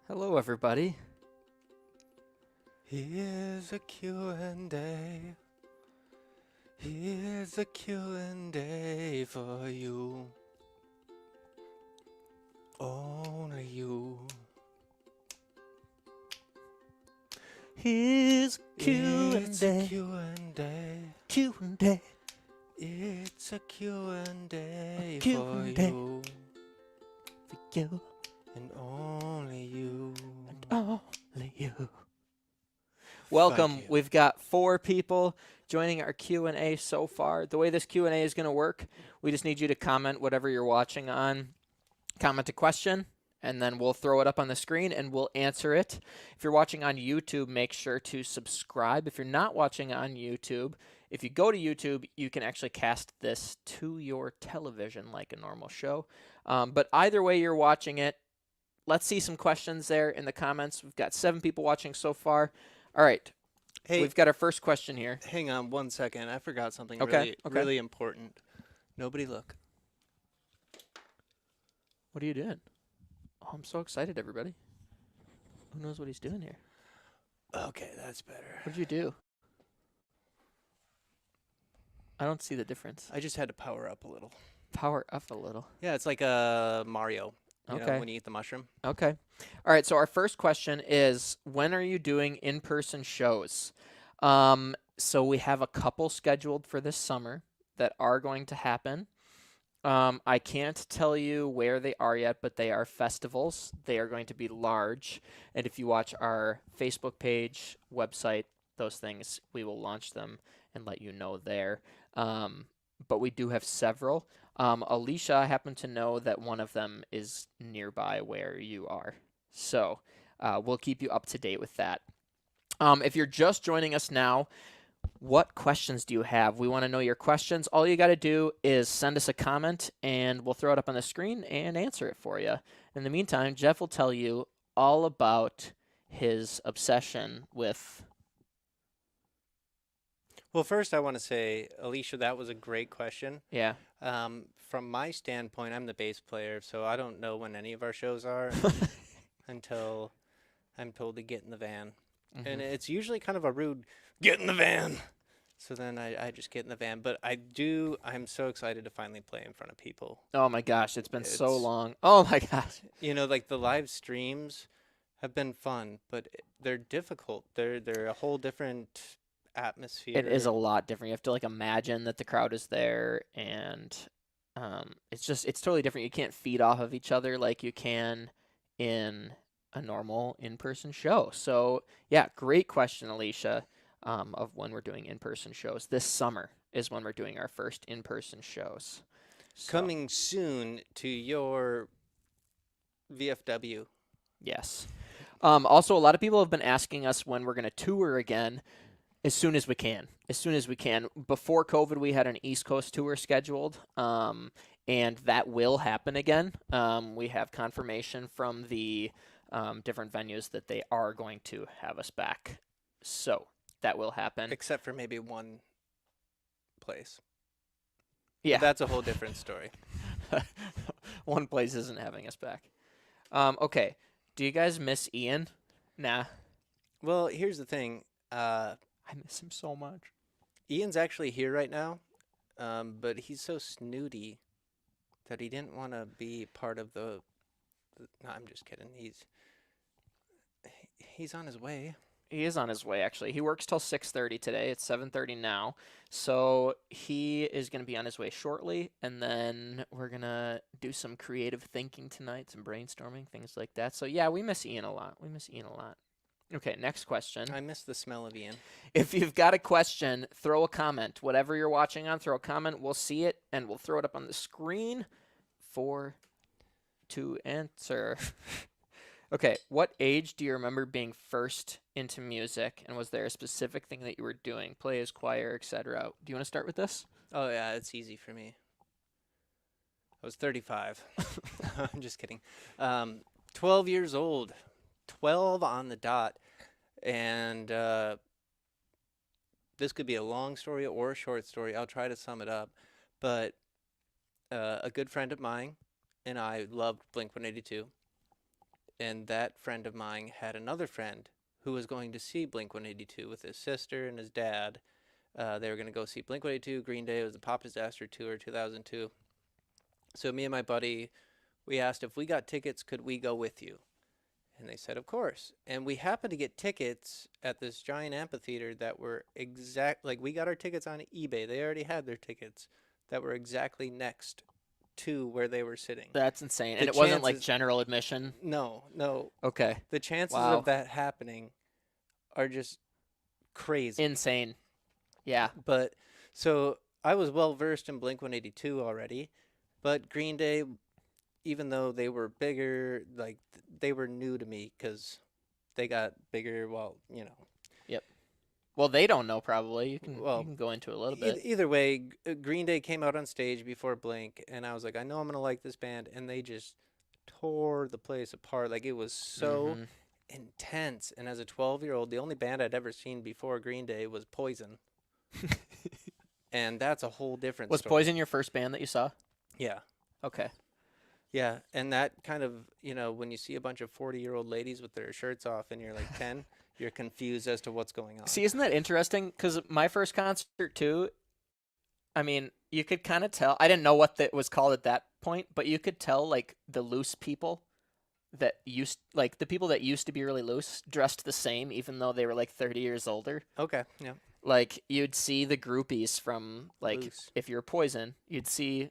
Hello, everybody. Here's a Q&A. Here's a Q&A for you. Only you. Here's It's a Q&A. Q&A. Q&A. It's a Q&A for Q&A. you. For you And only you. and only you. Thank Welcome. you. We've got 4 people joining our Q&A so far. The way this Q&A is going to work, we just need you to comment whatever you're watching on. Comment a question, and then we'll throw it up on the screen and we'll answer it. If you're watching on YouTube, make sure to subscribe. If you're not watching on YouTube, if you go to YouTube, you can actually cast this to your television like a normal show. But either way you're watching it, let's see some questions there in the comments. We've got 7 people watching so far. All right, Hey, we've got our first question here. hang on 1 second. I forgot something Okay. really important. Nobody look. What are you doing? Oh, I'm so excited, everybody. Who knows what he's doing here? Okay, that's better. What did you do? I don't see the difference. I just had to power up a little. Power up a little. Yeah, it's like Mario. You know, Okay. when you eat the mushroom. Okay. All right. So our first question is, when are you doing in-person shows? So we have a couple scheduled for this summer that are going to happen. I can't tell you where they are yet, but they are festivals. They are going to be large. And if you watch our Facebook page, website, those things, we will launch them and let you know there. But we do have several. Alicia, I happen to know that one of them is nearby where you are. So we'll keep you up to date with that. If you're just joining us now, what questions do you have? We want to know your questions. All you got to do is send us a comment and we'll throw it up on the screen and answer it for you. In the meantime, Jeff will tell you all about his obsession with. Well, first I want to say, Alicia, that was a great question. Yeah. From my standpoint, I'm the bass player, so I don't know when any of our shows are until I'm told to get in the van. And it's usually kind of a rude, get in the van. So then I just get in the van. But I'm so excited to finally play in front of people. Oh my gosh, it's been so It's- long. Oh my gosh. You know, like the live streams have been fun, but they're difficult. They're a whole different atmosphere. It is a lot different. You have to like imagine that the crowd is there and it's totally different. You can't feed off of each other like you can in a normal in-person show. So, yeah, great question, Alicia, of when we're doing in-person shows. This summer is when we're doing our first in-person shows. So, Coming soon to your VFW. yes. Also, a lot of people have been asking us when we're going to tour again as soon as we can. As soon as we can. Before COVID, we had an East Coast tour scheduled, and that will happen again. We have confirmation from the different venues that they are going to have us back. So that will happen. Except for maybe one place. Yeah. But that's a whole different story. One place isn't having us back. Okay. Do you guys miss Ian? Nah. Well, here's the thing. I miss him so much. Ian's actually here right now, but he's so snooty that he didn't want to be part of No, I'm just kidding. He's on his way. He is on his way, actually. He works till 6:30 today. It's 7:30 now. So he is going to be on his way shortly, and then we're going to do some creative thinking tonight, some brainstorming, things like that. So, yeah, we miss Ian a lot. We miss Ian a lot. Okay, next question. I miss the smell of Ian. If you've got a question, throw a comment. Whatever you're watching on, throw a comment. We'll see it, and we'll throw it up on the screen to answer. Okay, what age do you remember being first into music, and was there a specific thing that you were doing, plays, choir, etc.? Do you want to start with this? Oh, yeah, it's easy for me. I was 35. I'm just kidding. 12 years old. 12 on the dot. And this could be a long story or a short story. I'll try to sum it up. But a good friend of mine and I loved Blink-182. and that friend of mine had another friend who was going to see Blink-182 with his sister and his dad. They were going to go see Blink-182, Green Day. It was the Pop Disaster Tour 2002. So me and my buddy, we asked if we got tickets, could we go with you? And they said, of course. And we happened to get tickets at this giant amphitheater that were like we got our tickets on eBay. They already had their tickets that were exactly next to where they were sitting. That's insane. The And it wasn't like chances- general admission. No, no. Okay. The chances Wow. of that happening are just crazy. Insane. Yeah. But so I was well versed in Blink-182 already, but Green Day, even though they were bigger, like they were new to me because they got bigger. Well, you know. Well, they don't know probably. You can Well, go into it a little bit. Either way, Green Day came out on stage before Blink, and I was like, I know I'm gonna like this band, and they just tore the place apart. Like it was so Mhm. intense. And as a 12-year-old, the only band I'd ever seen before Green Day was Poison, and that's a whole different Was story. Poison your first band that you saw? Yeah. Okay. Yeah, and that kind of, when you see a bunch of 40-year-old ladies with their shirts off and you're like 10, you're confused as to what's going on. See, isn't that interesting? Because my first concert too, I mean, you could kind of tell. I didn't know what that was called at that point, but you could tell like the loose people that like the people that used to be really loose dressed the same, even though they were like 30 years older. Okay, yeah. Like you'd see the groupies from like Loose. if you're Poison, you'd see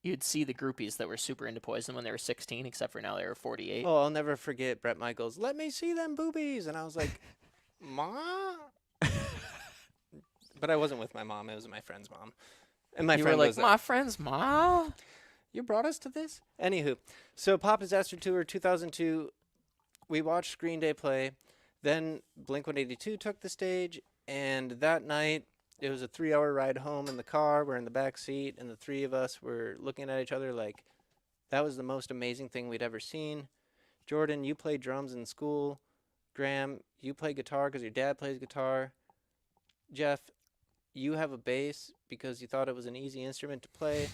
the groupies that were super into Poison when they were 16, except for now they were 48. Oh, I'll never forget Brett Michaels, let me see them boobies. And I was like, Ma? But I wasn't with my mom. It was my friend's mom. And my you friend were like, was my friend's mom. you brought us to this? Anywho, so Pop Disaster Tour 2002, we watched Green Day play. Then Blink-182 took the stage, and that night it was a 3-hour ride home in the car. We're in the back seat, and the three of us were looking at each other like that was the most amazing thing we'd ever seen. Jordan, you played drums in school. Graham, you play guitar because your dad plays guitar. Jeff, you have a bass because you thought it was an easy instrument to play.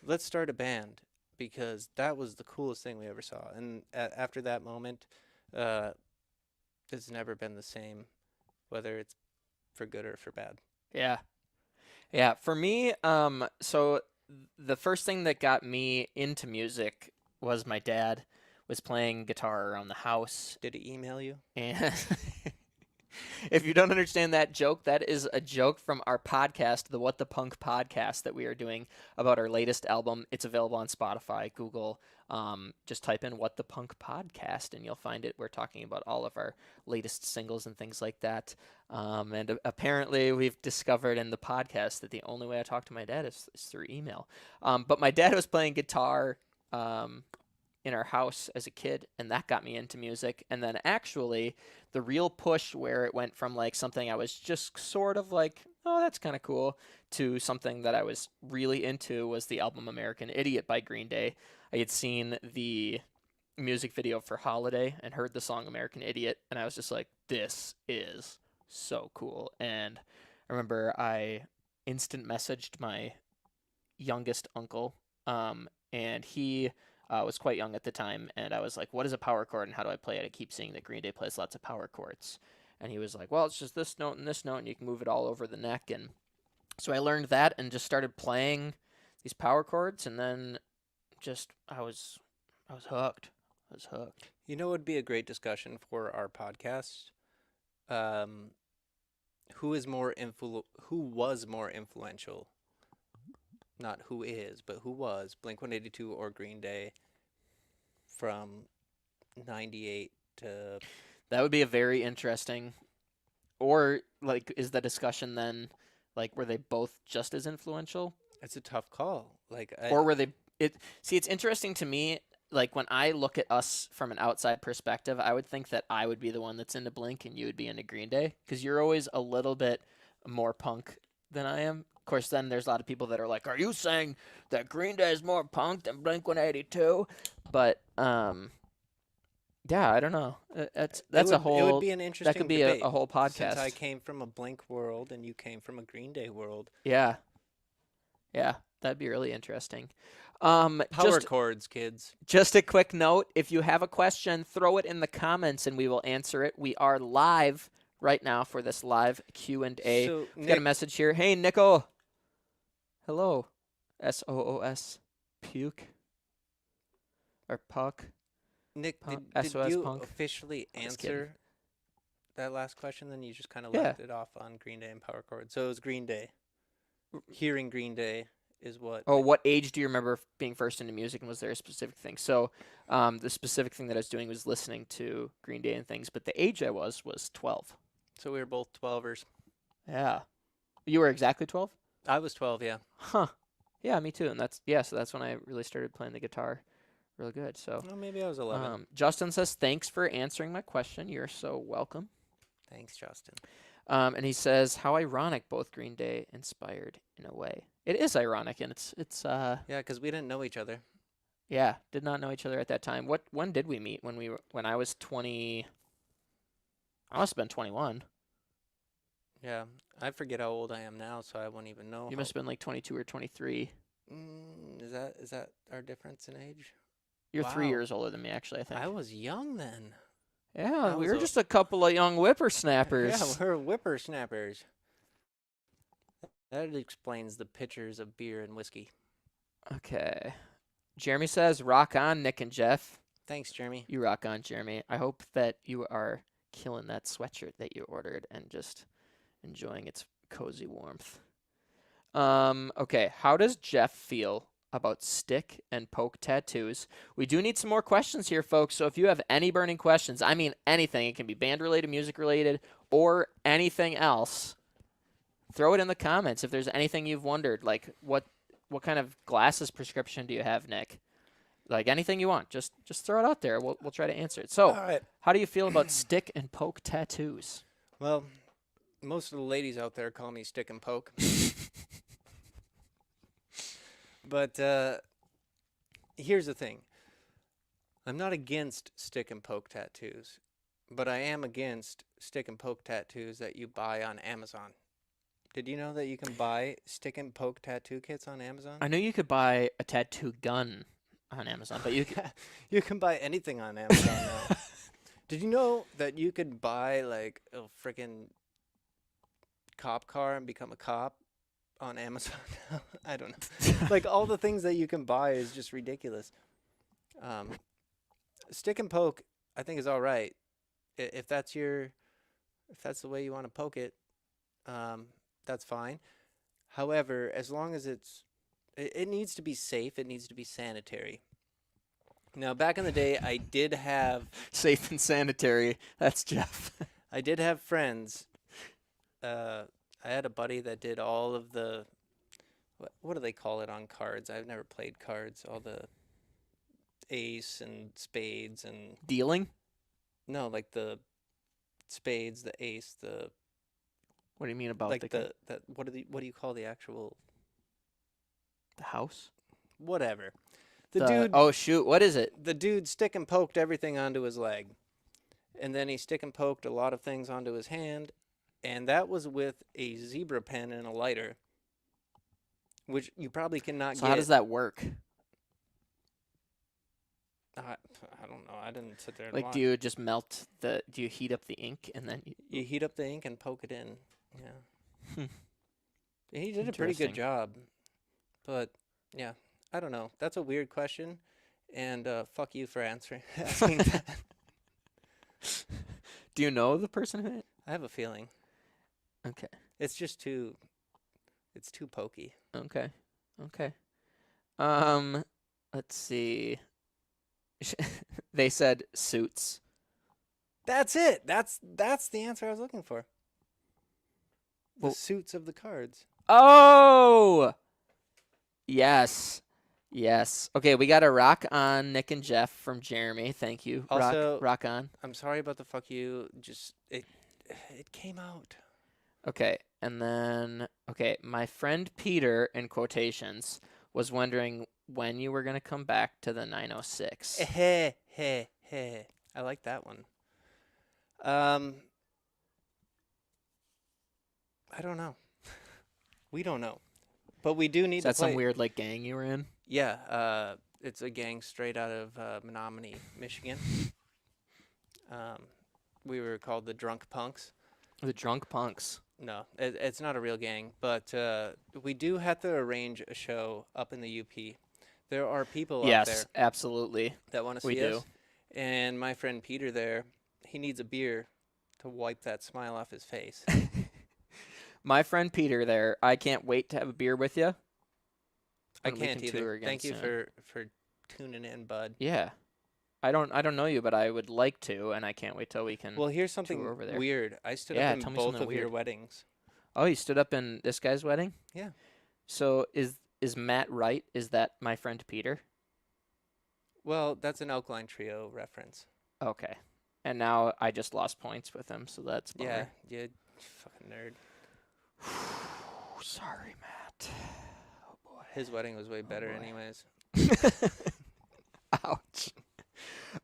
Let's start a band because that was the coolest thing we ever saw. And after that moment, it's never been the same, whether it's for good or for bad. Yeah. Yeah, for me, so the first thing that got me into music was my dad was playing guitar around the house. Did he email you? And if you don't understand that joke, that is a joke from our podcast, the What the Punk podcast that we are doing about our latest album. It's available on Spotify, Google. Just type in What the Punk podcast and you'll find it. We're talking about all of our latest singles and things like that. And apparently we've discovered in the podcast that the only way I talk to my dad is through email. But my dad was playing guitar in our house as a kid, and that got me into music. And then actually the real push where it went from like something I was just sort of like, oh, that's kind of cool, to something that I was really into was the album American Idiot by Green Day. I had seen the music video for Holiday and heard the song American Idiot, and I was just like, this is so cool. And I remember I instant messaged my youngest uncle, and he was quite young at the time, and I was like, what is a power chord and how do I play it? I keep seeing that Green Day plays lots of power chords. And he was like, well, it's just this note and you can move it all over the neck. And so I learned that and just started playing these power chords, and then just I was hooked. I was hooked. You know, it would be a great discussion for our podcast. Who was more influential? Not who is, but who was Blink-182 or Green Day from 98 to... That would be a very interesting. Or like, is the discussion then like were they both just as influential, It's a tough call. or were they? It's interesting to me. Like when I look at us from an outside perspective, I would think that I would be the one that's into Blink and you would be into Green Day because you're always a little bit more punk than I am. Of course, then there's a lot of people that are like, "Are you saying that Green Day is more punk than Blink-182?" But yeah, I don't know. That's a whole. It would be an interesting That could be debate, a whole podcast. Since I came from a Blink world and you came from a Green Day world. Yeah. Yeah, that'd be really interesting. Power chords, kids. Just a quick note, if you have a question, throw it in the comments and we will answer it. We are live right now for this live Q&A. So, We've got a Nick, message here. Hey, Nico. Hello. SOOS. Puke. Or Puck. Nick, Punk, did SOS you Punk. officially I'm just kidding. answer that last question? Then you just kind of Yeah. left it off on Green Day and Power chords. So it was Green Day. Hearing Green Day is what. Oh, what age do you remember being first into music, and was there a specific thing? So, the specific thing that I was doing was listening to Green Day and things, but the age I was 12. So we were both 12ers. Yeah. You were exactly 12? I was 12, yeah. Huh. Yeah, me too. And so that's when I really started playing the guitar real good. So, Well, maybe I was 11. Justin says, thanks for answering my question. You're so welcome. Thanks, Justin. And he says, how ironic, both Green Day inspired in a way. It is ironic, and it's Yeah, because we didn't know each other. yeah, did not know each other at that time. When did we meet? When I was 20, I must have been 21. Yeah, I forget how old I am now, so I won't even know. You must have been like 22 or 23. Is that our difference in age? You're 3 Wow. years older than me, actually, I think. I was young then. Yeah, I we was were a- just a couple of young whippersnappers. Yeah, we're whippersnappers. That explains the pitchers of beer and whiskey. Okay. Jeremy says, rock on, Nick and Jeff. Thanks, Jeremy. You rock on, Jeremy. I hope that you are killing that sweatshirt that you ordered and just enjoying its cozy warmth. Okay, how does Jeff feel about stick and poke tattoos? We do need some more questions here, folks. So if you have any burning questions, I mean anything, it can be band related, music related, or anything else, throw it in the comments. If there's anything you've wondered, like what kind of glasses prescription do you have, Nick? Like anything you want, just throw it out there. We'll try to answer it. So, All right. how do you feel about stick and poke tattoos? Well, most of the ladies out there call me stick and poke. But here's the thing. I'm not against stick and poke tattoos, but I am against stick and poke tattoos that you buy on Amazon. Did you know that you can buy stick and poke tattoo kits on Amazon? I know you could buy a tattoo gun on Amazon, but you can You can buy anything on Amazon now. Did you know that you could buy like a freaking cop car and become a cop on Amazon now? I don't know. Like all the things that you can buy is just ridiculous. Stick and poke, I think is all right. If that's the way you want to poke it, that's fine. However, as long as it needs to be safe, it needs to be sanitary. Now, back in the day, I did have safe and sanitary. That's Jeff. I did have friends. I had a buddy that did all of the what do they call it on cards? I've never played cards. All the ace and spades and Dealing? no, like the spades, the ace, the What do you mean about like the what do you call the actual house? whatever. The dude Oh shoot, what is it? the dude stick and poked everything onto his leg. And then he stick and poked a lot of things onto his hand, and that was with a zebra pen and a lighter, which you probably cannot So get. how does that work? I don't know. I didn't sit there and Like, watch. do you just melt do you heat up the ink and then You heat up the ink and poke it in. Yeah. Hmm. He did a pretty good Interesting. job. But yeah, I don't know. That's a weird question, and fuck you for asking that. Do you know the person who? I have a feeling Okay. it's just too. It's too pokey. Okay. Okay. Let's see. They said suits. That's it. That's the answer I was looking for. The Well- suits of the cards. Oh! Yes. Yes. Okay, we got a rock on Nick and Jeff from Jeremy. Thank you. Also- rock on. I'm sorry about the fuck you. Just it came out. Okay, and then my friend Peter in quotations was wondering when you were going to come back to the 906. Hey, hey, hey. I like that one. I don't know. We don't know. But we do need Is that to play. some weird like gang you were in? Yeah, it's a gang straight out of Menominee, Michigan. Um, we were called the Drunk Punks. The Drunk Punks. No, it's not a real gang, but we do have to arrange a show up in the UP. There are people up there Yes, absolutely. that want to We see do. us, and my friend Peter there, he needs a beer to wipe that smile off his face. My friend Peter there, I can't wait to have a beer with you. I And we can't can tour either. again Thank you soon. for tuning in, bud. Yeah. I don't know you, but I would like to, and I can't wait till we can Well, here's tour something over there. weird. I stood up Yeah, in tell me both something of your weird. weddings. Oh, you stood up in this guy's wedding? Yeah. So is Matt right? Is that my friend Peter? Well, that's an Alkaline Trio reference. Okay. And now I just lost points with him, so that's a Yeah, bummer. you fucking nerd. Sorry, Matt. Oh boy. His wedding was way better boy. anyways. Ouch.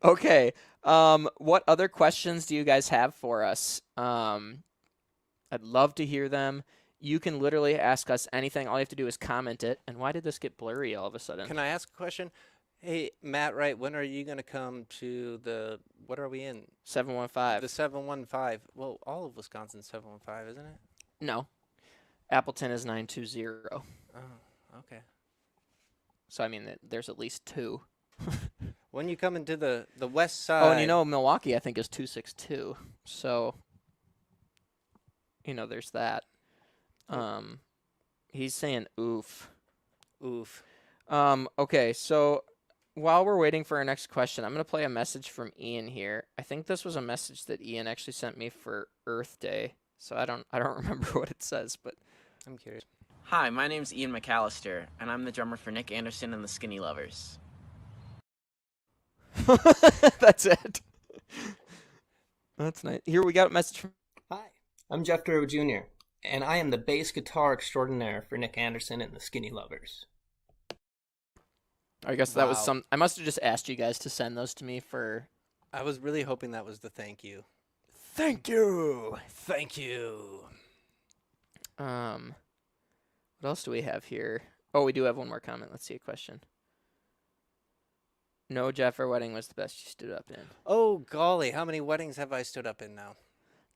Okay. What other questions do you guys have for us? I'd love to hear them. You can literally ask us anything. All you have to do is comment it. And why did this get blurry all of a sudden? Can I ask a question? Hey, Matt, right, when are you going to come to what are we in? 715. The 715. Well, all of Wisconsin's 715, isn't it? No. Appleton is 920. Oh, okay. So, I mean, there's at least two. When you come into the west side. Oh, and you know, Milwaukee, I think, is 262. So, there's that. He's saying oof. Oof. Okay, so while we're waiting for our next question, I'm going to play a message from Ian here. I think this was a message that Ian actually sent me for Earth Day. So I don't remember what it says, but I'm curious. Hi, my name's Ian McAllister, and I'm the drummer for Nick Anderson and the Skinny Lovers. that's it. That's nice. Here we got a message from Hi, I'm Jeff Durwood Jr., and I am the bass guitar extraordinaire for Nick Anderson and the Skinny Lovers. I guess that was Wow. I must have just asked you guys to send those to me for I was really hoping that was the thank you. Thank you. Thank you. What else do we have here? Oh, we do have one more comment. Let's see a question. No, Jeff, our wedding was the best you stood up in. Oh, golly. How many weddings have I stood up in now?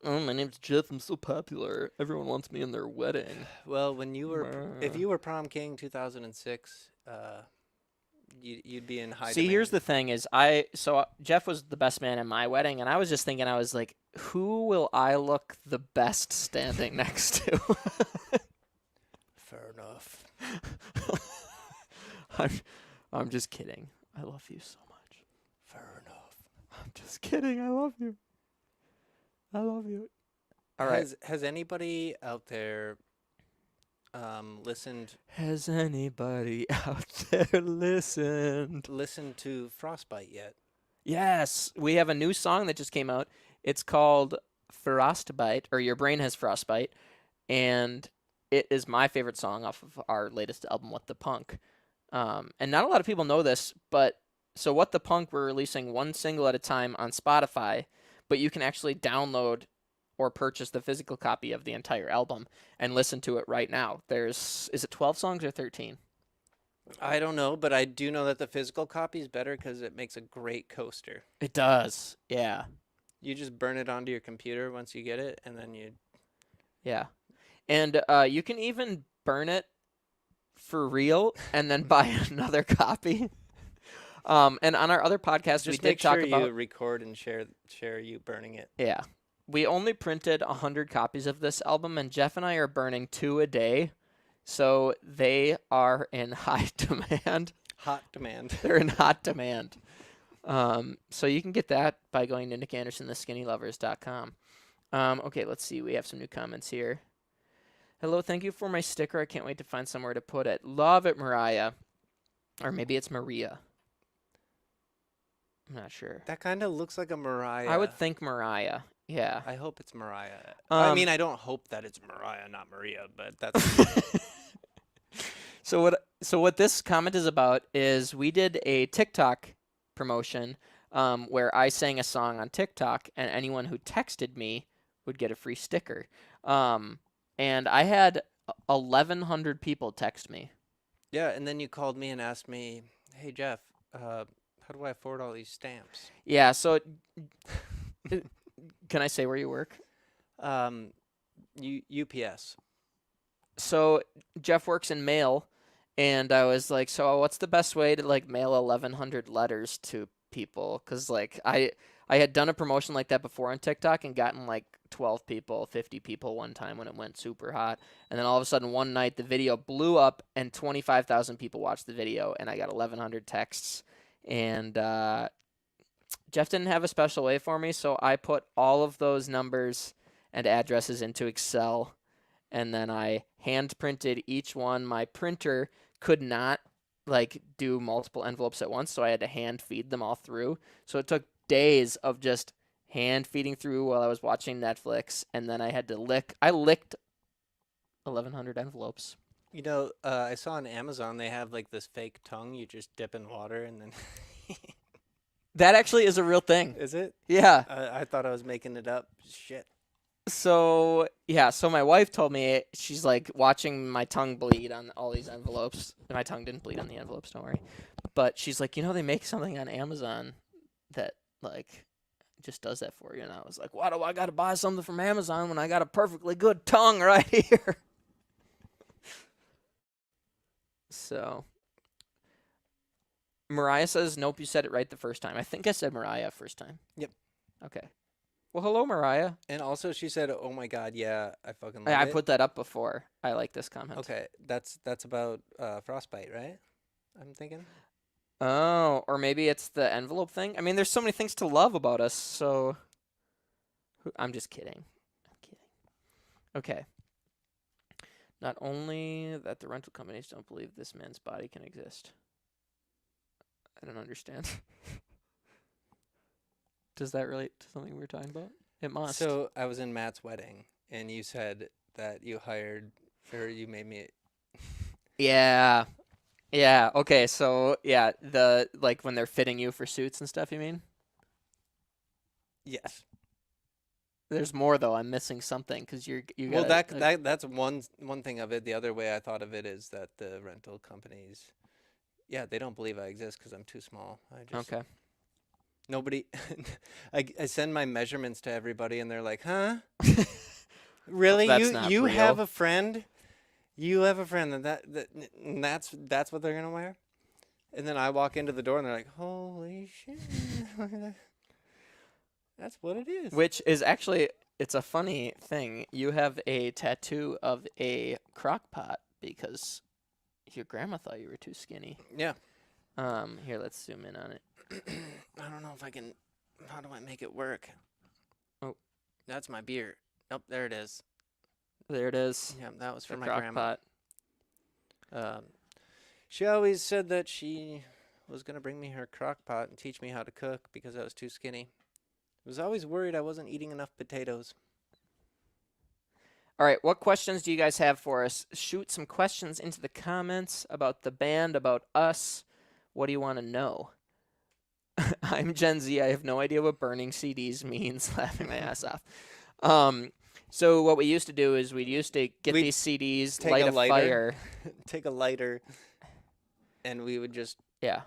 Oh, my name's Jeff. I'm so popular. Everyone wants me in their wedding. Well, when you were, if Meh. you were prom king 2006, you'd be in high See, demand. here's the thing is Jeff was the best man in my wedding, and I was just thinking, I was like, who will I look the best standing next to? Fair enough. I'm just kidding. I love you so much. Fair enough. I'm just kidding. I love you. I love you. All right. Has anybody out there listened Has anybody out there listened? to Frostbite yet? Yes, we have a new song that just came out. It's called Frostbite, or Your Brain Has Frostbite, and it is my favorite song off of our latest album, What the Punk. And not a lot of people know this, but so What the Punk, we're releasing one single at a time on Spotify, but you can actually download or purchase the physical copy of the entire album and listen to it right now. Is it 12 songs or 13? I don't know, but I do know that the physical copy is better because it makes a great coaster. It does. Yeah. You just burn it onto your computer once you get it, and then you. Yeah. And you can even burn it for real and then buy another copy. And on our other podcast, we Just did make talk sure about. you record and share you burning it. Yeah. We only printed 100 copies of this album, and Jeff and I are burning 2 a day. So they are in high demand. Hot demand. They're in hot demand. So you can get that by going to NickAndersonTheSkinnyLovers.com. Okay, let's see. We have some new comments here. Hello, thank you for my sticker. I can't wait to find somewhere to put it. Love it, Mariah. Or maybe it's Maria. I'm not sure. That kind of looks like a Mariah. I would think Mariah. Yeah. I hope it's Mariah. I Um, mean, I don't hope that it's Mariah, not Maria, but that's. So what this comment is about is we did a TikTok promotion where I sang a song on TikTok, and anyone who texted me would get a free sticker. And I had 1,100 people text me. Yeah, and then you called me and asked me, "Hey Jeff, how do I afford all these stamps?" Yeah. So, can I say where you work? UPS. So Jeff works in mail, and I was like, so what's the best way to like mail 1,100 letters to people? Because like I had done a promotion like that before on TikTok and gotten like 12 people, 50 people one time when it went super hot, and then all of a sudden one night the video blew up and 25,000 people watched the video, and I got 1,100 texts, and Jeff didn't have a special way for me, so I put all of those numbers and addresses into Excel, and then I hand printed each one. My printer could not like do multiple envelopes at once, so I had to hand feed them all through. So it took days of just hand feeding through while I was watching Netflix, and then I had to lick. I licked 1,100 envelopes. You know, I saw on Amazon they have like this fake tongue you just dip in water and then. That actually is a real thing. Is it? Yeah. I thought I was making it up. Shit. So yeah, so my wife told me, she's like watching my tongue bleed on all these envelopes. My tongue didn't bleed on the envelopes, don't worry. But she's like, they make something on Amazon that like just does that for you. And I was like, why do I gotta buy something from Amazon when I got a perfectly good tongue right here? So Mariah says, nope, you said it right the first time. I think I said Mariah first time. Yep. Okay. Well, hello, Mariah. And also she said, "Oh my God, yeah, I fucking love I it." put that up before. I like this comment. Okay, that's about frostbite, right? I'm thinking. Oh, or maybe it's the envelope thing. I mean, there's so many things to love about us, so I'm just kidding. I'm kidding. Okay. Not only that the rental companies don't believe this man's body can exist. I don't understand. Does that relate to something we were talking about? It must. So I was in Matt's wedding, and you said that you made me. Yeah. Yeah. Okay. So yeah, the like when they're fitting you for suits and stuff. You mean? Yes. There's more though. I'm missing something because you Well, got that's one thing of it. The other way I thought of it is that the rental companies, yeah, they don't believe I exist because I'm too small. Okay. Nobody. I send my measurements to everybody, and they're like, "Huh? Really? That's not You have real. a friend? You have a friend, and that's what they're gonna wear?" And then I walk into the door, and they're like, "Holy shit! That's what it is." Which is actually, it's a funny thing. You have a tattoo of a crock pot because your grandma thought you were too skinny. Yeah. Here, let's zoom in on it. I don't know if I can. How do I make it work? Oh. That's my beer. Oh, there it is. There it is. Yeah, that was for The my crock grandma. pot. She always said that she was going to bring me her crock pot and teach me how to cook because I was too skinny. I was always worried I wasn't eating enough potatoes. All right, what questions do you guys have for us? Shoot some questions into the comments about the band, about us. What do you want to know? I'm Gen Z. I have no idea what burning CDs means. Laughing my ass off. So what we used to do is we'd used to get We'd these CDs, take light a a lighter. fire. Take a lighter, and we would just. Yeah.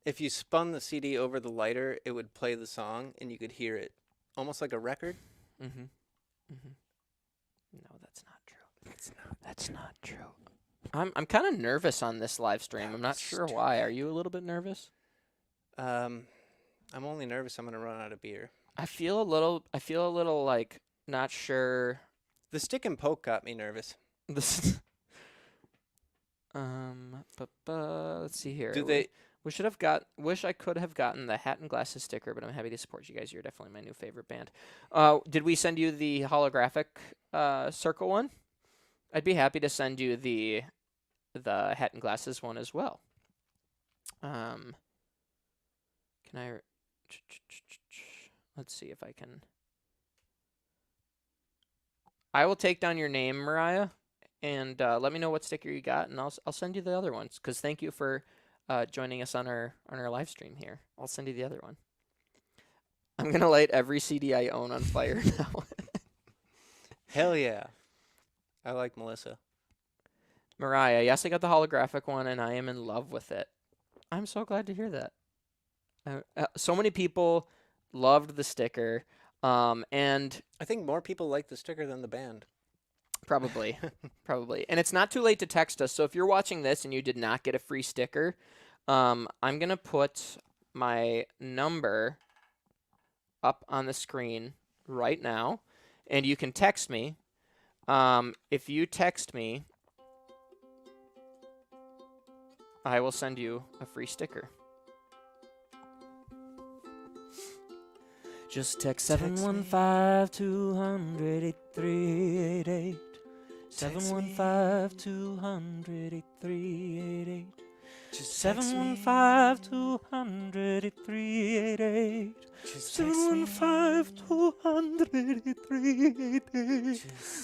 If you spun the CD over the lighter, it would play the song, and you could hear it, almost like a record. Mm-hmm. Mm-hmm. No, that's not true. That's not true. I'm kind of nervous on this live stream. I'm not sure why. Are you a little bit nervous? I'm only nervous I'm gonna run out of beer. I feel a little like not sure. The stick and poke got me nervous. This. Let's see here. Do they? We should have wish I could have gotten the Hat and Glasses sticker, but I'm happy to support you guys. You're definitely my new favorite band. Did we send you the holographic circle one? I'd be happy to send you the Hat and Glasses one as well. Can I? Let's see if I can. I will take down your name, Mariah, and let me know what sticker you got, and I'll send you the other ones. Cause thank you for joining us on our live stream here. I'll send you the other one. I'm gonna light every CD I own on fire now. Hell yeah! I like Melissa. Mariah, yes, I got the holographic one, and I am in love with it. I'm so glad to hear that. So many people loved the sticker, and I think more people like the sticker than the band. probably, probably. And it's not too late to text us. So if you're watching this and you did not get a free sticker, I'm gonna put my number up on the screen right now, and you can text me. If you text me, I will send you a free sticker. Just text 715-200-8388. 715-200-8388. Just 715-200-8388.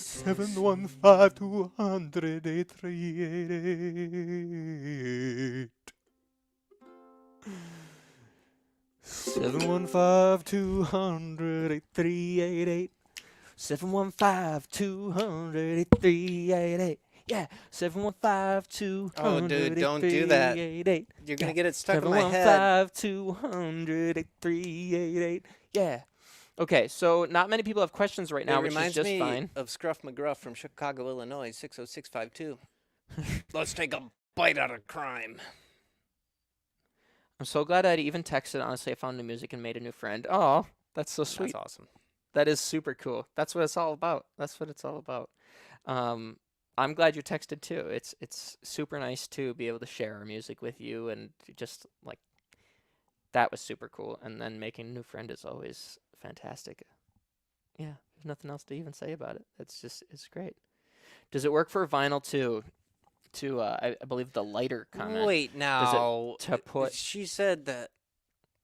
715-200-8388. 715-200-8388. 715-200-8388. 715-200-8388. Yeah, 715-200-8388. Oh, dude, don't do that. You're going to get it stuck in my head. 715-200-8388. Yeah. Okay, so not many people have questions right now, It which is reminds just me fine. of Scruff McGruff from Chicago, Illinois, 60652. Let's take a bite out of crime. I'm so glad I'd even texted. Honestly, I found new music and made a new friend. Oh, that's so sweet. That's awesome. That is super cool. That's what it's all about. That's what it's all about. I'm glad you texted too. It's super nice to be able to share our music with you, and just like that was super cool. And then making a new friend is always fantastic. Yeah, there's nothing else to even say about it. It's great. Does it work for vinyl too? I believe the lighter comment. Wait, now. to put- She said that,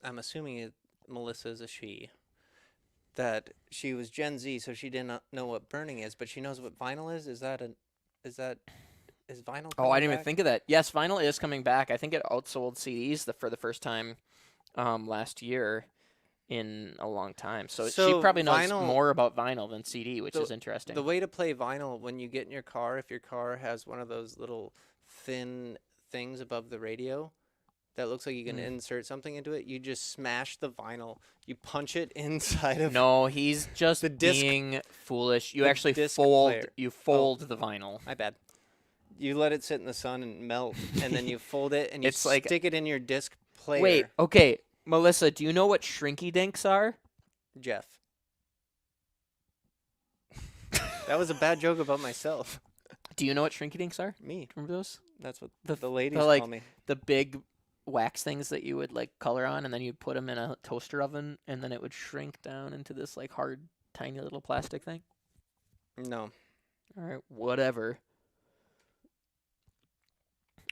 I'm assuming Melissa is a she, that she was Gen Z, so she didn't know what burning is, but she knows what vinyl is? Is vinyl Oh, I didn't even back? think of that. Yes, vinyl is coming back. I think it outsold CDs for the first time last year in a long time. So she So probably knows vinyl- more about vinyl than CD, which The- is interesting. The way to play vinyl, when you get in your car, if your car has one of those little thin things above the radio that looks like you can insert something into it, you just smash the vinyl. You punch it inside of No, he's just The disc- being foolish. You the actually disc fold. player. You fold the vinyl. My bad. You let it sit in the sun and melt, and then you fold it and you It's like- stick it in your disc player. Wait, okay, Melissa, do you know what shrinky dinks are? Jeff. That was a bad joke about myself. Do you know what shrinky dinks are? Me. Remember those? That's what The- the ladies like- call me. The big wax things that you would like color on, and then you'd put them in a toaster oven, and then it would shrink down into this like hard, tiny little plastic thing. No. All right, whatever.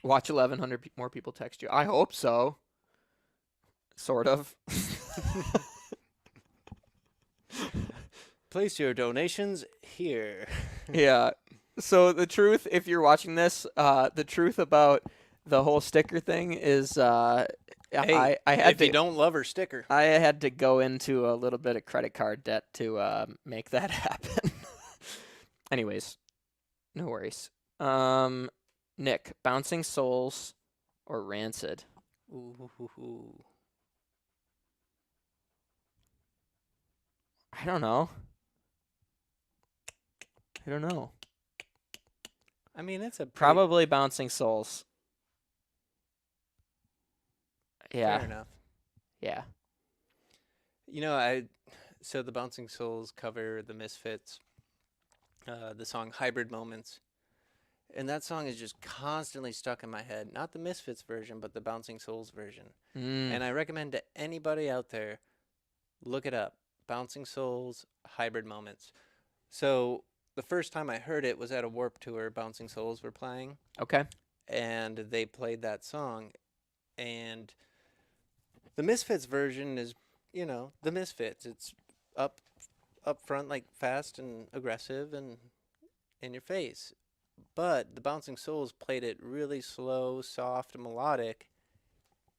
Watch 1,100 more people text you. I hope so. Sort of. Place your donations here. Yeah. So the truth, if you're watching this, the truth about the whole sticker thing is, I had If to. you don't love her sticker. I had to go into a little bit of credit card debt to make that happen. Anyways, no worries. Nick, Bouncing Souls or Rancid? Ooh. I don't know. I mean, it's a Probably Bouncing Souls. Yeah, fair enough. yeah. You know, so the Bouncing Souls cover the Misfits, the song Hybrid Moments. And that song is just constantly stuck in my head. Not the Misfits version, but the Bouncing Souls version. And I recommend to anybody out there, look it up. Bouncing Souls, Hybrid Moments. So the first time I heard it was at a Warped Tour. Bouncing Souls were playing, Okay. and they played that song. And the Misfits version is, the Misfits. It's up front, like fast and aggressive and in your face. But the Bouncing Souls played it really slow, soft, and melodic.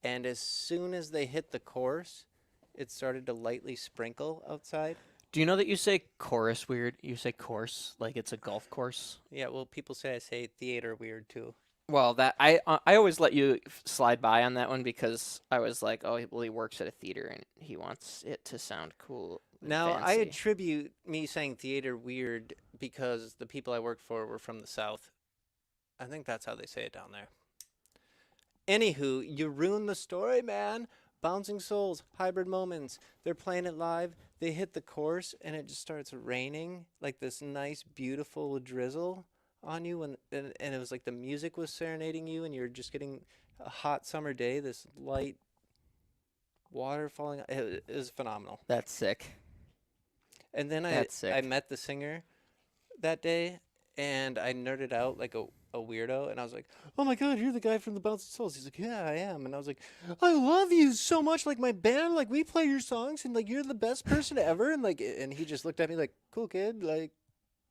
And as soon as they hit the chorus, it started to lightly sprinkle outside. Do you know that you say chorus weird? You say course like it's a golf course. Yeah, well, people say I say theater weird too. Well, that I always let you slide by on that one because I was like, oh, well, he works at a theater and he wants it to sound cool. And Now, I fancy. attribute me saying theater weird because the people I worked for were from the South. I think that's how they say it down there. Anywho, you ruined the story, man. Bouncing Souls, Hybrid Moments. They're playing it live. They hit the course, and it just starts raining, like this nice, beautiful drizzle on you. And it was like the music was serenading you, and you're just getting a hot summer day, this light water falling. It was phenomenal. That's sick. And then I That's sick. met the singer that day, and I nerded out like a weirdo, and I was like, "Oh my God, you're the guy from the Bouncing Souls." He's like, "Yeah, I am," and I was like, "I love you so much, like my band, like we play your songs, and like you're the best person ever," and and he just looked at me like, "Cool kid, like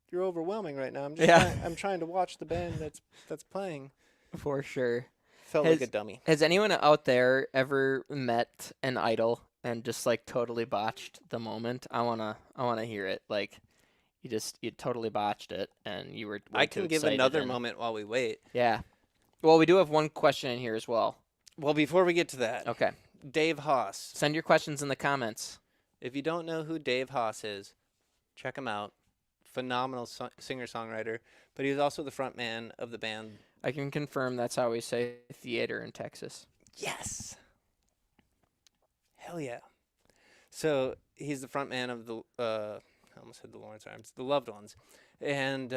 you're overwhelming right now. I'm trying to watch the band that's playing." For sure. Felt like a dummy. Has anyone out there ever met an idol and just like totally botched the moment? I wanna hear it. Like you totally botched it and you were way I too can give excited another and- moment while we wait. Yeah. Well, we do have one question in here as well. Well, before we get to that, Okay. Dave Haas. Send your questions in the comments. If you don't know who Dave Haas is, check him out. Phenomenal singer-songwriter, but he was also the front man of the band. I can confirm that's how we say theater in Texas. Yes. Hell yeah. So he's the front man of the, I almost said the Lawrence Arms, the Loved Ones. And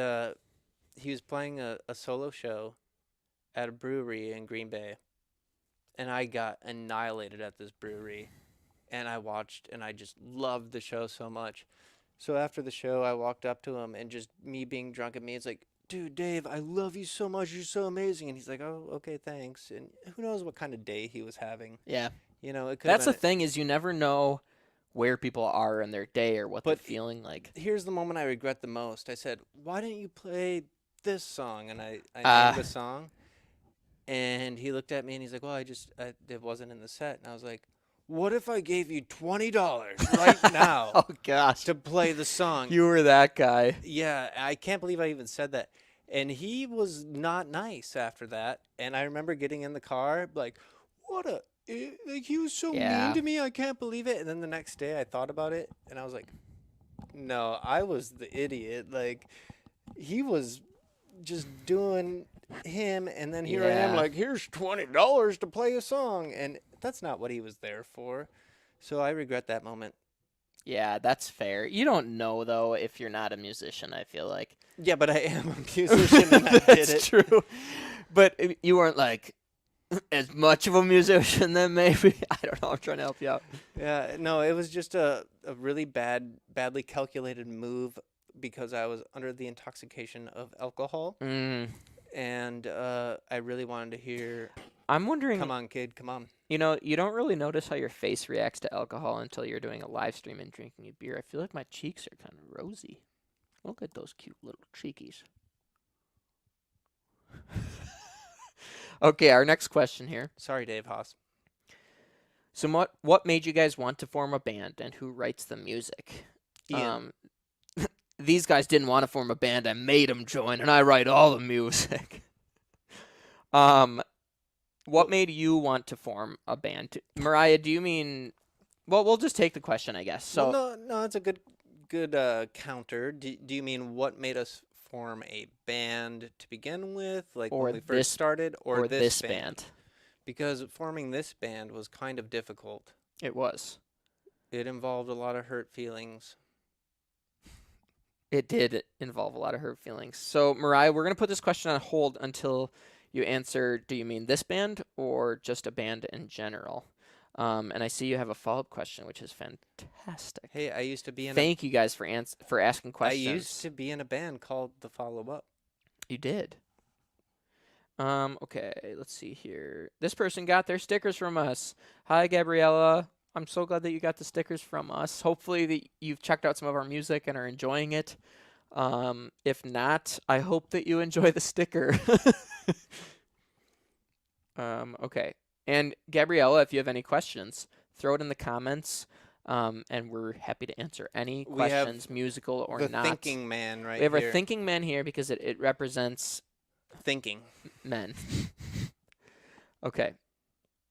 he was playing a solo show at a brewery in Green Bay. And I got annihilated at this brewery. And I watched, and I just loved the show so much. So after the show, I walked up to him, and just me being drunk at me, it's like, "Dude, Dave, I love you so much. You're so amazing." And he's like, "Oh, okay, thanks." And who knows what kind of day he was having. Yeah. You know, it could That's the have been. thing is you never know where people are in their day or what they're But feeling like. Here's the moment I regret the most. I said, "Why didn't you play this song?" And I Ah. named the song. And he looked at me and he's like, "Well, it wasn't in the set." And I was like, "What if I gave you $20 right now Oh gosh. to play the song?" You were that guy. Yeah, I can't believe I even said that. And he was not nice after that. And I remember getting in the car, like, like he was so Yeah. mean to me. I can't believe it. And then the next day I thought about it and I was like, no, I was the idiot. Like, he was just doing him. And then here I am, Yeah. like, here's $20 to play a song. And that's not what he was there for. So I regret that moment. Yeah, that's fair. You don't know though if you're not a musician, I feel like. Yeah, but I am a musician and I did That's it. true. But you weren't like as much of a musician then maybe. I don't know. I'm trying to help you out. Yeah, no, it was just a really badly calculated move because I was under the intoxication of alcohol, Mm. and I really wanted to hear, I'm wondering, "Come on, kid, come on." you know, you don't really notice how your face reacts to alcohol until you're doing a live stream and drinking a beer. I feel like my cheeks are kind of rosy. Look at those cute little cheekies. Okay, our next question here. Sorry, Dave Haas. So what made you guys want to form a band and who writes the music? Ian. These guys didn't want to form a band. I made them join and I write all the music. What made you want to form a band? Mariah, do you mean well, we'll just take the question, I guess. So Well, no, it's a good counter. Do you mean what made us form a band to begin with, like Or when we this- first started, or this band. Because forming this band was kind of difficult. It was. It involved a lot of hurt feelings. It did involve a lot of hurt feelings. So, Mariah, we're going to put this question on hold until you answer, do you mean this band or just a band in general? And I see you have a follow-up question, which is fantastic. Hey, I used to be in Thank you guys for asking I questions. used to be in a band called The Follow Up. You did. Okay, let's see here. This person got their stickers from us. Hi, Gabriella. I'm so glad that you got the stickers from us. Hopefully that you've checked out some of our music and are enjoying it. If not, I hope that you enjoy the sticker. Okay. And Gabriella, if you have any questions, throw it in the comments. And we're happy to answer any We have questions, musical or the not. thinking man right We have here. our thinking man here because it represents Thinking. men. Okay.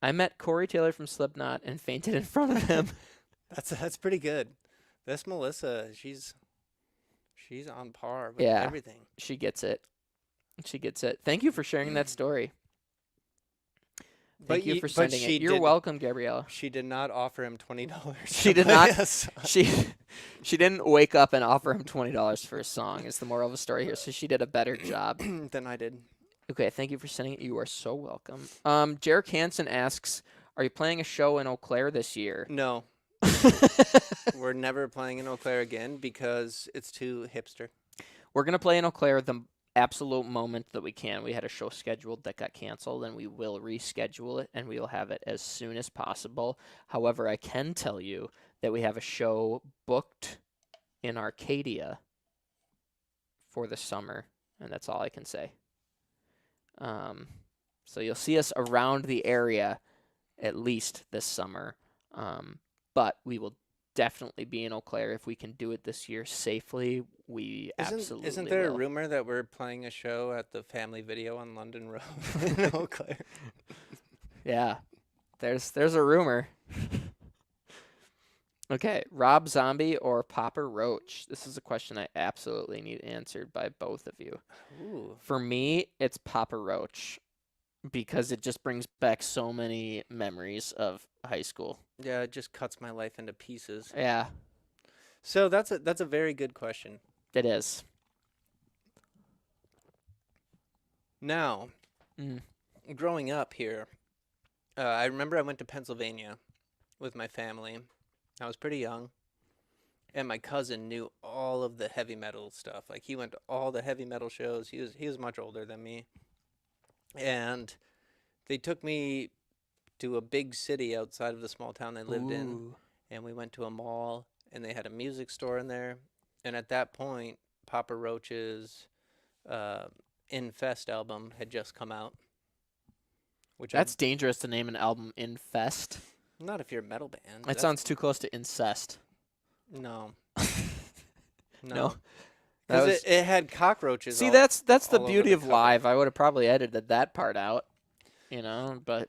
I met Corey Taylor from Slipknot and fainted in front of him. That's pretty good. This Melissa, she's on par with Yeah. everything. She gets it. She gets it. Thank you for sharing that story. Thank you for sending it. You're welcome, Gabriella. She did not offer him $20. She did not. She didn't wake up and offer him $20 for a song. Is the moral of the story here? So she did a better job. than I did. Okay, thank you for sending it. You are so welcome. Jarek Hansen asks, "Are you playing a show in Eau Claire this year?" No, we're never playing in Eau Claire again because it's too hipster. We're gonna play in Eau Claire the absolute moment that we can. We had a show scheduled that got canceled, and we will reschedule it, and we will have it as soon as possible. However, I can tell you that we have a show booked in Arcadia for the summer, and that's all I can say. So you'll see us around the area at least this summer, but we will definitely be in Eau Claire if we can do it this year safely. We absolutely Isn't there will. a rumor that we're playing a show at the Family Video on London Road in Eau Claire? Yeah, there's a rumor. Okay, Rob Zombie or Papa Roach? This is a question I absolutely need answered by both of you. Ooh. For me, it's Papa Roach because it just brings back so many memories of high school. Yeah, it just cuts my life into pieces. Yeah, So that's a very good question. it is. Now, Mm. growing up here, I remember I went to Pennsylvania with my family. I was pretty young, and my cousin knew all of the heavy metal stuff. Like he went to all the heavy metal shows. He was much older than me, and they took me to a big city outside of the small town they lived in, Ooh. and we went to a mall, and they had a music store in there. And at that point, Papa Roach's Infest album had just come out. Which That's dangerous to name an album Infest. not if you're a metal band. That sounds too close to incest. No. No? That Because was- it had cockroaches. See, all- that's the all over beauty the of cover. live. I would have probably edited that part out, but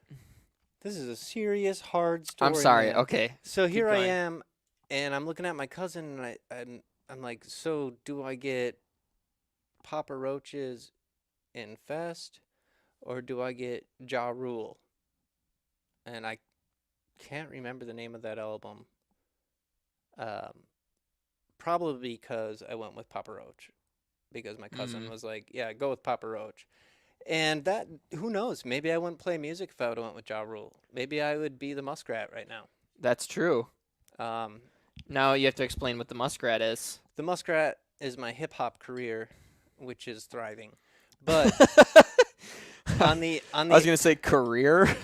This is a serious, hard story. I'm sorry. man. Okay. So here I going. am, and I'm looking at my cousin, and I'm like, so do I get Papa Roach's Infest, or do I get Ja Rule? And I can't remember the name of that album. Probably because I went with Papa Roach, because my cousin was like, yeah, go with Papa Roach. And that, who knows? Maybe I wouldn't play music if I would have went with Ja Rule. Maybe I would be the Muskrat right now. That's true. Um, Now you have to explain what the Muskrat is. the Muskrat is my hip hop career, which is thriving. But on the I was gonna say career.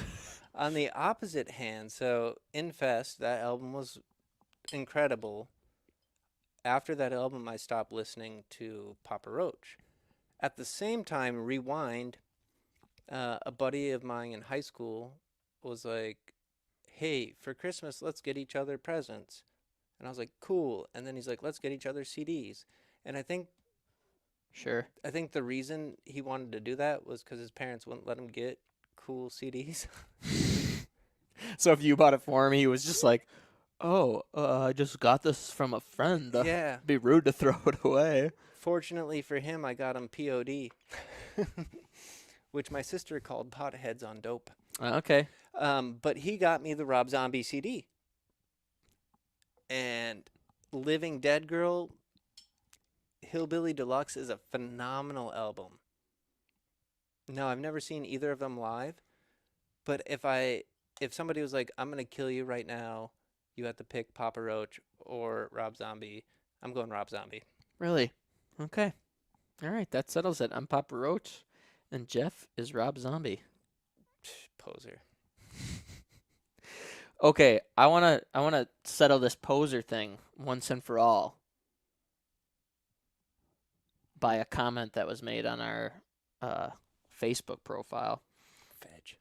on the opposite hand, so Infest, that album was incredible. After that album, I stopped listening to Papa Roach. At the same time, Rewind, a buddy of mine in high school was like, hey, for Christmas, let's get each other presents. And I was like, cool. And then he's like, let's get each other CDs. And I think Sure. the reason he wanted to do that was because his parents wouldn't let him get cool CDs. So if you bought it for him, he was just like, "Oh, I just got this from a friend. Yeah. Be rude to throw it away." Fortunately for him, I got him POD, which my sister called Potheads on Dope. Okay. But he got me the Rob Zombie CD. And Living Dead Girl, Hillbilly Deluxe is a phenomenal album. No, I've never seen either of them live. But if somebody was like, I'm going to kill you right now, you have to pick Papa Roach or Rob Zombie, I'm going Rob Zombie. Really? Okay. All right, that settles it. I'm Papa Roach, and Jeff is Rob Zombie. Poser. Okay, I wanna settle this poser thing once and for all by a comment that was made on our Facebook profile. Fedge.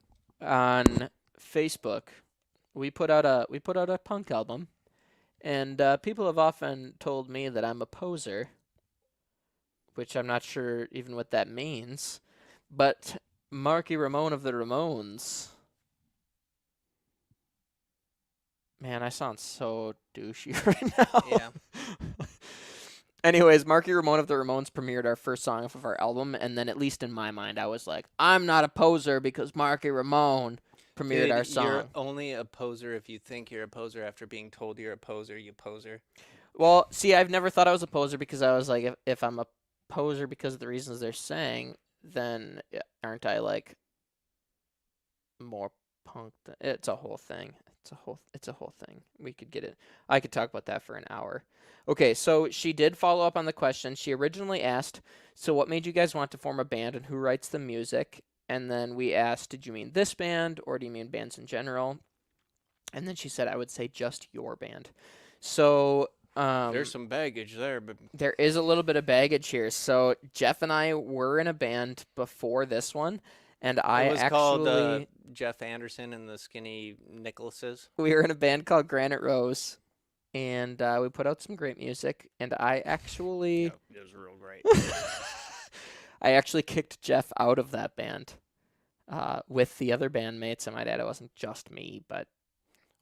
On Facebook, we put out a punk album, And people have often told me that I'm a poser, which I'm not sure even what that means. But Marky Ramone of the Ramones. Man, I sound so douchey right now. Yeah. Anyways, Marky Ramone of the Ramones premiered our first song off of our album, and then at least in my mind, I was like, I'm not a poser because Marky Ramone premiered Dude, our you're song. only a poser if you think you're a poser after being told you're a poser, you poser. Well, see, I've never thought I was a poser because I was like, if I'm a poser because of the reasons they're saying, then aren't I like more punk? It's a whole thing. It's a whole thing. We could get it. I could talk about that for an hour. Okay, so she did follow up on the question. She originally asked, so what made you guys want to form a band and who writes the music? And then we asked, did you mean this band or do you mean bands in general? And then she said, I would say just your band. So There's some baggage there, but there is a little bit of baggage here. So Jeff and I were in a band before this one, and I it was called actually Jeff Anderson and the Skinny Nicholases. we were in a band called Granite Rose, and we put out some great music. And I actually It was real great. I actually kicked Jeff out of that band with the other bandmates. I might add, it wasn't just me, but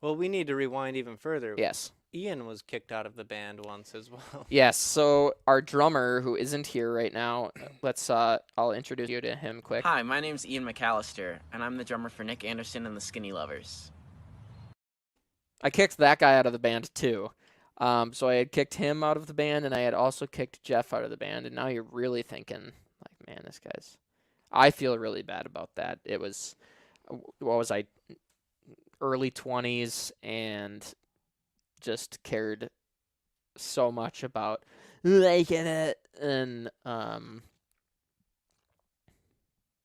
Well, we need to rewind even further. yes. Ian was kicked out of the band once as well. Yes, so our drummer, who isn't here right now, I'll introduce you to him quick. Hi, my name's Ian McAllister, and I'm the drummer for Nick Anderson and the Skinny Lovers. I kicked that guy out of the band too. So I had kicked him out of the band, and I had also kicked Jeff out of the band, and now you're really thinking, like, man, this guy's... I feel really bad about that. It was, what was I, early 20s, and just cared so much about liking it, and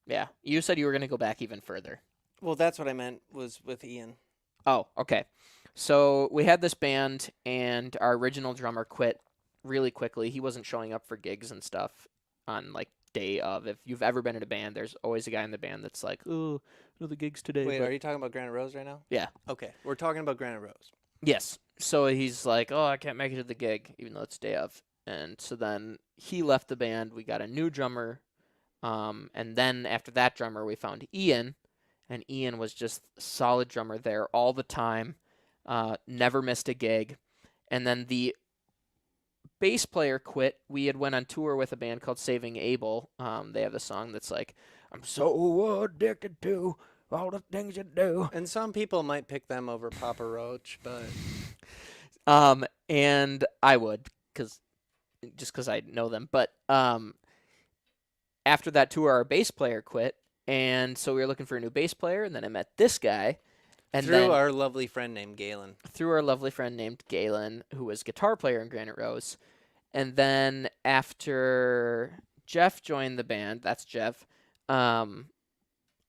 yeah, you said you were going to go back even further. Well, that's what I meant was with Ian. Oh, okay. So we had this band, and our original drummer quit really quickly. He wasn't showing up for gigs and stuff on like day of. If you've ever been in a band, there's always a guy in the band that's like, "Oh, no, the gigs today." Wait, but- are you talking about Granite Rose right now? Yeah. Okay, we're talking about Granite Rose. Yes. So he's like, "Oh, I can't make it to the gig, even though it's day of." And so then he left the band. We got a new drummer, and then after that drummer, we found Ian, and Ian was just a solid drummer there all the time. Never missed a gig. And then the bass player quit. We had went on tour with a band called Saving Abel. They have the song that's like, "I'm so addicted to all the things you do." And some people might pick them over Papa Roach, but And I would, just because I know them. But after that tour, our bass player quit, and so we were looking for a new bass player. And then I met this guy, and through then our lovely friend named Galen. through our lovely friend named Galen, who was guitar player in Granite Rose. And then after Jeff joined the band, that's Jeff, our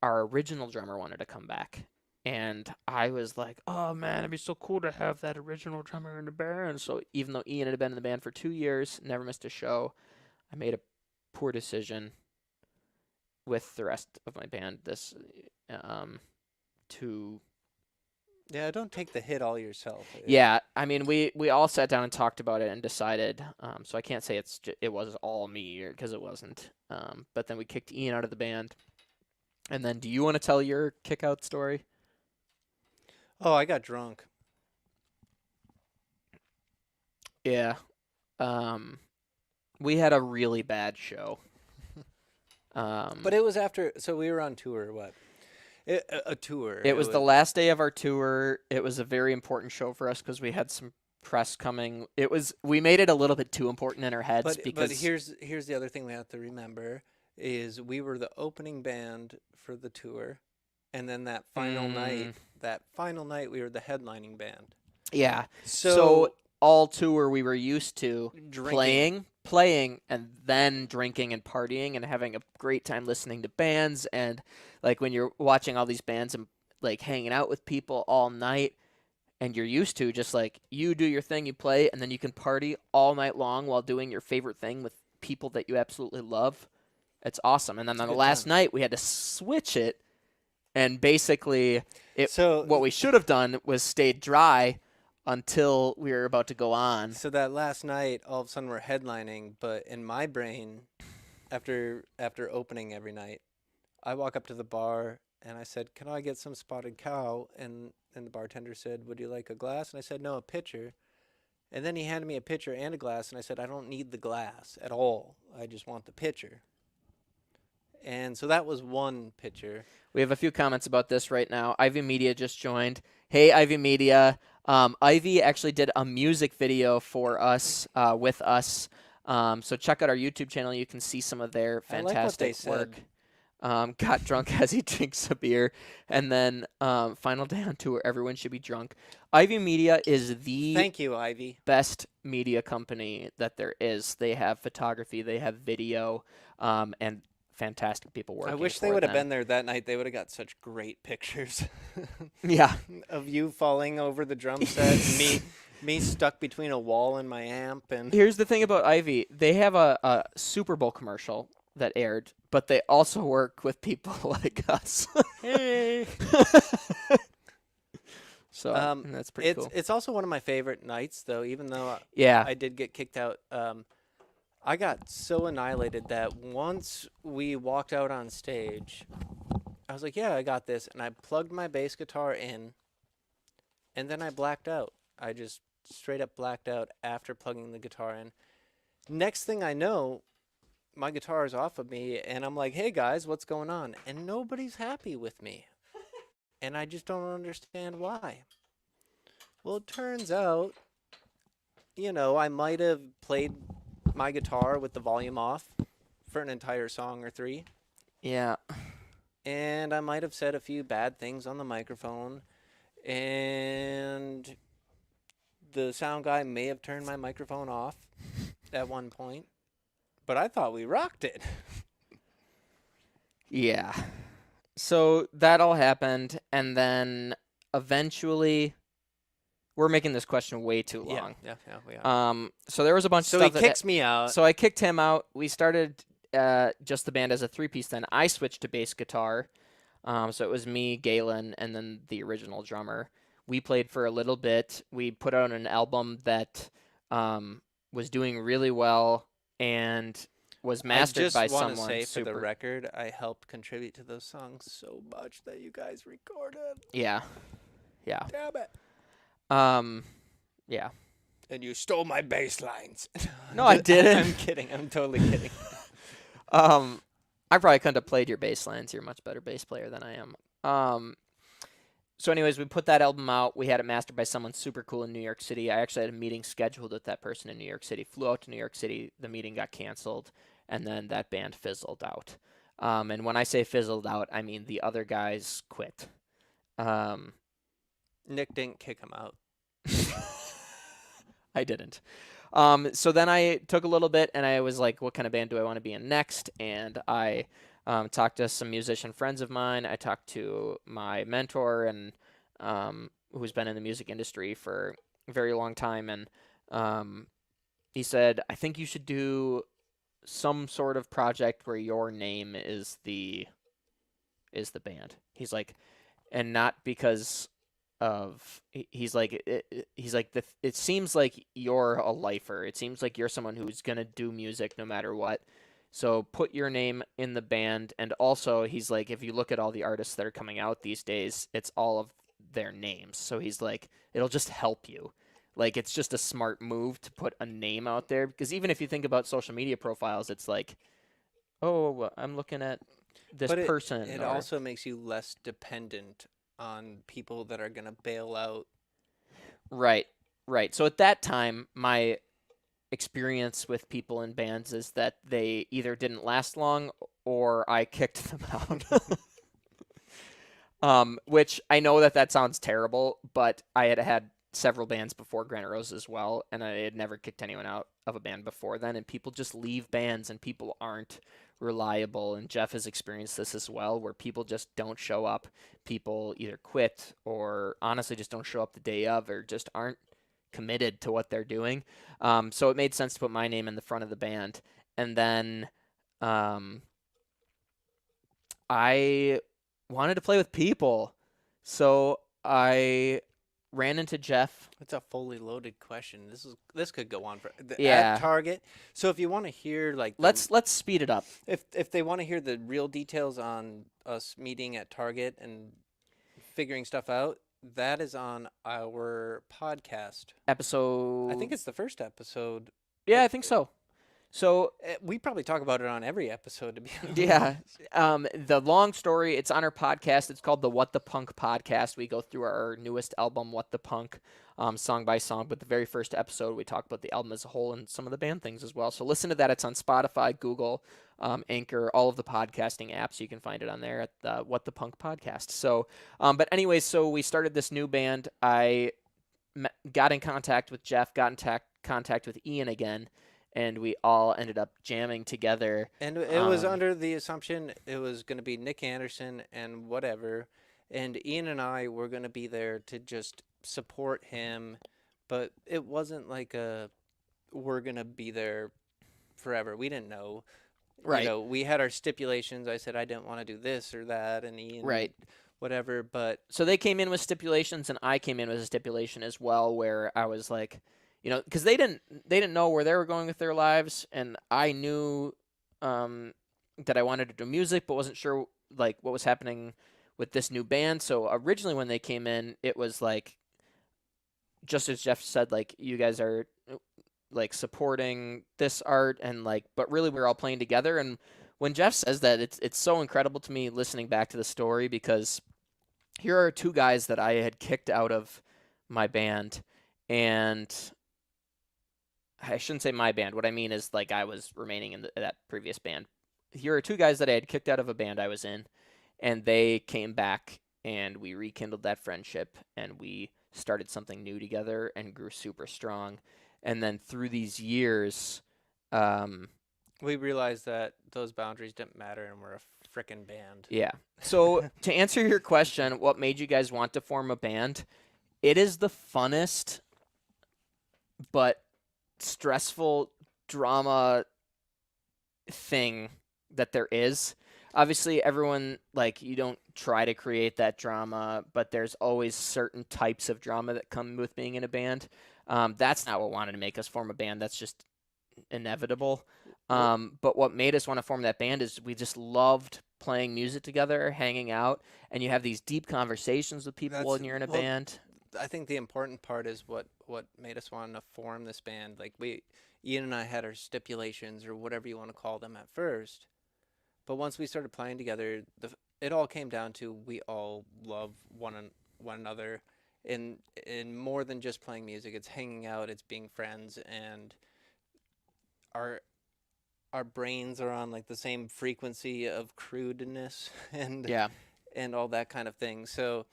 original drummer wanted to come back. And I was like, oh man, it'd be so cool to have that original drummer in the band. So even though Ian had been in the band for 2 years, never missed a show, I made a poor decision with the rest of my band to Yeah, don't take the hit all yourself. yeah, I mean, we all sat down and talked about it and decided. So I can't say it was all me, because it wasn't. But then we kicked Ian out of the band. And then, do you want to tell your kick out story? Oh, I got drunk. Yeah. We had a really bad show. But it was after, so we were on tour. What? A tour. It was the last day of our tour. It was a very important show for us because we had some press coming. We made it a little bit too important in our heads because But here's the other thing we have to remember is we were the opening band for the tour, and then that final night we were the headlining band. yeah. So, So all tour we were used to drinking. playing, and then drinking and partying and having a great time listening to bands, and like when you're watching all these bands and like hanging out with people all night, and you're used to just like you do your thing, you play, and then you can party all night long while doing your favorite thing with people that you absolutely love. It's awesome. And then on the good last time. night we had to switch it, and basically So what we should have done was stayed dry until we were about to go on. So that last night, all of a sudden we're headlining, but in my brain, after opening every night, I walk up to the bar and I said, "Can I get some spotted cow?" And the bartender said, "Would you like a glass?" And I said, "No, a pitcher." And then he handed me a pitcher and a glass, and I said, "I don't need the glass at all. I just want the pitcher." And so that was one pitcher. We have a few comments about this right now. Ivy Media just joined. Hey, Ivy Media. Ivy actually did a music video for us, with us. So check out our YouTube channel. You can see some of their I like what they fantastic work. said. Got drunk as he drinks a beer. And then final day on tour, everyone should be drunk. Ivy Media is the Thank you, Ivy. best media company that there is. They have photography, they have video, and fantastic people working I wish they for would have them. been there that night. They would have got such great pictures Yeah. of you falling over the drum set, me stuck between a wall and my amp, and Here's the thing about Ivy. They have a Super Bowl commercial that aired, but they also work with people like us. hey. So that's pretty cool. It's also one of my favorite nights, though. Even though Yeah. I did get kicked out, I got so annihilated that once we walked out on stage, I was like, "Yeah, I got this," and I plugged my bass guitar in, and then I blacked out. I just straight up blacked out after plugging the guitar in. Next thing I know, my guitar is off of me, and I'm like, "Hey guys, what's going on?" And nobody's happy with me, and I just don't understand why. Well, it turns out, I might have played my guitar with the volume off for an entire song or three, Yeah. and I might have said a few bad things on the microphone, and the sound guy may have turned my microphone off at one point, but I thought we rocked it. Yeah. So that all happened, and then eventually, we're making this question way too long. Yeah, we are. So there was a bunch So of he stuff kicks me out. So I kicked him out. We started just the band as a three-piece. Then I switched to bass guitar. So it was me, Galen, and then the original drummer. We played for a little bit. We put out an album that was doing really well and was mastered by I just want to someone say super. for the record, I helped contribute to those songs so much that you guys recorded. Yeah. Damn it. Yeah. And you stole my bass lines. No, I didn't. I'm kidding. I'm totally kidding. I probably couldn't have played your bass lines. You're a much better bass player than I am. So anyways, we put that album out. We had it mastered by someone super cool in New York City. I actually had a meeting scheduled with that person in New York City. Flew out to New York City. The meeting got canceled, and then that band fizzled out. And when I say fizzled out, I mean the other guys quit. Nick didn't kick him out. I didn't. So then I took a little bit, and I was like, what kind of band do I want to be in next? And I talked to some musician friends of mine. I talked to my mentor, and who's been in the music industry for a very long time. And he said, I think you should do some sort of project where your name is the band. He's like, and not because of he's like it seems like you're a lifer. It seems like you're someone who's gonna do music no matter what. So put your name in the band. And also he's like, if you look at all the artists that are coming out these days, it's all of their names. So he's like, it'll just help you. Like, it's just a smart move to put a name out there, because even if you think about social media profiles, it's like, oh, I'm looking at this But person. It or- also makes you less dependent on people that are going to bail out. Right. So at that time, my experience with people in bands is that they either didn't last long or I kicked them out. Which I know that sounds terrible, but I had several bands before Granite Rose as well, and I had never kicked anyone out of a band before then, and people just leave bands and people aren't reliable. And Jeff has experienced this as well, where people just don't show up. People either quit or honestly just don't show up the day of, or just aren't committed to what they're doing. So it made sense to put my name in the front of the band. And then I wanted to play with people, so I ran into Jeff. It's a fully loaded question. This could go on for Yeah. at Target. So if you want to hear like Let's speed it up. if they want to hear the real details on us meeting at Target and figuring stuff out, that is on our podcast. Episode. I think it's the first episode. Yeah, I think so. So We probably talk about it on every episode, to be honest. yeah, the long story. It's on our podcast. It's called the What the Punk podcast. We go through our newest album, What the Punk, song by song. But the very first episode, we talk about the album as a whole and some of the band things as well. So listen to that. It's on Spotify, Google, Anchor, all of the podcasting apps. You can find it on there at the What the Punk podcast. So, but anyways, so we started this new band. I got in contact with Jeff, got in contact with Ian again, and we all ended up jamming together. And it was under the assumption it was going to be Nick Anderson and whatever. And Ian and I were going to be there to just support him. But it wasn't like we're going to be there forever. We didn't know. Right. You know, we had our stipulations. I said I didn't want to do this or that. And Ian, Right. whatever. But So they came in with stipulations, and I came in with a stipulation as well, where I was like, you know, because they didn't know where they were going with their lives, and I knew that I wanted to do music, but wasn't sure like what was happening with this new band. So originally, when they came in, it was like, just as Jeff said, like, you guys are like supporting this art, and like, but really we're all playing together. And when Jeff says that, it's so incredible to me listening back to the story, because here are two guys that I had kicked out of my band, and I shouldn't say my band. What I mean is, like, I was remaining in that previous band. Here are two guys that I had kicked out of a band I was in, and they came back, and we rekindled that friendship, and we started something new together and grew super strong. And then through these years, we realized that those boundaries didn't matter and we're a frickin' band. yeah. So to answer your question, what made you guys want to form a band? It is the funnest but stressful drama thing that there is. Obviously, everyone, like, you don't try to create that drama, but there's always certain types of drama that come with being in a band. That's not what wanted to make us form a band. That's just inevitable. But what made us want to form that band is we just loved playing music together, hanging out, and you have these deep conversations with people when you're in a band. I think the important part is what made us want to form this band. Like, Ian and I had our stipulations, or whatever you want to call them, at first. But once we started playing together, it all came down to we all love one another, and more than just playing music. It's hanging out, it's being friends, and our brains are on like the same frequency of crudeness and Yeah. and all that kind of thing. So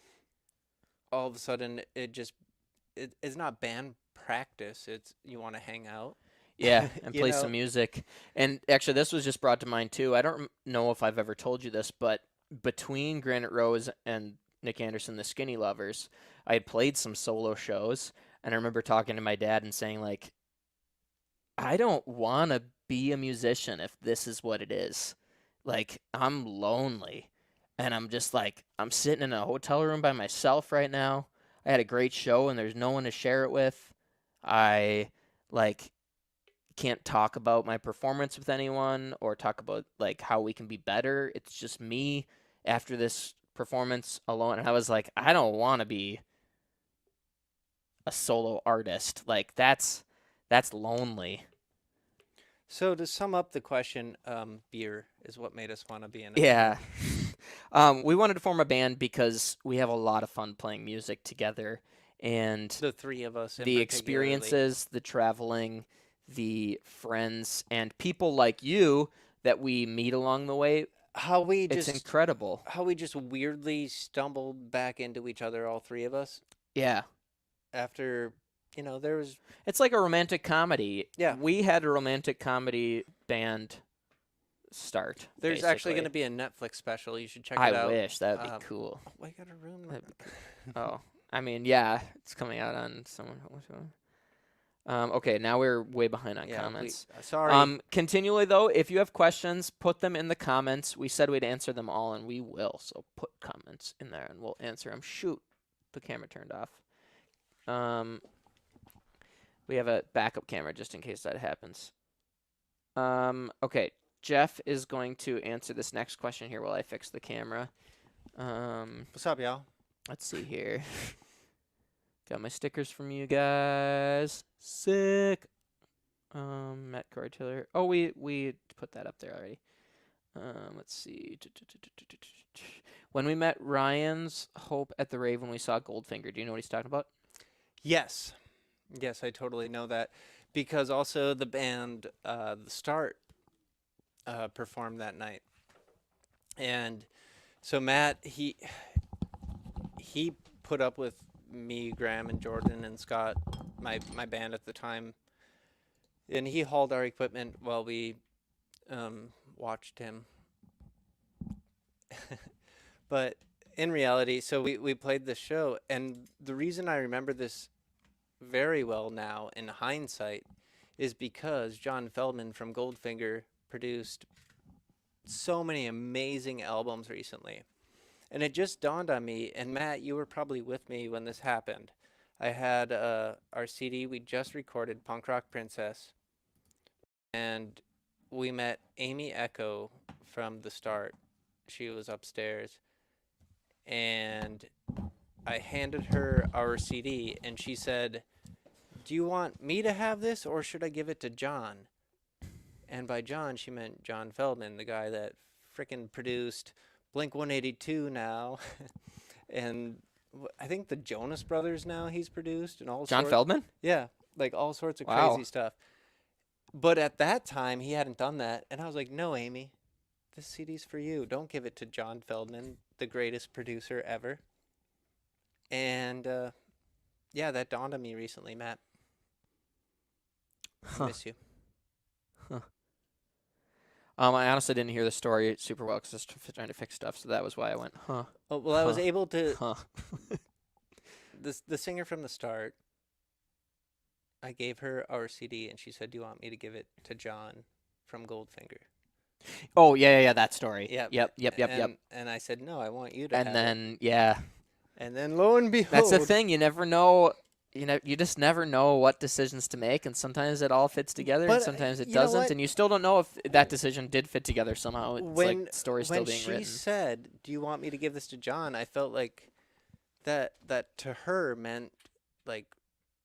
all of a sudden, it's not band practice. It's you want to hang out. Yeah, and You play know? some music. And actually, this was just brought to mind too. I don't know if I've ever told you this, but between Granite Rose and Nick Anderson, the Skinny Lovers, I had played some solo shows, and I remember talking to my dad and saying, like, I don't want to be a musician if this is what it is. Like, I'm lonely, and I'm just like, I'm sitting in a hotel room by myself right now. I had a great show, and there's no one to share it with. I, like, can't talk about my performance with anyone or talk about like how we can be better. It's just me after this performance alone. And I was like, I don't want to be a solo artist. Like that's lonely. So to sum up the question, beer is what made us want to be in it. Yeah. We wanted to form a band because we have a lot of fun playing music together, and The three of us. the particularly. experiences, the traveling, the friends, and people like you that we meet along the way. How we It's just incredible. weirdly stumbled back into each other, all three of us, Yeah. after there was It's like a romantic comedy. Yeah. We had a romantic comedy band start. there's actually going to basically. be a Netflix special. You should check I it out. wish. That would be Um, cool. Oh, I got a room. That'd be Oh. I mean, yeah. It's coming out on someone. Okay, now we're way behind on Yeah, comments. sorry. Continually, though, if you have questions, put them in the comments. We said we'd answer them all, and we will. So put comments in there, and we'll answer them. Shoot. The camera turned off. We have a backup camera just in case that happens. Okay, Jeff is going to answer this next question here while I fix the camera. What's up, y'all? Let's see here. Got my stickers from you guys. Sick. Matt Cortiller. Oh, we put that up there already. Let's see. When we met Ryan's Hope at the Rave when we saw Goldfinger, do you know what he's talking about? Yes. Yes, I totally know that. Because also the band, The Start, performed that night. And so Matt, he put up with me, Graham, and Jordan and Scott, my band at the time. And he hauled our equipment while we watched him. But in reality, so we played the show, and the reason I remember this very well now in hindsight is because John Feldman from Goldfinger produced so many amazing albums recently. And it just dawned on me, and Matt, you were probably with me when this happened. I had our CD, we just recorded Punk Rock Princess, and we met Amy Echo from The Start. She was upstairs, and I handed her our CD, and she said, "Do you want me to have this, or should I give it to John?" And by John, she meant John Feldman, the guy that frickin' produced Blink-182 now, and I think the Jonas Brothers now he's produced, and all John Feldman? yeah, like all sorts of Wow. crazy stuff. But at that time, he hadn't done that, and I was like, "No, Amy, this CD's for you. Don't give it to John Feldman, the greatest producer ever." And yeah, that dawned on me recently, Matt. I Huh. miss you. I honestly didn't hear the story super well because I was trying to fix stuff, so that was why I went, huh, Oh, well, I was Huh. able to. huh. The singer from The Start, I gave her our CD, and she said, "Do you want me to give it to John from Goldfinger?" Oh, yeah, that story. Yeah. Yep. And I said, "No, I want you to And have it." then, yeah, And then lo and behold, that's the thing. You never know. You just never know what decisions to make, and sometimes it all fits together, But, and sometimes it you know doesn't, what? and you still don't know if that decision did fit together somehow. It's when like the story's still when being she written. said, "Do you want me to give this to John?" I felt like that to her meant like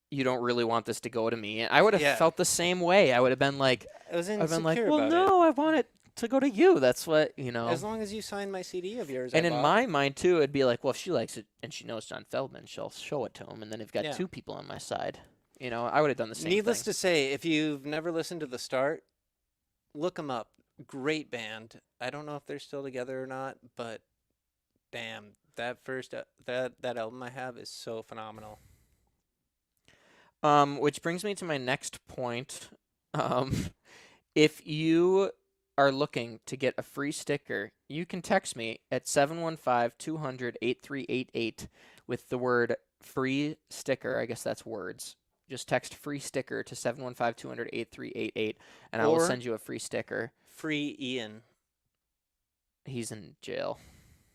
You don't really want this to go to me. And I would have Yeah. felt the same way. I would have been like, I was I've insecure been like, well, about no, I want it to go to you. That's what, it. As long as you sign my CD of yours, And I in bought. my mind too, it'd be like, well, if she likes it and she knows John Feldman, she'll show it to him, and then I've got Yeah. two people on my side. I would have done the same Needless thing. to say, if you've never listened to The Start, look them up. Great band. I don't know if they're still together or not, but damn, that first that album I have is so phenomenal. Which brings me to my next point. If you are looking to get a free sticker, you can text me at 715-200-8388 with the word free sticker. I guess that's words. Just text free sticker to 715-200-8388 and I will Or- send you a free sticker. Free Ian. He's in jail.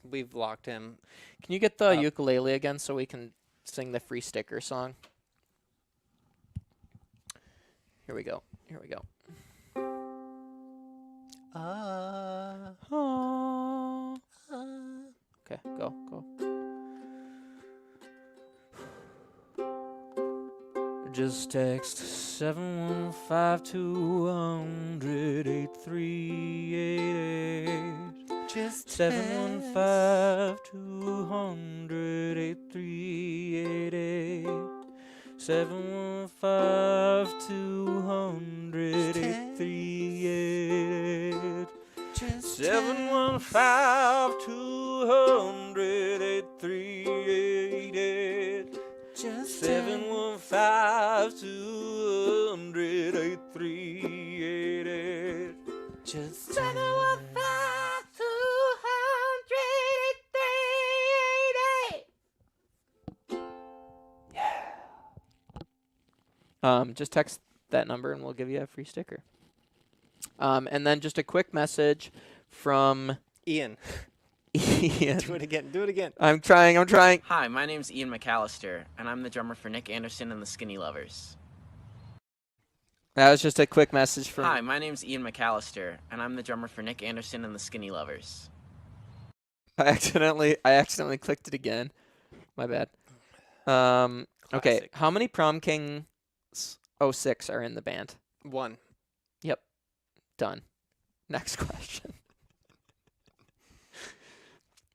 We've locked him. Can you get the Uh, ukulele again so we can sing the free sticker song? Here we go. Ah. Oh. Okay, go. Just text 715-200-8388. Just 715-200-8388. 715-200-8388. 715-200-8388. 715-200-8388. Just 715-200-8388. Just text that number and we'll give you a free sticker. And then just a quick message from Ian. Ian. Do it again. Do it again. I'm trying. Hi, my name's Ian McAllister, and I'm the drummer for Nick Anderson and the Skinny Lovers. That was just a quick message from. Hi, my name's Ian McAllister, and I'm the drummer for Nick Anderson and the Skinny Lovers. I accidentally clicked it again. My bad. Okay. Classic. How many Prom Kings 06 are in the band? 1. Done. Next question.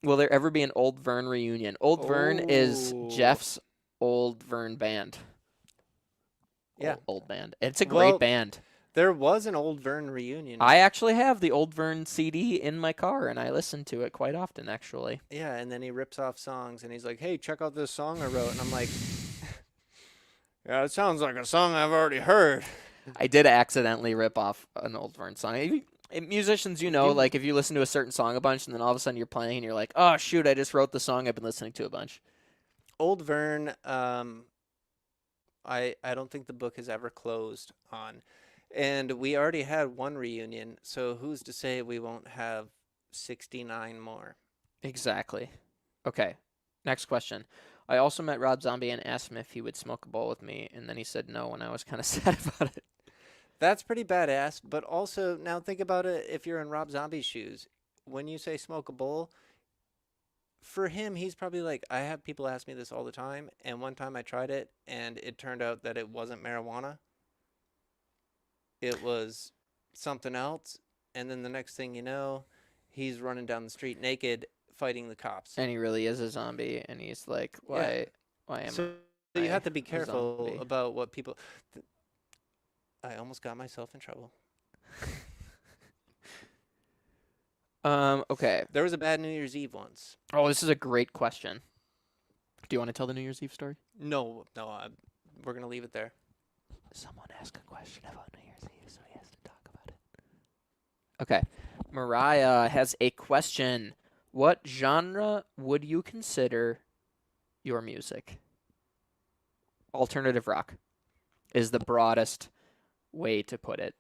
Will there ever be an Old Vern reunion? Old Vern is Oh. Jeff's old Vern band. Yeah. Old band. It's a great Well, band. There was an Old Vern reunion. I actually have the Old Vern CD in my car, and I listen to it quite often, actually. Yeah, and then he rips off songs, and he's like, "Hey, check out this song I wrote," and I'm like, "Yeah, it sounds like a song I've already heard." I did accidentally rip off an Old Vern song. Musicians, like if you listen to a certain song a bunch, and then all of a sudden you're playing, and you're like, "Oh shoot, I just wrote the song I've been listening to a bunch." Old Vern, I don't think the book has ever closed on, and we already had one reunion, so who's to say we won't have 69 more? Exactly. Okay. Next question. I also met Rob Zombie and asked him if he would smoke a bowl with me, and then he said no, and I was kind of sad about it. That's pretty badass, but also now think about it if you're in Rob Zombie's shoes. When you say smoke a bowl, for him, he's probably like, I have people ask me this all the time, and one time I tried it, and it turned out that it wasn't marijuana. It was something else, and then the next thing you know, he's running down the street naked, fighting the cops. And he really is a zombie, and he's like, Yeah. why am So you I have to be a careful zombie? about what people... I almost got myself in trouble. Okay. There was a bad New Year's Eve once. Oh, this is a great question. Do you want to tell the New Year's Eve story? No, we're going to leave it there. Someone asked a question about New Year's Eve, so he has to talk about it. Okay. Mariah has a question. What genre would you consider your music? Alternative rock is the broadest way to put it.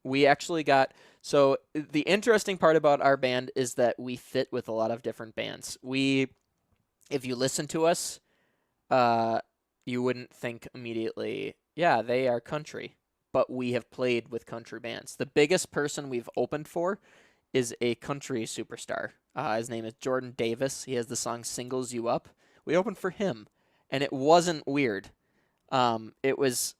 We actually got... So the interesting part about our band is that we fit with a lot of different bands. If you listen to us, you wouldn't think immediately, yeah, they are country. But we have played with country bands. The biggest person we've opened for is a country superstar. His name is Jordan Davis. He has the song Singles You Up. We opened for him, and it wasn't weird. It was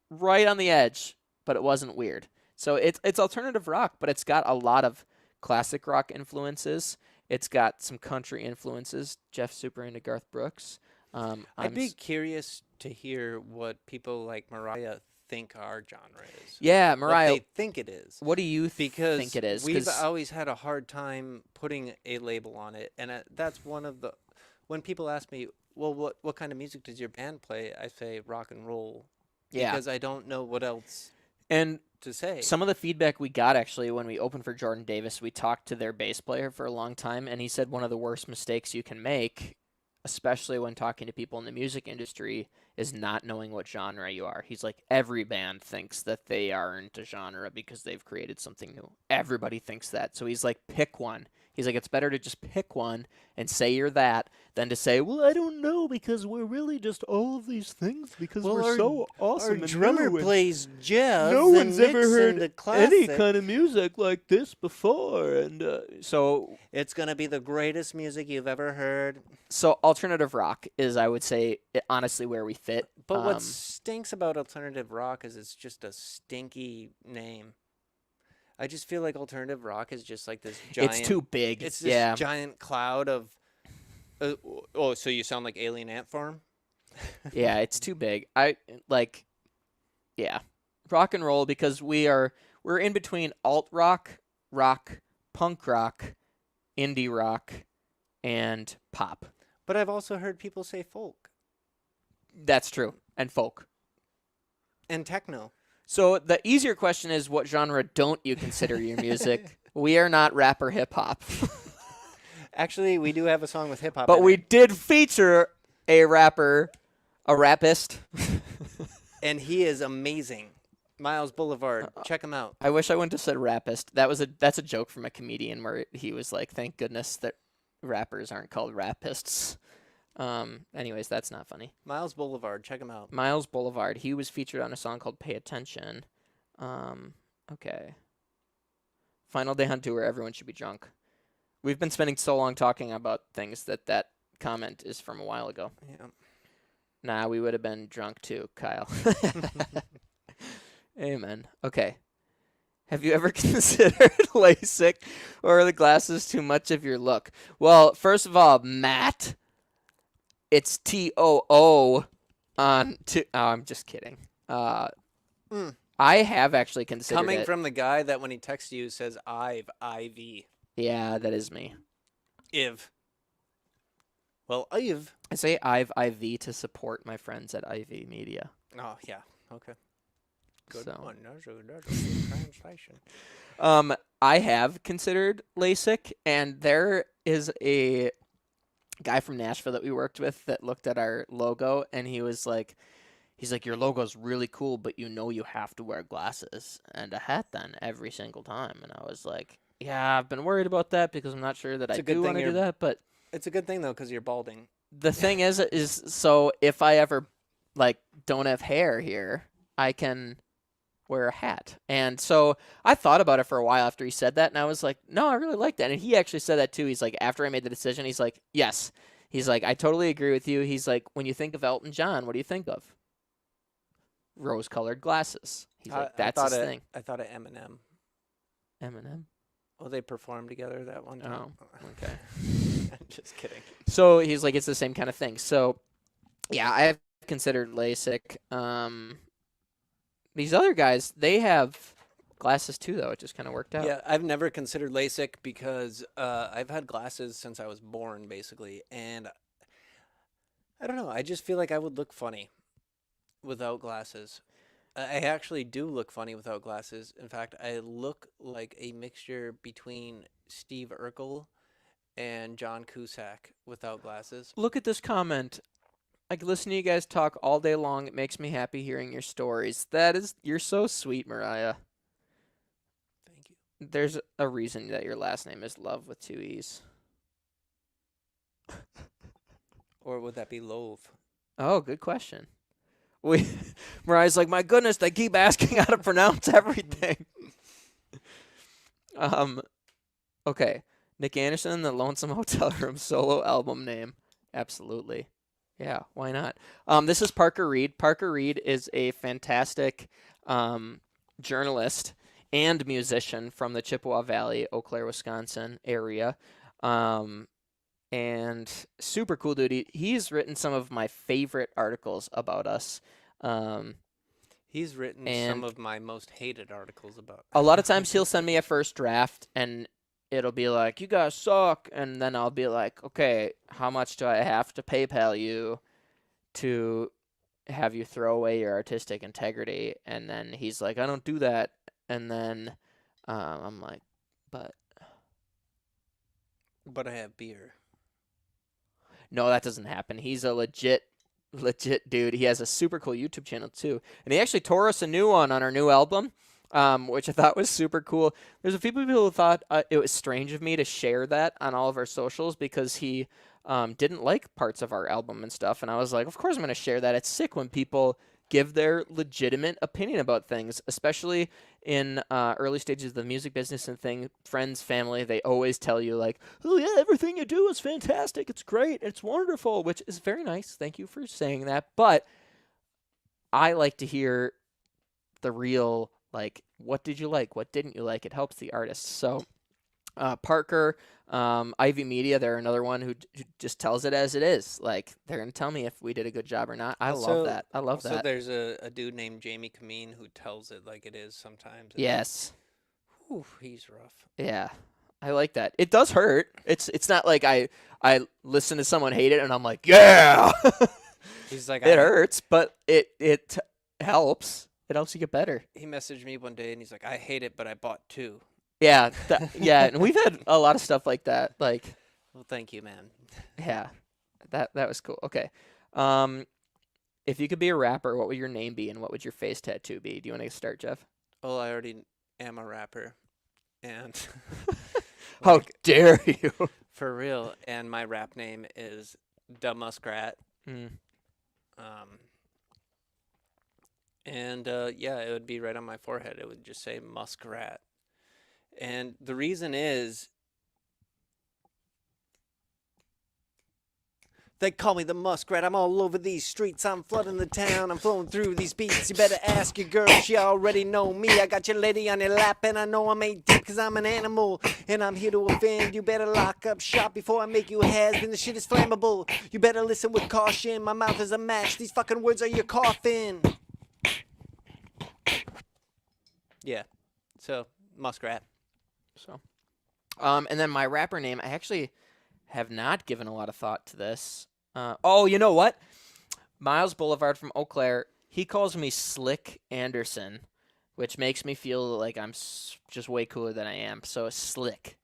right on the edge, but it wasn't weird. So it's alternative rock, but it's got a lot of classic rock influences. It's got some country influences. Jeff's super into Garth Brooks. I'd be curious to hear what people like Mariah think our genre is. Yeah, Mariah, What they think it is. what do you Because think it is? we've 'Cause- always had a hard time putting a label on it. And that's one of the... When people ask me, well, what kind of music does your band play? I say rock and roll. yeah, Because I don't know what else and to say. some of the feedback we got actually when we opened for Jordan Davis, we talked to their bass player for a long time, and he said one of the worst mistakes you can make, especially when talking to people in the music industry, is not knowing what genre you are. He's like, every band thinks that they are into genre because they've created something new. Everybody thinks that. So he's like, pick one. He's like, it's better to just pick one and say you're that than to say, well, I don't know because we're really just all of these things because Well, we're our- so awesome Our and drummer new and plays jazz. no and one's ever Nick's heard into any classic. kind of music like this before. And so It's gonna be the greatest music you've ever heard. alternative rock is, I would say, honestly where we fit. But what stinks about alternative rock is it's just a stinky name. I just feel like alternative rock is just like this giant. It's too big. It's this yeah. giant cloud of. So you sound like Alien Ant Farm? Yeah, it's too big. Yeah, rock and roll, because we're in between alt rock, punk rock, indie rock, and pop. But I've also heard people say folk That's true, and folk. and techno. So the easier question is, what genre don't you consider your music? We are not rap or hip hop, Actually, we do have a song with hip hop. but in we it, did feature a rapper, a rappist. and he is amazing. Miles Boulevard, check him out. I wish I wouldn't have said rapist. That's a joke from a comedian where he was like, "Thank goodness that rappers aren't called rapists. Anyways, that's not funny. Miles Boulevard, check him out. Miles Boulevard. He was featured on a song called "Pay Attention." Okay. Final day on tour. Everyone should be drunk. We've been spending so long talking about things that comment is from a while ago. Yeah. Nah, we would have been drunk too, Kyle. Amen. Okay. Have you ever considered LASIK, or are the glasses too much of your look? Well, first of all, Matt, it's TOO on to. Oh, I'm just kidding. I have actually considered Coming it. from the guy that when he texts you says IV. Yeah, that is me. Iv. Well, Iv. I say IV to support my friends at IV Media. Oh, yeah. Okay. Good So. one. That's a good translation. I have considered LASIK, and there is a guy from Nashville that we worked with that looked at our logo, and he's like, your logo's really cool, but you have to wear glasses and a hat then every single time. And I was like, yeah, I've been worried about that because I'm not sure that It's I a good do thing want to do you're- that. But It's a good thing, though, because you're balding. the thing is so if I ever don't have hair here, I can wear a hat. And so I thought about it for a while after he said that, and I was like, no, I really like that. And he actually said that too. He's like, after I made the decision, he's like, yes. He's like, I totally agree with you. He's like, when you think of Elton John, what do you think of? Rose-colored glasses. He's like, that's his thing. I thought of Eminem. Eminem. Oh, they performed together that one time. Oh, okay. I'm just kidding. So he's like, it's the same kind of thing. So, yeah, I have considered LASIK. These other guys, they have glasses too, though. It just kind of worked out. Yeah, I've never considered LASIK because I've had glasses since I was born, basically. And I don't know. I just feel like I would look funny without glasses. I actually do look funny without glasses. In fact, I look like a mixture between Steve Urkel and John Cusack without glasses. Look at this comment. I could listen to you guys talk all day long. It makes me happy hearing your stories. You're so sweet, Mariah. Thank you. There's a reason that your last name is Love with 2 E's. Or would that be Love? Oh, good question. Mariah's like, my goodness, they keep asking how to pronounce everything. Okay. Nick Anderson and the Lonesome Hotel Room solo album name. Absolutely. Yeah, why not? This is Parker Reed. Parker Reed is a fantastic journalist and musician from the Chippewa Valley, Eau Claire, Wisconsin area. And super cool dude. He's written some of my favorite articles about us. He's written some and- of my most hated articles about. A lot of times he'll send me a first draft and it'll be like, you guys suck. And then I'll be like, okay, how much do I have to PayPal you to have you throw away your artistic integrity? And then he's like, I don't do that. And then I'm like, but But I have beer. no, that doesn't happen. He's a legit dude. He has a super cool YouTube channel too. And he actually tore us a new one on our new album, which I thought was super cool. There's a few people who thought it was strange of me to share that on all of our socials because he didn't like parts of our album and stuff. And I was like, of course I'm going to share that. It's sick when people give their legitimate opinion about things, especially in early stages of the music business and friends, family. They always tell you like, oh yeah, everything you do is fantastic. It's great. It's wonderful, which is very nice. Thank you for saying that. But I like to hear the real, like, what did you like? What didn't you like? It helps the artist. So Parker, Ivy Media, they're another one who just tells it as it is. Like, they're going to tell me if we did a good job or not. I love that. I love also that. There's a dude named Jamie Kameen who tells it like it is sometimes. and Yes. whew, he's rough. Yeah. I like that. It does hurt. It's not like I listen to someone hate it and I'm like, yeah. He's like, It hurts, but it helps. It helps you get better. He messaged me one day and he's like, I hate it, but I bought 2. Yeah. Yeah. And we've had a lot of stuff like that. Like, Well, thank you, man. yeah. That was cool. Okay. If you could be a rapper, what would your name be and what would your face tattoo be? Do you want to start, Jeff? Well, I already am a rapper. And How like, dare you? For real. And my rap name is Da Muskrat. Mm. Yeah, it would be right on my forehead. It would just say Muskrat. And the reason is they call me the Muskrat. I'm all over these streets. I'm flooding the town. I'm flowing through these beats. You better ask your girl. She already know me. I got your lady on your lap, and I know I'm ain't deep because I'm an animal. And I'm here to offend. You better lock up shop before I make you a has-been. The shit is flammable. You better listen with caution. My mouth is a match. These fucking words are your coffin. Yeah. So, Muskrat. So, and then my rapper name, I actually have not given a lot of thought to this. Oh, you know what? Miles Boulevard from Eau Claire, he calls me Slick Anderson, which makes me feel like I'm just way cooler than I am. So Slick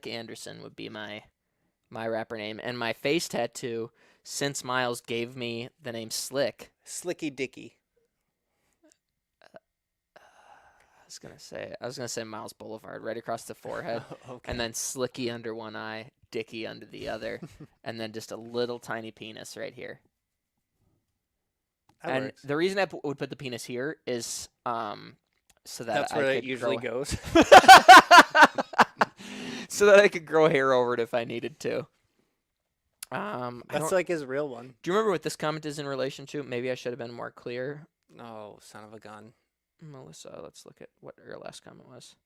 Anderson would be my rapper name. And my face tattoo, since Miles gave me the name Slick, Slicky Dicky. I was gonna say Miles Boulevard right across the forehead, Okay. and then Slicky under one eye, Dicky under the other, and then just a little tiny penis right here. That And works. the reason I would put the penis here is so that That's I where could it usually grow, goes. so that I could grow hair over it if I needed to. That's like his real one. Do you remember what this comment is in relation to? Maybe I should have been more clear. Oh, son of a gun. Melissa, let's look at what your last comment was.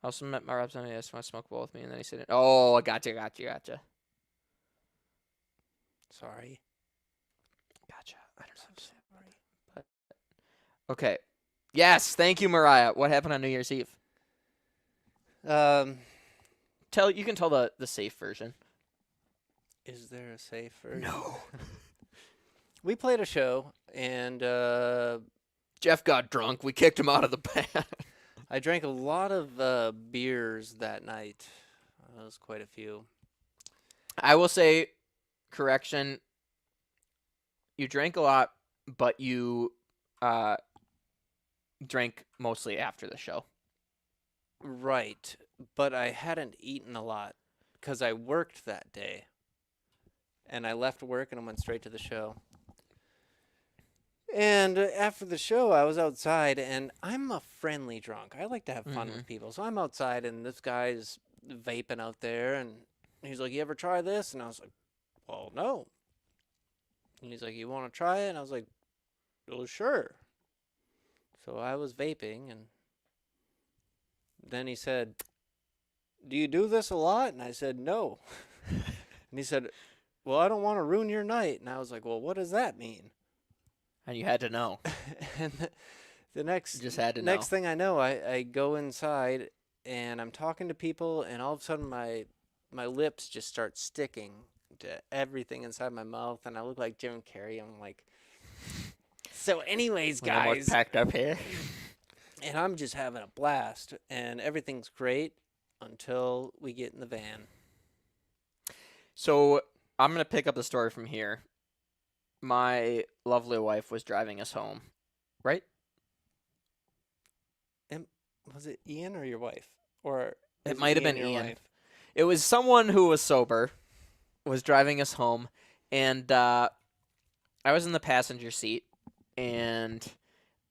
I also met my representative. He asked if I smoke bowl with me, and then he said, "Oh, gotcha. Sorry. Gotcha." I don't know. But okay. Yes, thank you, Mariah. What happened on New Year's Eve? Um, You can tell the safe version. is there a safe version? No. We played a show, and Jeff got drunk. We kicked him out of the band. I drank a lot of beers that night. That was quite a few. I will say, correction. You drank a lot, but you drank mostly after the show. Right, but I hadn't eaten a lot because I worked that day. And I left work and I went straight to the show. And after the show, I was outside, and I'm a friendly drunk. I like to have fun with people. So I'm outside, and this guy's vaping out there, and he's like, "You ever try this?" And I was like, "Well, no." And he's like, "You want to try it?" And I was like, "Well, sure." So I was vaping, and then he said, "Do you do this a lot?" And I said, "No." And he said, "Well, I don't want to ruin your night." And I was like, "Well, what does that mean?" And you had to know. And the next You just had to next know. thing I know, I go inside and I'm talking to people, and all of a sudden my lips just start sticking to everything inside my mouth, and I look like Jim Carrey. I'm like, so anyways, When I'm all guys, packed up here. and I'm just having a blast, and everything's great until we get in the van. So I'm gonna pick up the story from here. My lovely wife was driving us home, right? Was it Ian or your wife? Or It is might have been your Ian. wife? It was someone who was sober, was driving us home, and I was in the passenger seat, and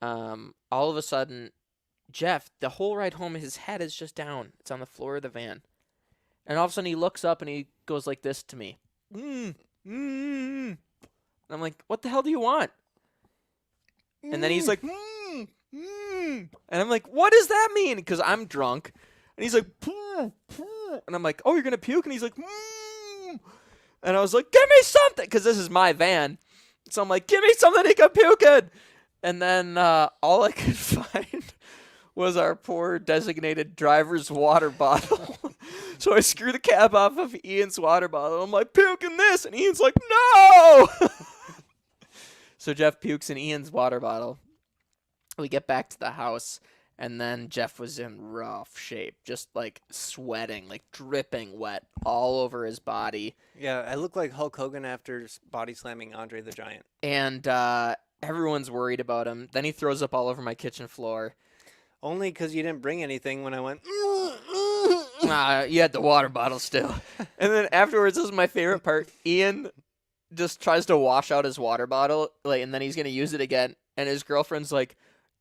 all of a sudden, Jeff, the whole ride home, his head is just down. It's on the floor of the van. And all of a sudden, he looks up and he goes like this to me. And I'm like, what the hell do you want? And then he's like, and I'm like, what does that mean? Because I'm drunk. And he's like, and I'm like, oh, you're going to puke? And he's like, and I was like, give me something. Because this is my van. So I'm like, give me something he can puke in. And then all I could find was our poor designated driver's water bottle. So I screw the cap off of Ian's water bottle. I'm like, puke in this. And Ian's like, no. So Jeff pukes in Ian's water bottle. We get back to the house, and then Jeff was in rough shape, just like sweating, like dripping wet all over his body. Yeah, I look like Hulk Hogan after body slamming Andre the Giant. And everyone's worried about him. Then he throws up all over my kitchen floor. Only because you didn't bring anything when I went. You had the water bottle still. And then afterwards, this is my favorite part. Ian just tries to wash out his water bottle, and then he's gonna use it again. And his girlfriend's like,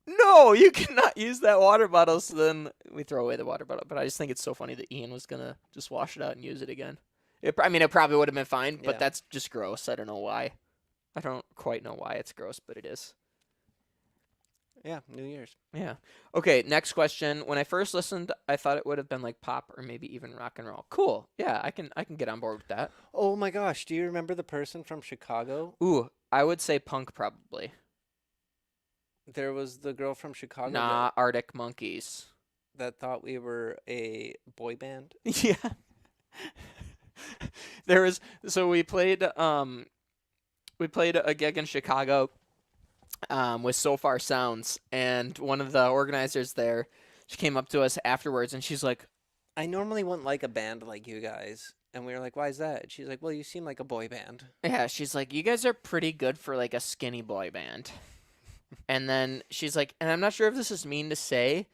"No, you cannot use that water bottle." So then we throw away the water bottle. But I just think it's so funny that Ian was gonna just wash it out and use it again. It probably would have been fine, but Yeah. that's just gross. I don't know why. I don't quite know why it's gross, but it is. Yeah, New Year's. Yeah. Okay, next question. When I first listened, I thought it would have been like pop or maybe even rock and roll. Cool. Yeah, I can get on board with that. Oh my gosh, do you remember the person from Chicago? Ooh, I would say punk probably. There was the girl from Chicago Nah, Arctic Monkeys. that thought we were a boy band. Yeah. We played a gig in Chicago with So Far Sounds, and one of the organizers there, she came up to us afterwards and she's like, I normally wouldn't like a band like you guys. And we were like, why is that? She's like, well, you seem like a boy band. yeah, she's like, you guys are pretty good for like a skinny boy band. And then she's like, and I'm not sure if this is mean to say,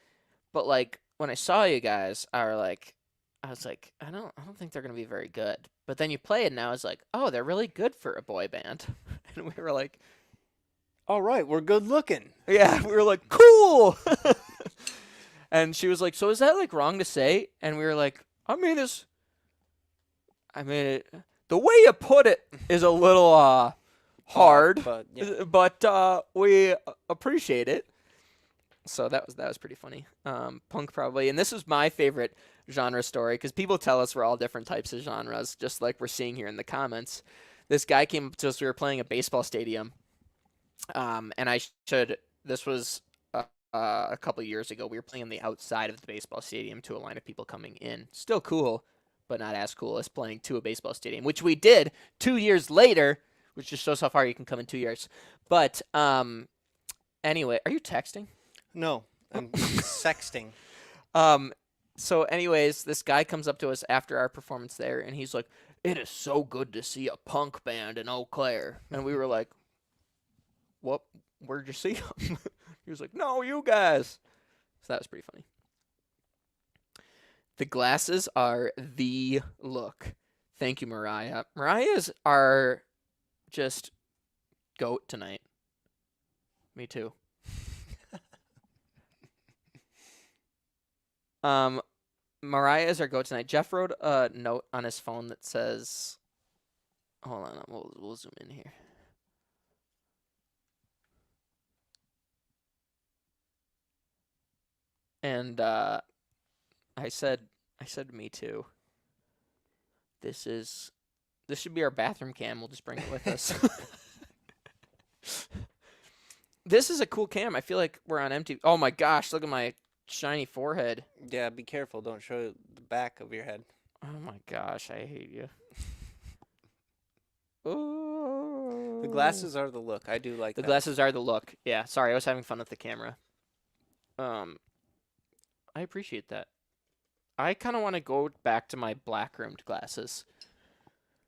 but like when I saw you guys, I was like, I don't think they're gonna be very good. But then you played, and I was like, oh, they're really good for a boy band. And we were like, All right, we're good looking. yeah, we were like, cool. And she was like, so is that like wrong to say? And we were like, the way you put it is a little hard, But yeah. but we appreciate it. So that was pretty funny. Punk probably, and this is my favorite genre story because people tell us we're all different types of genres, just like we're seeing here in the comments. This guy came up to us. We were playing a baseball stadium, and this was a couple of years ago. We were playing on the outside of the baseball stadium to a line of people coming in. Still cool, but not as cool as playing to a baseball stadium, which we did 2 years later, which just shows how far you can come in 2 years. But anyway, are you texting? No, I'm sexting. So anyways, this guy comes up to us after our performance there, and he's like, it is so good to see a punk band in Eau Claire. And we were like, what? Where'd you see them? He was like, no, you guys. So that was pretty funny. The glasses are the look. Thank you, Mariah. Mariah's are just goat tonight. Me too. Mariah's our go tonight. Jeff wrote a note on his phone that says, hold on, we'll zoom in here. And I said me too. This should be our bathroom cam. We'll just bring it with us. This is a cool cam. I feel like we're on MTV. Oh my gosh, look at my shiny forehead. Yeah, be careful. Don't show the back of your head. Oh my gosh, I hate you. Oh. The glasses are the look. I do like The that. glasses are the look. Yeah, sorry, I was having fun with the camera. I appreciate that. I kind of want to go back to my black rimmed glasses.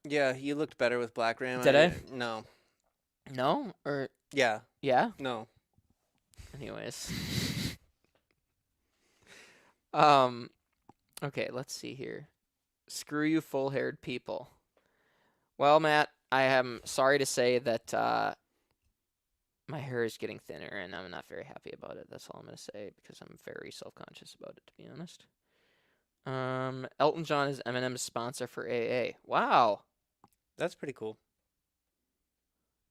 Yeah, you looked better with black rim. Did I? No. No? Or Yeah. yeah? No. Anyways. Okay, let's see here. Screw you full-haired people. Well, Matt, I am sorry to say that my hair is getting thinner, and I'm not very happy about it. That's all I'm going to say, because I'm very self-conscious about it, to be honest. Elton John is Eminem's sponsor for AA. Wow. That's pretty cool.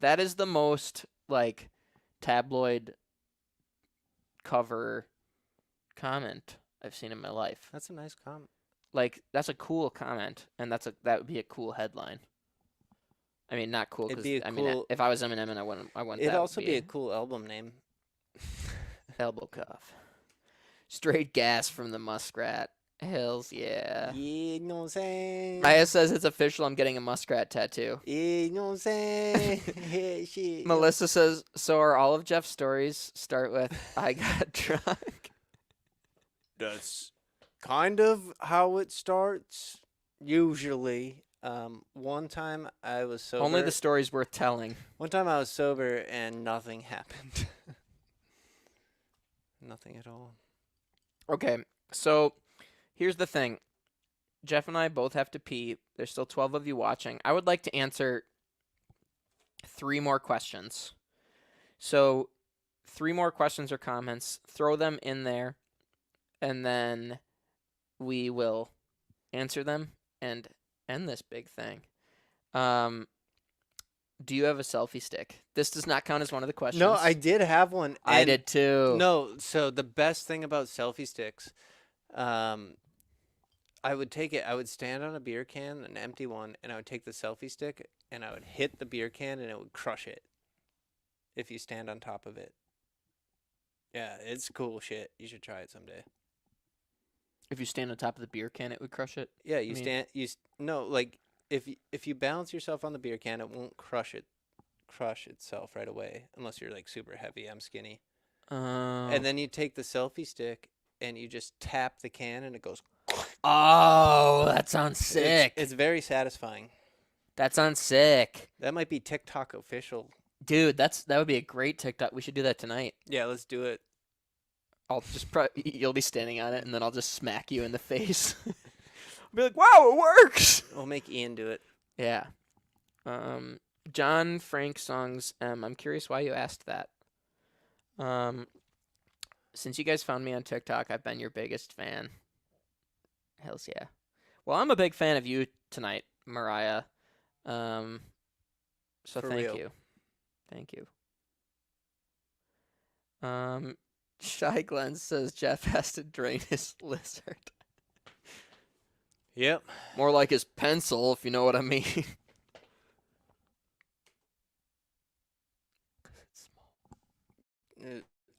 That is the most, like, tabloid cover comment I've seen in my life. That's a nice comment. Like, that's a cool comment, and that would be a cool headline. I mean, not cool It'd because be a cool- if I was Eminem, I wouldn't. It'd that also would be a cool album name. elbow cuff. Straight gas from the muskrat. Hells yeah. You know what I'm saying? Maya says it's official. I'm getting a muskrat tattoo. You know what I'm saying? Yeah, shit. Melissa says, so are all of Jeff's stories start with I got drunk? That's kind of how it starts. Usually. One time I was sober. Only the stories worth telling. One time I was sober and nothing happened. Nothing at all. Okay, so here's the thing. Jeff and I both have to pee. There's still 12 of you watching. I would like to answer 3 more questions. So 3 more questions or comments. Throw them in there, and then we will answer them and end this big thing. Do you have a selfie stick? This does not count as one of the questions. No, I did have one. I and- did too. No, so the best thing about selfie sticks, I would take it. I would stand on a beer can, an empty one, and I would take the selfie stick and I would hit the beer can and it would crush it. If you stand on top of it. Yeah, it's cool shit. You should try it someday. If you stand on top of the beer can, it would crush it. Yeah, you I mean- stand. No, like if you balance yourself on the beer can, it won't crush itself right away unless you're like super heavy. I'm skinny. And then you take the selfie stick and you just tap the can and it goes. Oh, that sounds sick. It's very satisfying. That sounds sick. That might be TikTok official. Dude, that would be a great TikTok. We should do that tonight. Yeah, let's do it. I'll just you'll be standing on it, and then I'll just smack you in the face. I'll be like, "Wow, it works!" We'll make Ian do it. Yeah. John Frank Songs. I'm curious why you asked that. Since you guys found me on TikTok, I've been your biggest fan. Hells yeah. Well, I'm a big fan of you tonight, Mariah. So For thank real. you. Thank you. Shy Glenn says Jeff has to drain his lizard. Yep. More like his pencil, if you know what I mean.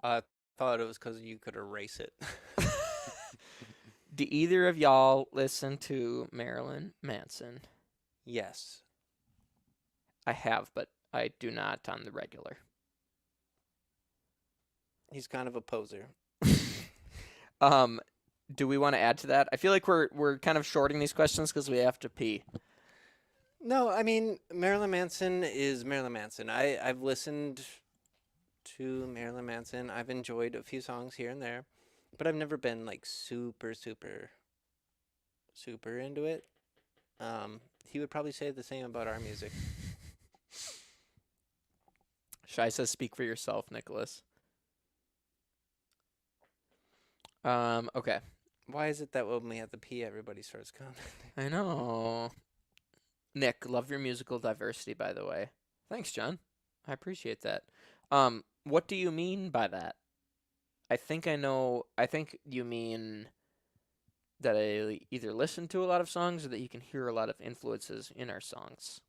I thought it was because you could erase it. Do either of y'all listen to Marilyn Manson? Yes. I have, but I do not on the regular. He's kind of a poser. Do we want to add to that? I feel like we're kind of shorting these questions because we have to pee. No, I mean, Marilyn Manson is Marilyn Manson. I've listened to Marilyn Manson. I've enjoyed a few songs here and there, but I've never been like super, super, super into it. He would probably say the same about our music. Shy says, "Speak for yourself, Nicholas." Okay. Why is it that when we have to pee, everybody starts commenting? I know. Nick, love your musical diversity, by the way. Thanks, John. I appreciate that. What do you mean by that? I think I know. I think you mean that I either listen to a lot of songs or that you can hear a lot of influences in our songs.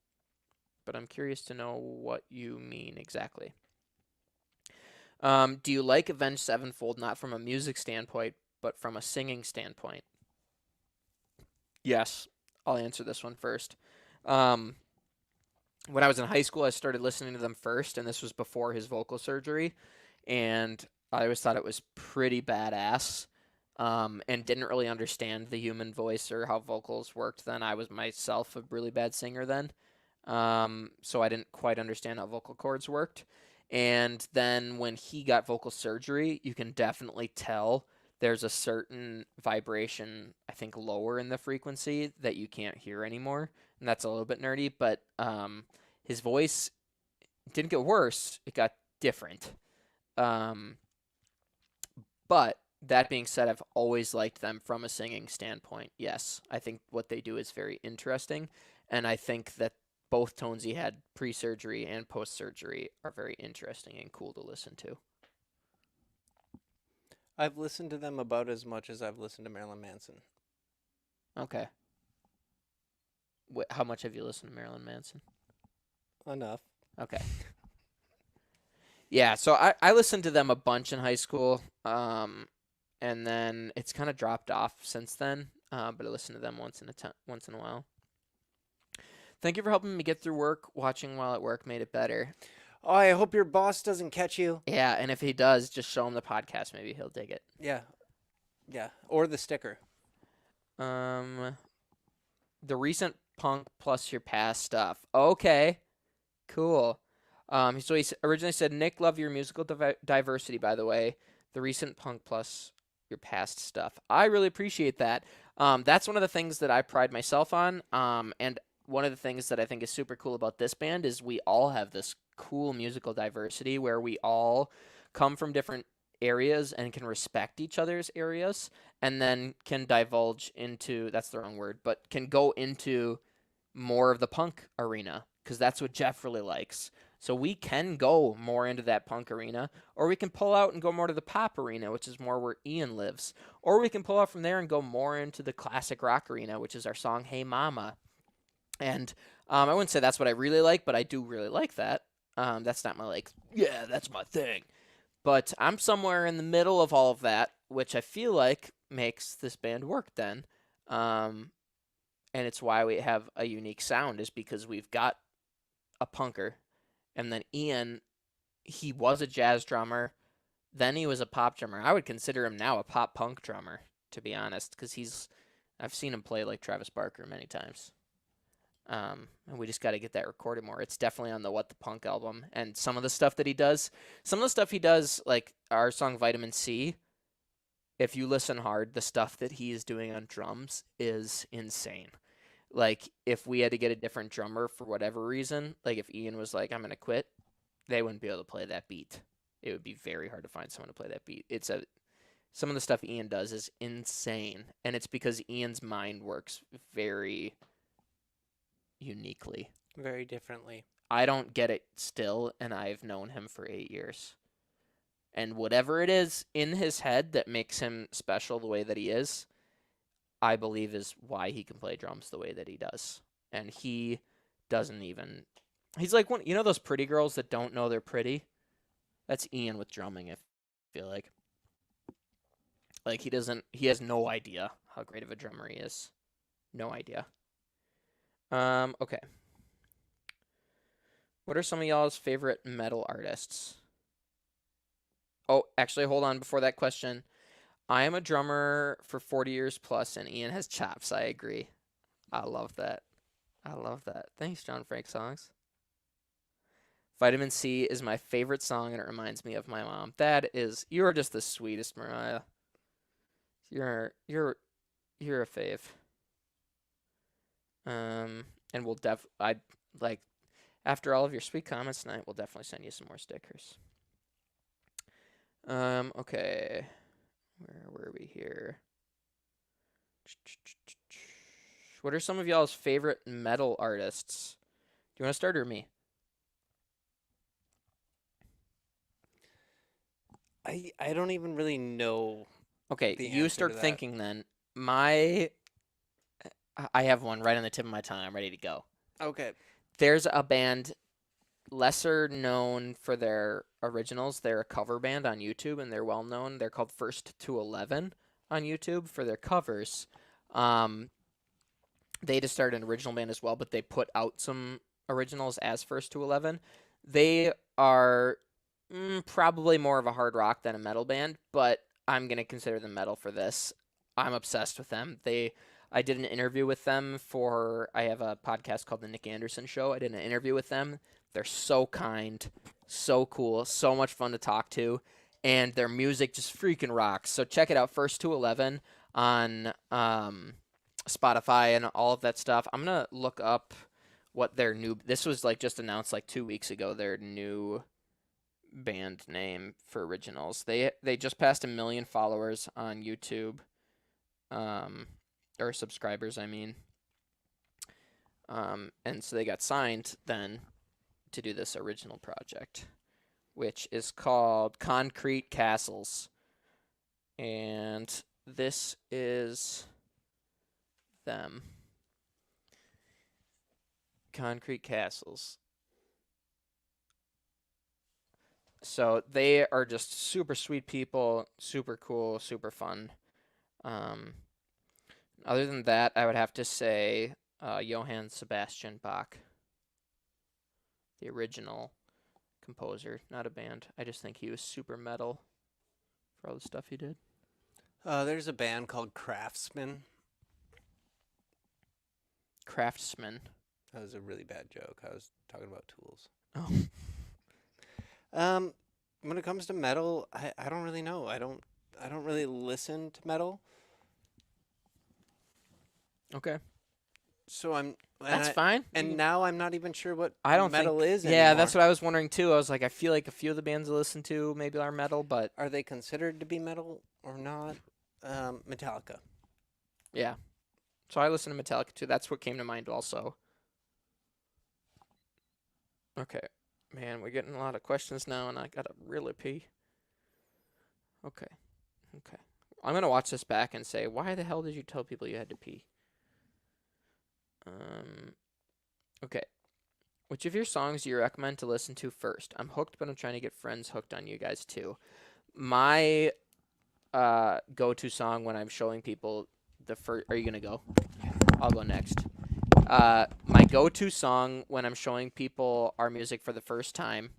But I'm curious to know what you mean exactly. Do you like Avenged Sevenfold not from a music standpoint, but from a singing standpoint? Yes. I'll answer this one first. When I was in high school, I started listening to them first, and this was before his vocal surgery, and I always thought it was pretty badass, and didn't really understand the human voice or how vocals worked then. I was myself a really bad singer then, so I didn't quite understand how vocal cords worked. And then when he got vocal surgery, you can definitely tell there's a certain vibration, I think, lower in the frequency that you can't hear anymore. And that's a little bit nerdy, but his voice didn't get worse. It got different. But that being said, I've always liked them from a singing standpoint. Yes, I think what they do is very interesting. And I think that both tones he had pre-surgery and post-surgery are very interesting and cool to listen to. I've listened to them about as much as I've listened to Marilyn Manson. Okay. How much have you listened to Marilyn Manson? Enough. Okay. Yeah, so I listened to them a bunch in high school, and then it's kind of dropped off since then, but I listen to them once in a while. Thank you for helping me get through work. Watching while at work made it better. Oh, I hope your boss doesn't catch you. Yeah, and if he does, just show him the podcast. Maybe he'll dig it. Yeah. Yeah. Or the sticker. The recent punk plus your past stuff. Okay, cool. So he originally said, Nick, love your musical diversity, by the way. The recent punk plus your past stuff. I really appreciate that. That's one of the things that I pride myself on. And one of the things that I think is super cool about this band is we all have this cool musical diversity where we all come from different areas and can respect each other's areas and then can divulge into, that's the wrong word, but can go into more of the punk arena because that's what Jeff really likes. So we can go more into that punk arena, or we can pull out and go more to the pop arena, which is more where Ian lives. Or we can pull out from there and go more into the classic rock arena, which is our song Hey Mama. And I wouldn't say that's what I really like, but I do really like that. That's not my, like, yeah, that's my thing. But I'm somewhere in the middle of all of that, which I feel like makes this band work then. And it's why we have a unique sound, is because we've got a punker. And then Ian, he was a jazz drummer. Then he was a pop drummer. I would consider him now a pop punk drummer, to be honest, because I've seen him play like Travis Barker many times. And we just got to get that recorded more. It's definitely on the What the Punk album. And some of the stuff that he does, like our song Vitamin C, if you listen hard, the stuff that he is doing on drums is insane. Like, if we had to get a different drummer for whatever reason, like if Ian was like, I'm going to quit, they wouldn't be able to play that beat. It would be very hard to find someone to play that beat. Some of the stuff Ian does is insane, and it's because Ian's mind works very uniquely. Very differently. I don't get it still, and I've known him for 8 years. And whatever it is in his head that makes him special the way that he is, I believe is why he can play drums the way that he does. And he doesn't even... He's like one... You know those pretty girls that don't know they're pretty? That's Ian with drumming, I feel like. Like, he has no idea how great of a drummer he is. No idea. Okay. What are some of y'all's favorite metal artists? Oh, actually, hold on before that question. I am a drummer for 40 years plus, and Ian has chops. I agree. I love that. I love that. Thanks, John Frank Songs. Vitamin C is my favorite song, and it reminds me of my mom. You are just the sweetest, Mariah. You're a fave. And after all of your sweet comments tonight, we'll definitely send you some more stickers. Okay. Where were we here? What are some of y'all's favorite metal artists? Do you want to start or me? I don't even really know. Okay, The you answer start to that. thinking then. I have one right on the tip of my tongue. I'm ready to go. Okay. There's a band lesser known for their originals. They're a cover band on YouTube, and they're well known. They're called First to 11 on YouTube for their covers. They just started an original band as well, but they put out some originals as First to 11. They are probably more of a hard rock than a metal band, but I'm going to consider them metal for this. I'm obsessed with them. I did an interview with them I have a podcast called The Nick Anderson Show. I did an interview with them. They're so kind, so cool, so much fun to talk to, and their music just freaking rocks. So check it out, First to 11 on Spotify and all of that stuff. I'm going to look up what this was like just announced like 2 weeks ago, their new band name for originals. They just passed 1 million followers on YouTube, or subscribers, I mean. And so they got signed then to do this original project, which is called Concrete Castles. And this is them. Concrete Castles. So they are just super sweet people, super cool, super fun. Other than that, I would have to say Johann Sebastian Bach, the original composer, not a band. I just think he was super metal for all the stuff he did. There's a band called Craftsman. Craftsman. That was a really bad joke. I was talking about tools. Oh. When it comes to metal, I don't really know. I don't really listen to metal. Okay. So That's fine. and now I'm not even sure what I don't metal think. is Yeah, anymore. that's what I was wondering too. I was like, I feel like a few of the bands I listen to maybe are metal, but Are they considered to be metal or not? Metallica. yeah. So I listen to Metallica too. That's what came to mind also. Okay. Man, we're getting a lot of questions now, and I gotta really pee. Okay. Okay. I'm gonna watch this back and say, why the hell did you tell people you had to pee? Okay. Which of your songs do you recommend to listen to first? I'm hooked, but I'm trying to get friends hooked on you guys too. My go-to song when I'm showing people the first. Are you gonna go? I'll go next. My go-to song when I'm showing people our music for the first time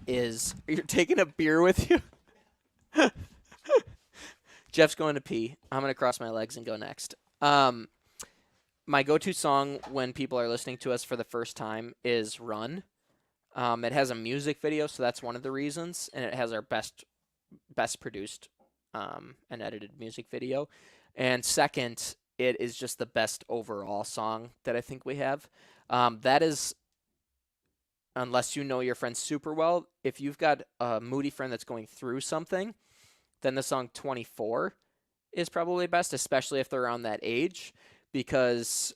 is. You're taking a beer with you. Jeff's going to pee. I'm gonna cross my legs and go next. My go-to song when people are listening to us for the first time is "Run." It has a music video, so that's one of the reasons, and it has our best produced and edited music video. And second, it is just the best overall song that I think we have. That is, unless you know your friend super well, if you've got a moody friend that's going through something, then the song 24 is probably best, especially if they're around that age, because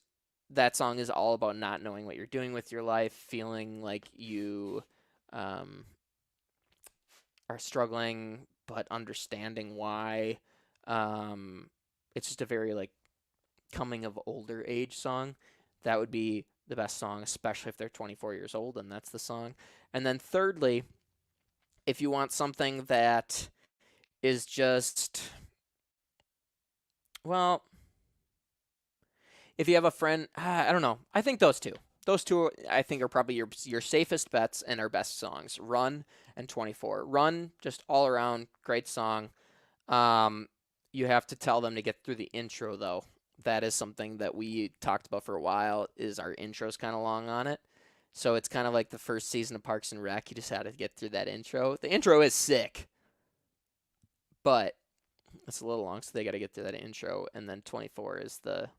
that song is all about not knowing what you're doing with your life, feeling like you are struggling, but understanding why. It's just a very like coming of older age song. That would be the best song, especially if they're 24 years old, and that's the song. And then thirdly, if you want something that is just, well, if you have a friend, I don't know. I think those two. Those two, I think, are probably your safest bets and our best songs. Run and 24. Run, just all around great song. You have to tell them to get through the intro though. That is something that we talked about for a while. Is our intro's kind of long on it, so it's kind of like the first season of Parks and Rec. You just had to get through that intro. The intro is sick, but it's a little long, so they got to get through that intro, and then 24 is the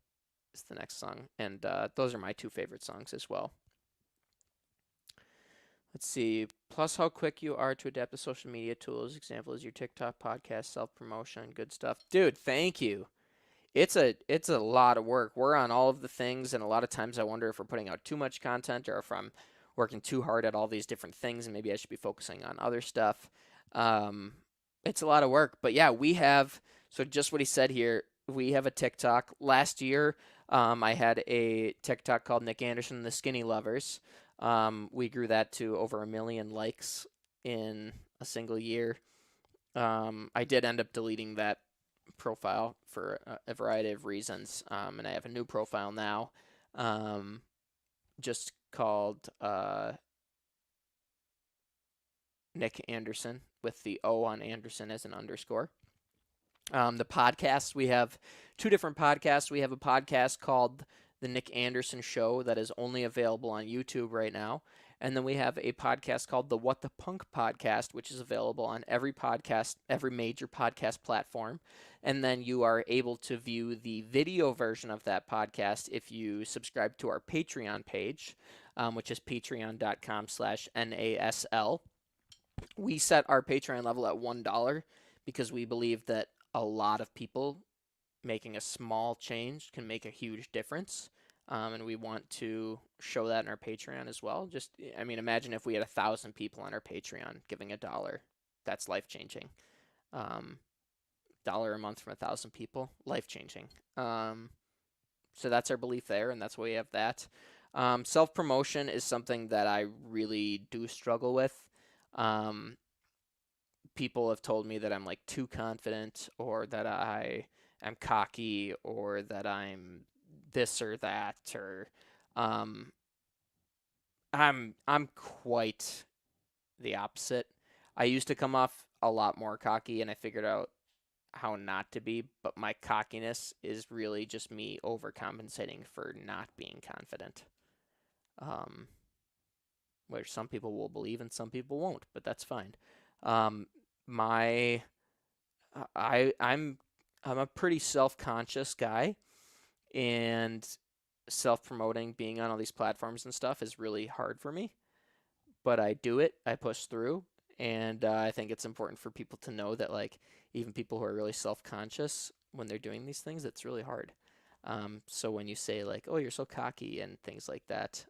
next song, and those are my two favorite songs as well. Let's see. Plus, how quick you are to adapt to social media tools. Example is your TikTok, podcast, self promotion, good stuff, dude. Thank you. It's a lot of work. We're on all of the things, and a lot of times I wonder if we're putting out too much content or if I'm working too hard at all these different things, and maybe I should be focusing on other stuff. It's a lot of work, but yeah, we have. So just what he said here, we have a TikTok. Last year, I had a TikTok called Nick Anderson and the Skinny Lovers. We grew that to over 1 million likes in a single year. I did end up deleting that profile for a variety of reasons, and I have a new profile now, just called Nick Anderson with the O on Anderson as an underscore. The podcast, we have two different podcasts. We have a podcast called The Nick Anderson Show that is only available on YouTube right now. And then we have a podcast called the What the Punk Podcast, which is available on every major podcast platform. And then you are able to view the video version of that podcast if you subscribe to our Patreon page, which is patreon.com/NASL. We set our Patreon level at $1 because we believe that a lot of people making a small change can make a huge difference. And we want to show that in our Patreon as well. Just, I mean, imagine if we had 1,000 people on our Patreon giving $1. That's life-changing. $1 a month from 1,000 people, life-changing. So that's our belief there, and that's why we have that. Self-promotion is something that I really do struggle with. People have told me that I'm like too confident, or that I am cocky, or that I'm this or that, or I'm quite the opposite. I used to come off a lot more cocky, and I figured out how not to be, but my cockiness is really just me overcompensating for not being confident. Where some people will believe and some people won't, but that's fine. I'm a pretty self-conscious guy, and self-promoting, being on all these platforms and stuff is really hard for me. But I do it. I push through, and I think it's important for people to know that like even people who are really self-conscious when they're doing these things, it's really hard. So when you say like, "Oh, you're so cocky" and things like that,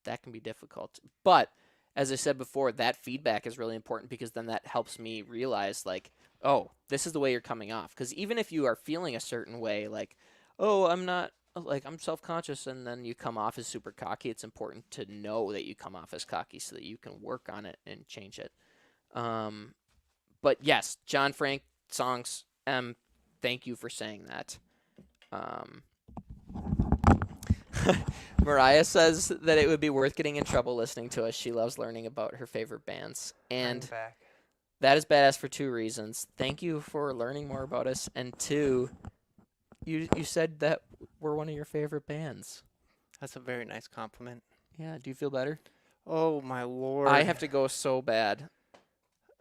that can be difficult. But as I said before, that feedback is really important because then that helps me realize like, oh, this is the way you're coming off. Because even if you are feeling a certain way, like, oh, I'm not like I'm self-conscious, and then you come off as super cocky, it's important to know that you come off as cocky so that you can work on it and change it. Um, but yes, John Frank songs. Thank you for saying that. Um, Mariah says that it would be worth getting in trouble listening to us. She loves learning about her favorite bands. I'm And back. that is badass for two reasons. Thank you for learning more about us. And two, you said that we're one of your favorite bands. That's a very nice compliment. Yeah, do you feel better? Oh my lord. I have to go so bad.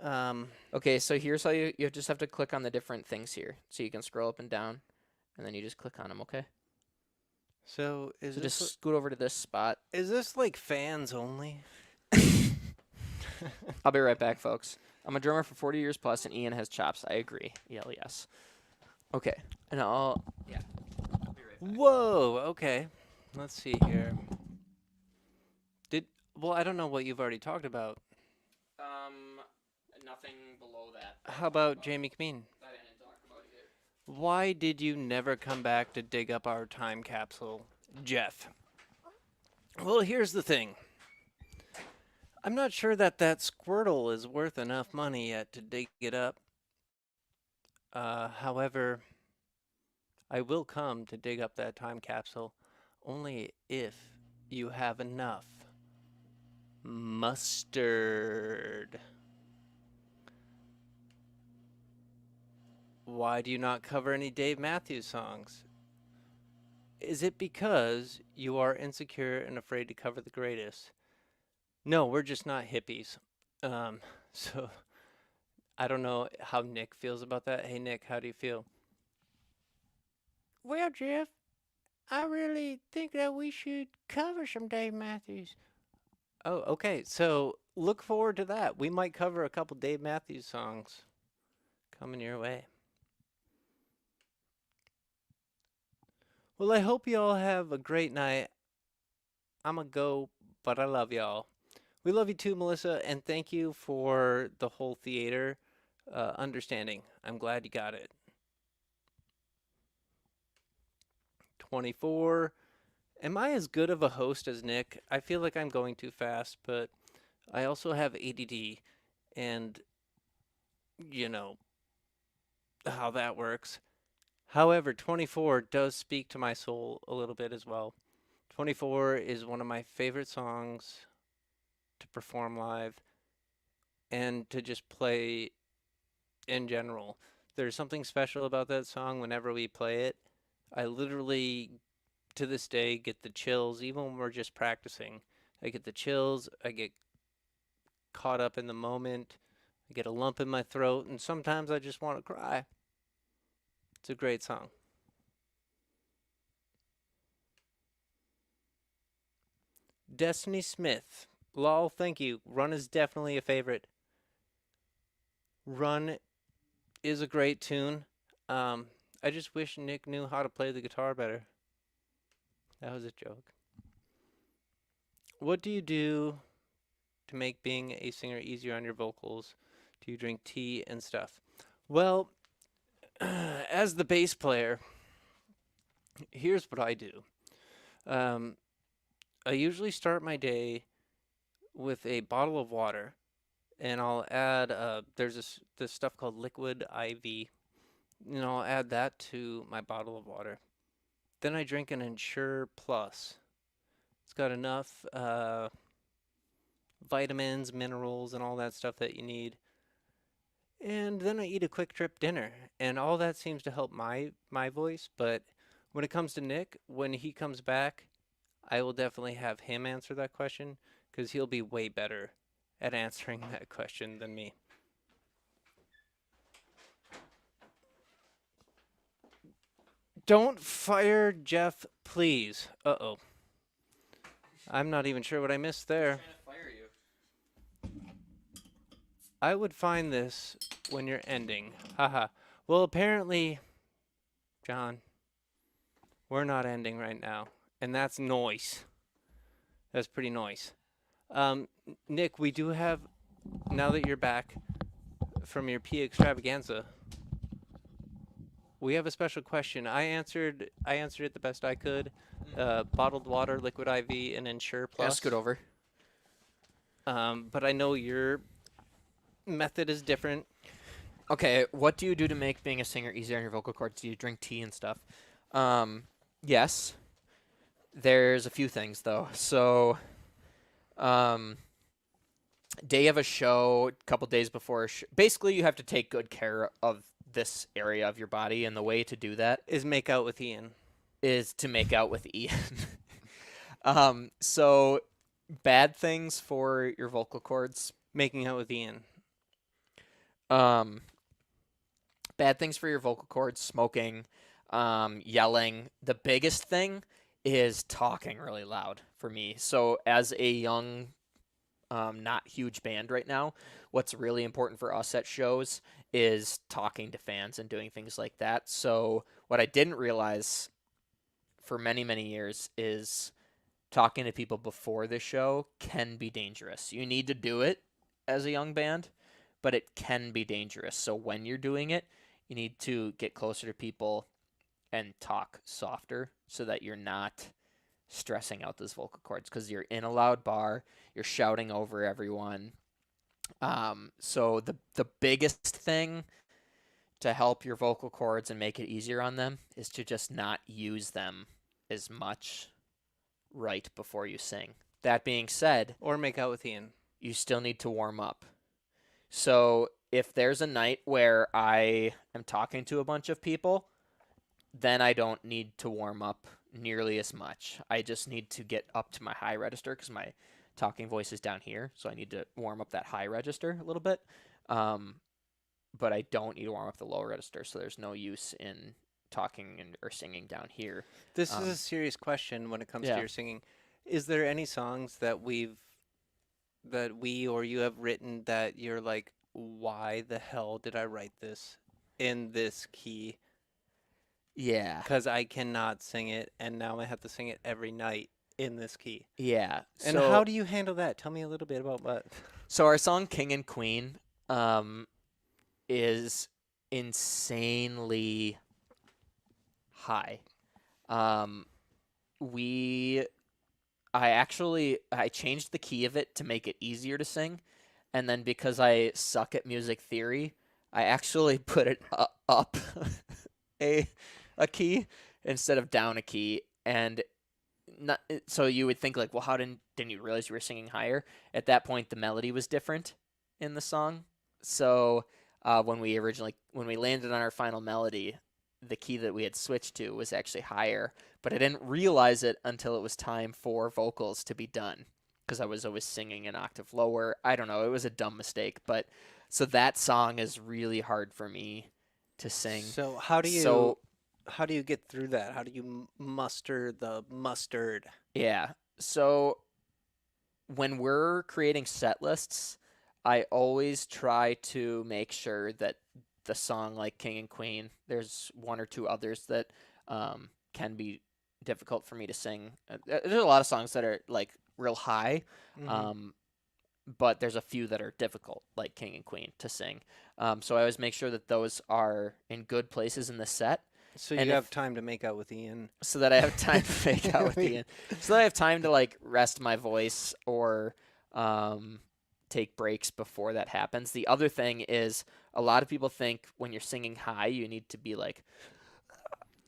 Um, Okay, so here's how you just have to click on the different things here. So you can scroll up and down, and then you just click on them, okay? so is So this just scoot over to this spot. is this like fans only? I'll be right back, folks. I'm a drummer for 40 years plus, and Ian has chops. I agree. Yell yes. Okay, and I'll be right back. Whoa. Okay. Let's see here. Well, I don't know what you've already talked about. Nothing below that. How about Jamie Cameen? I didn't talk about it yet. Why did you never come back to dig up our time capsule, Jeff? Well, here's the thing. I'm not sure that Squirtle is worth enough money yet to dig it up. However, I will come to dig up that time capsule only if you have enough mustard. Why do you not cover any Dave Matthews songs? Is it because you are insecure and afraid to cover the greatest? No, we're just not hippies. So I don't know how Nick feels about that. Hey, Nick, how do you feel? Well, Jeff, I really think that we should cover some Dave Matthews. Oh, okay. So look forward to that. We might cover a couple Dave Matthews songs coming your way. Well, I hope you all have a great night. I'm a go, but I love y'all. We love you too, Melissa, and thank you for the whole theater understanding. I'm glad you got it. 24. Am I as good of a host as Nick? I feel like I'm going too fast, but I also have ADD, and you know how that works. However, 24 does speak to my soul a little bit as well. 24 is one of my favorite songs to perform live and to just play in general. There's something special about that song whenever we play it. I literally, to this day, get the chills, even when we're just practicing. I get the chills, I get caught up in the moment, I get a lump in my throat, and sometimes I just want to cry. It's a great song. Destiny Smith. Lol, thank you. Run is definitely a favorite. Run is a great tune. I just wish Nick knew how to play the guitar better. That was a joke. What do you do to make being a singer easier on your vocals? Do you drink tea and stuff? Well, as the bass player, here's what I do. I usually start my day with a bottle of water, and I'll add there's this stuff called liquid IV. I'll add that to my bottle of water. Then I drink an Ensure Plus. It's got enough vitamins, minerals, and all that stuff that you need. And then I eat a Quick Trip dinner, and all that seems to help my voice. But when it comes to Nick, when he comes back, I will definitely have him answer that question because he'll be way better at answering that question than me. Don't fire Jeff, please. Uh-oh. I'm not even sure what I missed there. I would find this when you're ending. Haha. Well, apparently, John, we're not ending right now. And that's noise. That's pretty noise. Nick, we do have, now that you're back from your P extravaganza, we have a special question. I answered it the best I could. Bottled water, liquid IV, and Ensure Plus. Yeah, scoot over. But I know your method is different. Okay, what do you do to make being a singer easier on your vocal cords? Do you drink tea and stuff? Yes. There's a few things, though. So, day of a show, a couple days before a basically you have to take good care of this area of your body, and the way to do that Is make out with Ian. is to make out with Ian. So, bad things for your vocal cords. Making out with Ian. Bad things for your vocal cords, smoking, yelling. The biggest thing is talking really loud for me. So as a young, not huge band right now, what's really important for us at shows is talking to fans and doing things like that. So what I didn't realize for many, many years is talking to people before the show can be dangerous. You need to do it as a young band, but it can be dangerous. So when you're doing it, you need to get closer to people and talk softer so that you're not stressing out those vocal cords, because you're in a loud bar, you're shouting over everyone. So the biggest thing to help your vocal cords and make it easier on them is to just not use them as much right before you sing. That being said, Or make out with Ian. you still need to warm up. So if there's a night where I am talking to a bunch of people, then I don't need to warm up nearly as much. I just need to get up to my high register because my talking voice is down here. So I need to warm up that high register a little bit. But I don't need to warm up the low register. So there's no use in talking or singing down here. This is a serious question when it comes to yeah. your singing. Is there any songs that we or you have written that you're like, why the hell did I write this in this key? Yeah. Because I cannot sing it, and now I have to sing it every night in this key. Yeah. And so, how do you handle that? Tell me a little bit about what. So our song King and Queen is insanely high. I changed the key of it to make it easier to sing, and then because I suck at music theory, I actually put it up a key instead of down a key, and not so you would think like, well, how didn't you realize you were singing higher? At that point, the melody was different in the song. So when we landed on our final melody, the key that we had switched to was actually higher, but I didn't realize it until it was time for vocals to be done because I was always singing an octave lower. I don't know. It was a dumb mistake, but so that song is really hard for me to sing. So how do you get through that? How do you muster the mustard? Yeah. So when we're creating set lists, I always try to make sure that the song like King and Queen, there's one or two others that can be difficult for me to sing. There's a lot of songs that are like real high, but there's a few that are difficult, like King and Queen, to sing. So I always make sure that those are in good places in the set. So And you have time to make out with Ian. So that I have time to make out with Ian. So that I have time to like rest my voice or take breaks before that happens. The other thing is a lot of people think when you're singing high, you need to be like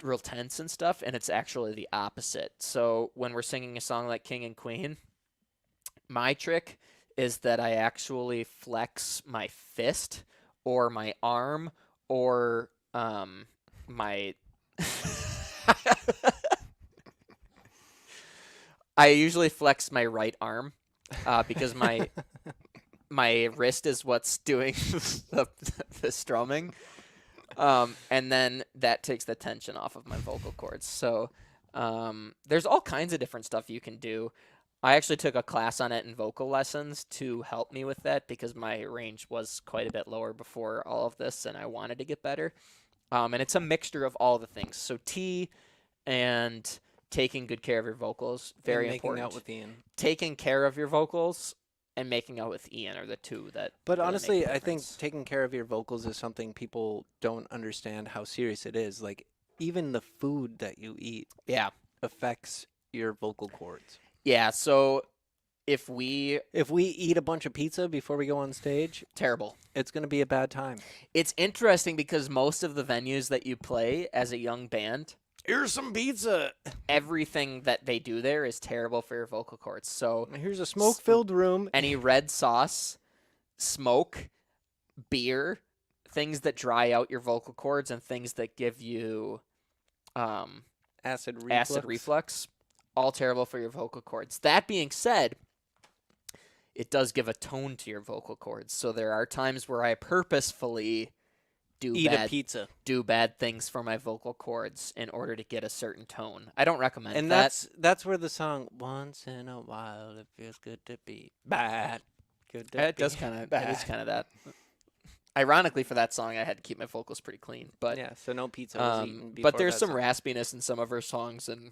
real tense and stuff, and it's actually the opposite. So when we're singing a song like King and Queen, my trick is that I actually flex my fist or my arm or my I usually flex my right arm because my wrist is what's doing the strumming. And then that takes the tension off of my vocal cords. So there's all kinds of different stuff you can do. I actually took a class on it in vocal lessons to help me with that because my range was quite a bit lower before all of this, and I wanted to get better. And it's a mixture of all the things. So T and taking good care of your vocals, very and making important. out with Ian. Taking care of your vocals and making out with Ian are the two that. But really honestly, make the I think difference. taking care of your vocals is something people don't understand how serious it is. Like, even the food that you eat Yeah. affects your vocal cords. Yeah. So if we If we eat a bunch of pizza before we go on stage, terrible. it's going to be a bad time. It's interesting because most of the venues that you play as a young band, Here's some pizza. everything that they do there is terrible for your vocal cords. So Here's a smoke-filled room. any red sauce, smoke, beer, things that dry out your vocal cords and things that give you Acid reflux. acid reflux, all terrible for your vocal cords. That being said, it does give a tone to your vocal cords. So there are times where I purposefully Eat a pizza. do bad things for my vocal cords in order to get a certain tone. I don't recommend And that. that's where the song "Once in a While It Feels Good to Be Bad." Good to It be does kind of. It bad. is kind of that. Ironically, for that song, I had to keep my vocals pretty clean. But Yeah, so no pizza was eaten but before there's that some song. raspiness in some of her songs, and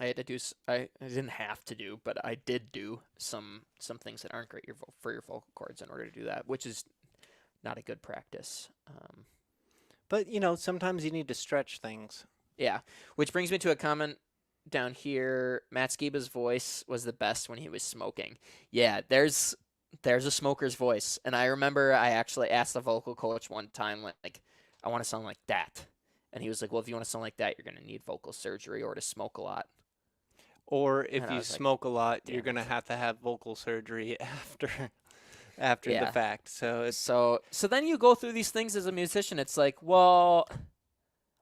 I had to do. I didn't have to do, but I did do some things that aren't great for your vocal cords in order to do that, which is not a good practice. But sometimes you need to stretch things. Yeah, which brings me to a comment down here. Matt Skiba's voice was the best when he was smoking. Yeah, there's a smoker's voice, and I remember I actually asked the vocal coach one time, like, I want to sound like that, and he was like, well, if you want to sound like that, you're gonna need vocal surgery or to smoke a lot. Or if And I you was like, smoke a lot, you're "Damn gonna it." have vocal surgery after Yeah. the fact. So it's So then you go through these things as a musician. It's like, well,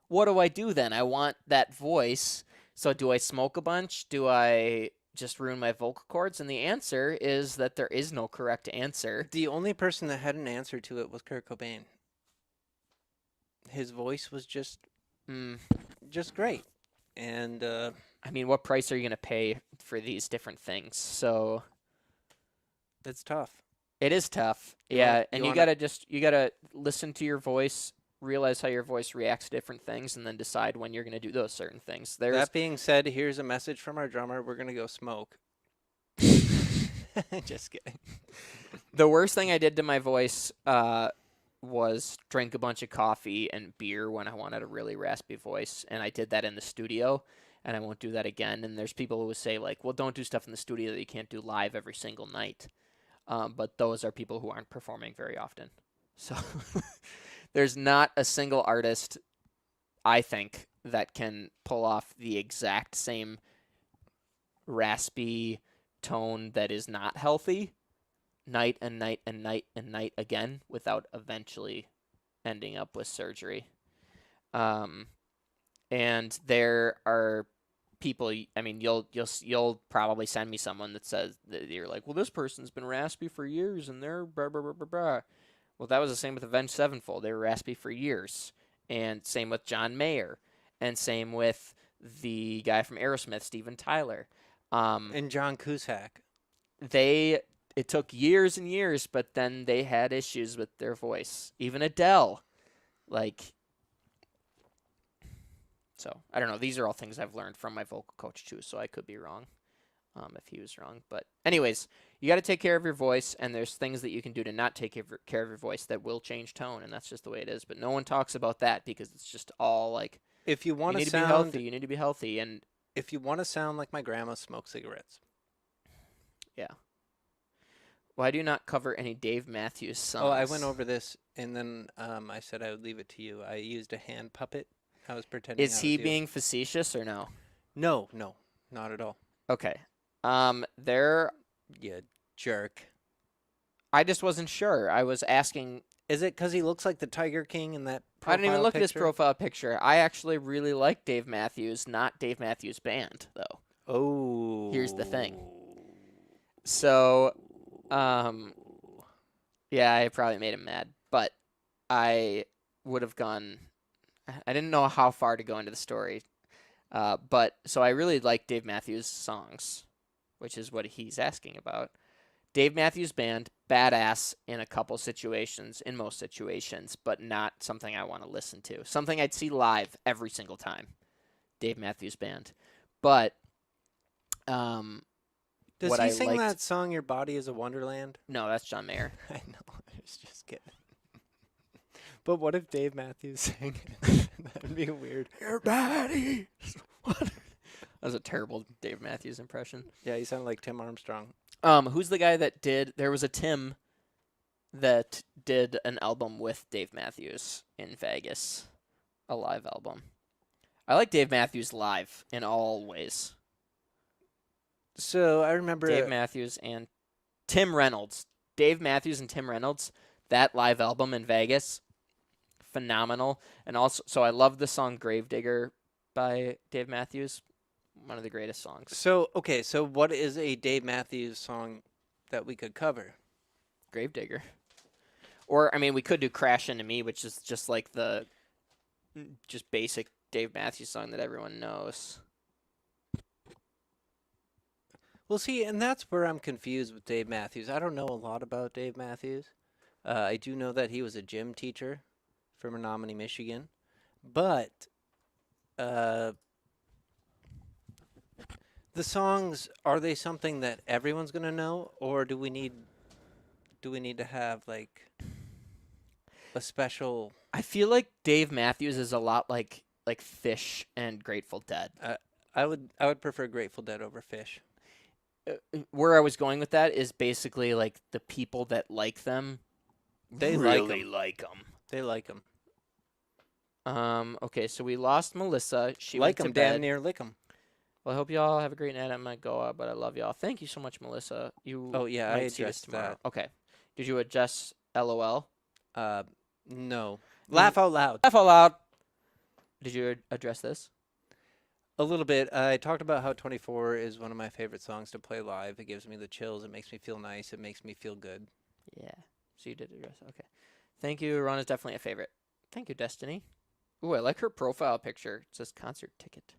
what do I do then? I want that voice. So do I smoke a bunch? Do I just ruin my vocal cords? And the answer is that there is no correct answer. the only person that had an answer to it was Kurt Cobain. His voice was just Mm, great, and I mean, what price are you going to pay for these different things? So it's tough. it is tough. You Yeah, wanna- and you you wanna- gotta listen to your voice, realize how your voice reacts to different things, and then decide when you're gonna do those certain things. There's That being said, here's a message from our drummer. We're gonna go smoke. Just kidding. the worst thing I did to my voice was drink a bunch of coffee and beer when I wanted a really raspy voice, and I did that in the studio, and I won't do that again. And there's people who say like, well, don't do stuff in the studio that you can't do live every single night. But those are people who aren't performing very often. So there's not a single artist, I think, that can pull off the exact same raspy tone that is not healthy night and night and night and night again without eventually ending up with surgery. And there are people. I mean, you'll probably send me someone that says that you're like, well, this person's been raspy for years and they're blah blah blah blah blah. Well, that was the same with Avenged Sevenfold. They were raspy for years, and same with John Mayer, and same with the guy from Aerosmith, Steven Tyler. And John Cusack. It took years and years, but then they had issues with their voice. Even Adele, like. So I don't know. These are all things I've learned from my vocal coach too. So I could be wrong, if he was wrong. But anyways, you got to take care of your voice, and there's things that you can do to not take care of your voice that will change tone, and that's just the way it is. But no one talks about that because it's just all like, If you you want need to to be sound, healthy. You need to be healthy, and if you want to sound like my grandma, smoke cigarettes. why do you not cover any Dave Matthews songs? Oh, I went over this, and then I said I would leave it to you. I used a hand puppet. I was pretending. Is I he was you. being facetious or no? No, not at all. Okay. There. You jerk. I just wasn't sure. I was asking. Is it because he looks like the Tiger King in that? I didn't even profile look at his picture? profile picture. I actually really like Dave Matthews, not Dave Matthews Band, though. Oh. Here's the thing. So, yeah, I probably made him mad, but I would have gone. I didn't know how far to go into the story, but so I really like Dave Matthews songs, which is what he's asking about. Dave Matthews Band, badass in a couple situations, in most situations, but not something I want to listen to. Something I'd see live every single time. Dave Matthews Band, but Does what he I sing liked, that song "Your Body Is a Wonderland"? no, that's John Mayer. I know. I was just kidding. But what if Dave Matthews sang it? That'd be weird. Your body. That was a terrible Dave Matthews impression. Yeah, he sounded like Tim Armstrong. Who's the guy that did? There was a Tim that did an album with Dave Matthews in Vegas, a live album. I like Dave Matthews live in all ways. So I remember Dave Matthews and Tim Reynolds. Dave Matthews and Tim Reynolds, that live album in Vegas, phenomenal. And also, so I love the song Gravedigger by Dave Matthews, one of the greatest songs. So what is a Dave Matthews song that we could cover? Gravedigger. Or, I mean, we could do Crash Into Me, which is just like the just basic Dave Matthews song that everyone knows. Well, see, and that's where I'm confused with Dave Matthews. I don't know a lot about Dave Matthews. I do know that he was a gym teacher from Menominee, Michigan. But the songs, are they something that everyone's going to know, or do we need to have like a special? I feel like Dave Matthews is a lot like Fish and Grateful Dead. I would prefer Grateful Dead over Fish. Where I was going with that is basically like the people that like them, They really like them. They like them. Okay, so we lost Melissa. She Like went to them, bed. damn near lick them. Well, I hope y'all have a great night. I'm gonna go out, but I love y'all. Thank you so much, Melissa. You Oh yeah, I might see this addressed tomorrow. that. Okay. Did you adjust LOL? No. Laugh out loud. Laugh out loud. Did you address this? A little bit. I talked about how 24 is one of my favorite songs to play live. It gives me the chills. It makes me feel nice. It makes me feel good. Yeah. So you did address. Okay. Thank you. Ron is definitely a favorite. Thank you, Destiny. Ooh, I like her profile picture. It says concert ticket.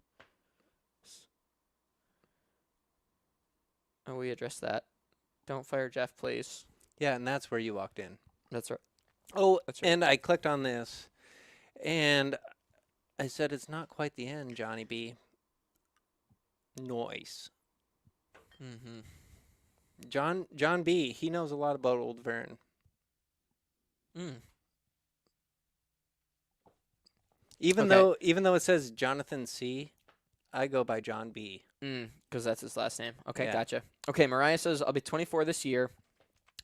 Oh, we addressed that. Don't fire Jeff, please. Yeah, and that's where you walked in. That's right. Oh, That's right. and I clicked on this, and I said, it's not quite the end, Johnny B. Noise. Mm-hmm. John B., he knows a lot about Old Vern. Mm. Even Okay. though it says Jonathan C., I go by John B. Because that's his last name. Okay, Yeah. gotcha. Okay, Mariah says, I'll be 24 this year.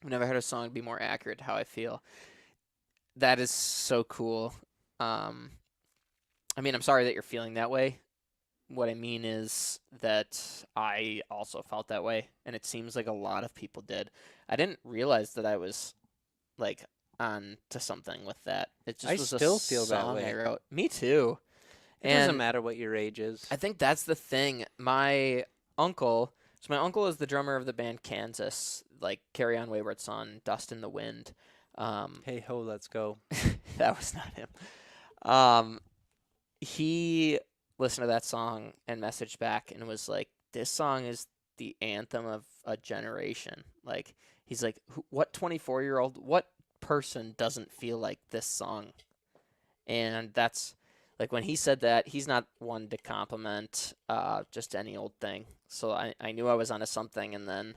I've never heard a song be more accurate to how I feel. That is so cool. I mean, I'm sorry that you're feeling that way. What I mean is that I also felt that way, and it seems like a lot of people did. I didn't realize that I was, like, on to something with that. It just I was still a feel that song way. I wrote. Me too. It doesn't matter what your age is. I think that's the thing. My uncle is the drummer of the band Kansas, like Carry On Wayward Son, Dust in the Wind. Hey ho, let's go. That was not him. He listened to that song and messaged back and was like, this song is the anthem of a generation. Like, he's like, what 24-year-old, what person doesn't feel like this song? And that's, like, when he said that, he's not one to compliment just any old thing. So I knew I was onto something. And then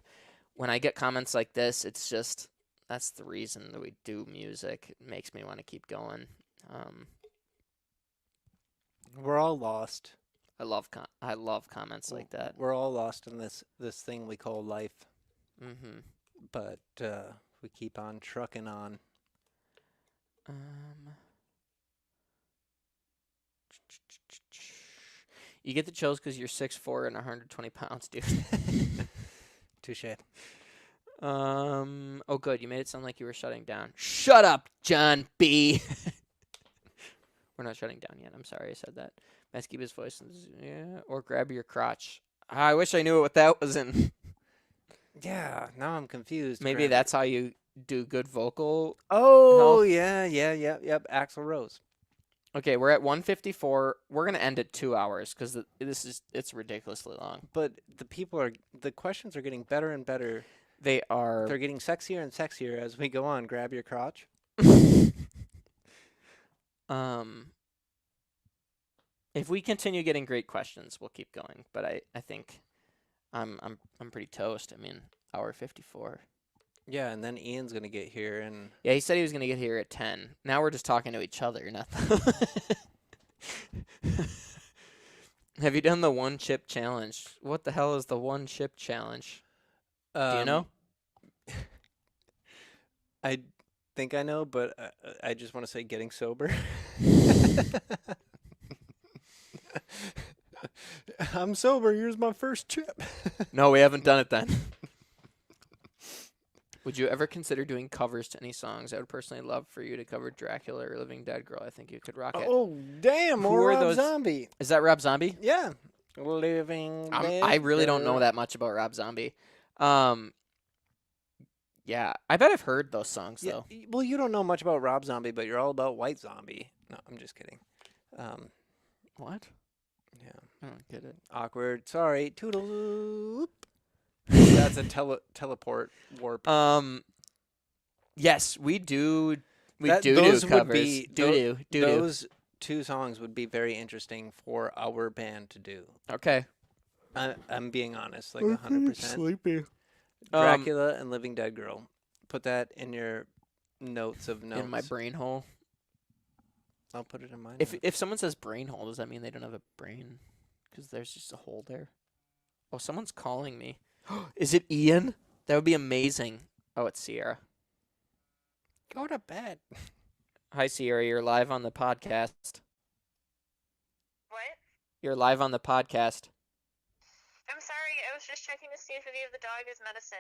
when I get comments like this, it's just, that's the reason that we do music. It makes me want to keep going. We're all lost. I love comments like that. We're all lost in this thing we call life. Mm-hmm. But we keep on trucking on. You get the chills because you're 6'4" and 120 pounds, dude. Touche. Oh, good. You made it sound like you were shutting down. Shut up, John B. We're not shutting down yet. I'm sorry I said that. Best keep his voice. Yeah, or grab your crotch. I wish I knew what that was in. Yeah, now I'm confused. Maybe that's how you do good vocal. Oh, yeah, yep. Axl Rose. Okay, we're at 154. We're gonna end at 2 hours because it's ridiculously long. But the questions are getting better and better. They are. They're getting sexier and sexier as we go on. Grab your crotch. If we continue getting great questions, we'll keep going. But I think I'm pretty toast. I mean, hour 54. Yeah, and then Ian's gonna get here, and Yeah, he said he was gonna get here at 10. Now we're just talking to each other. Have you done the one chip challenge? What the hell is the one chip challenge? Do you know? I think I know, but I just want to say getting sober. I'm sober. Here's my first chip. No, we haven't done it then. Would you ever consider doing covers to any songs? I would personally love for you to cover Dracula or Living Dead Girl. I think you could rock it. Oh, damn. Who More are Rob those- Zombie. Is that Rob Zombie? Yeah. Living Dead I really don't know Girl. that much about Rob Zombie. Yeah, I bet I've heard those songs Yeah, though. well, you don't know much about Rob Zombie, but you're all about White Zombie. No, I'm just kidding. What? Yeah. I don't get it. Awkward. Sorry. Toodle. That's a teleport warp. Yes, we do. We That- do those would covers. be- do. Those two songs would be very interesting for our band to do. Okay. I'm being honest, like 100%. Sleepy. Dracula and Living Dead Girl. Put that in your notes of notes. In my brain hole. I'll put it in my If notes. if someone says brain hole, does that mean they don't have a brain? Because there's just a hole there. Oh, someone's calling me. Is it Ian? That would be amazing. Oh, it's Sierra. Go to bed. Hi, Sierra. You're live on the podcast. What? You're live on the podcast. I'm sorry, I was just checking to see if any of the dog is medicine.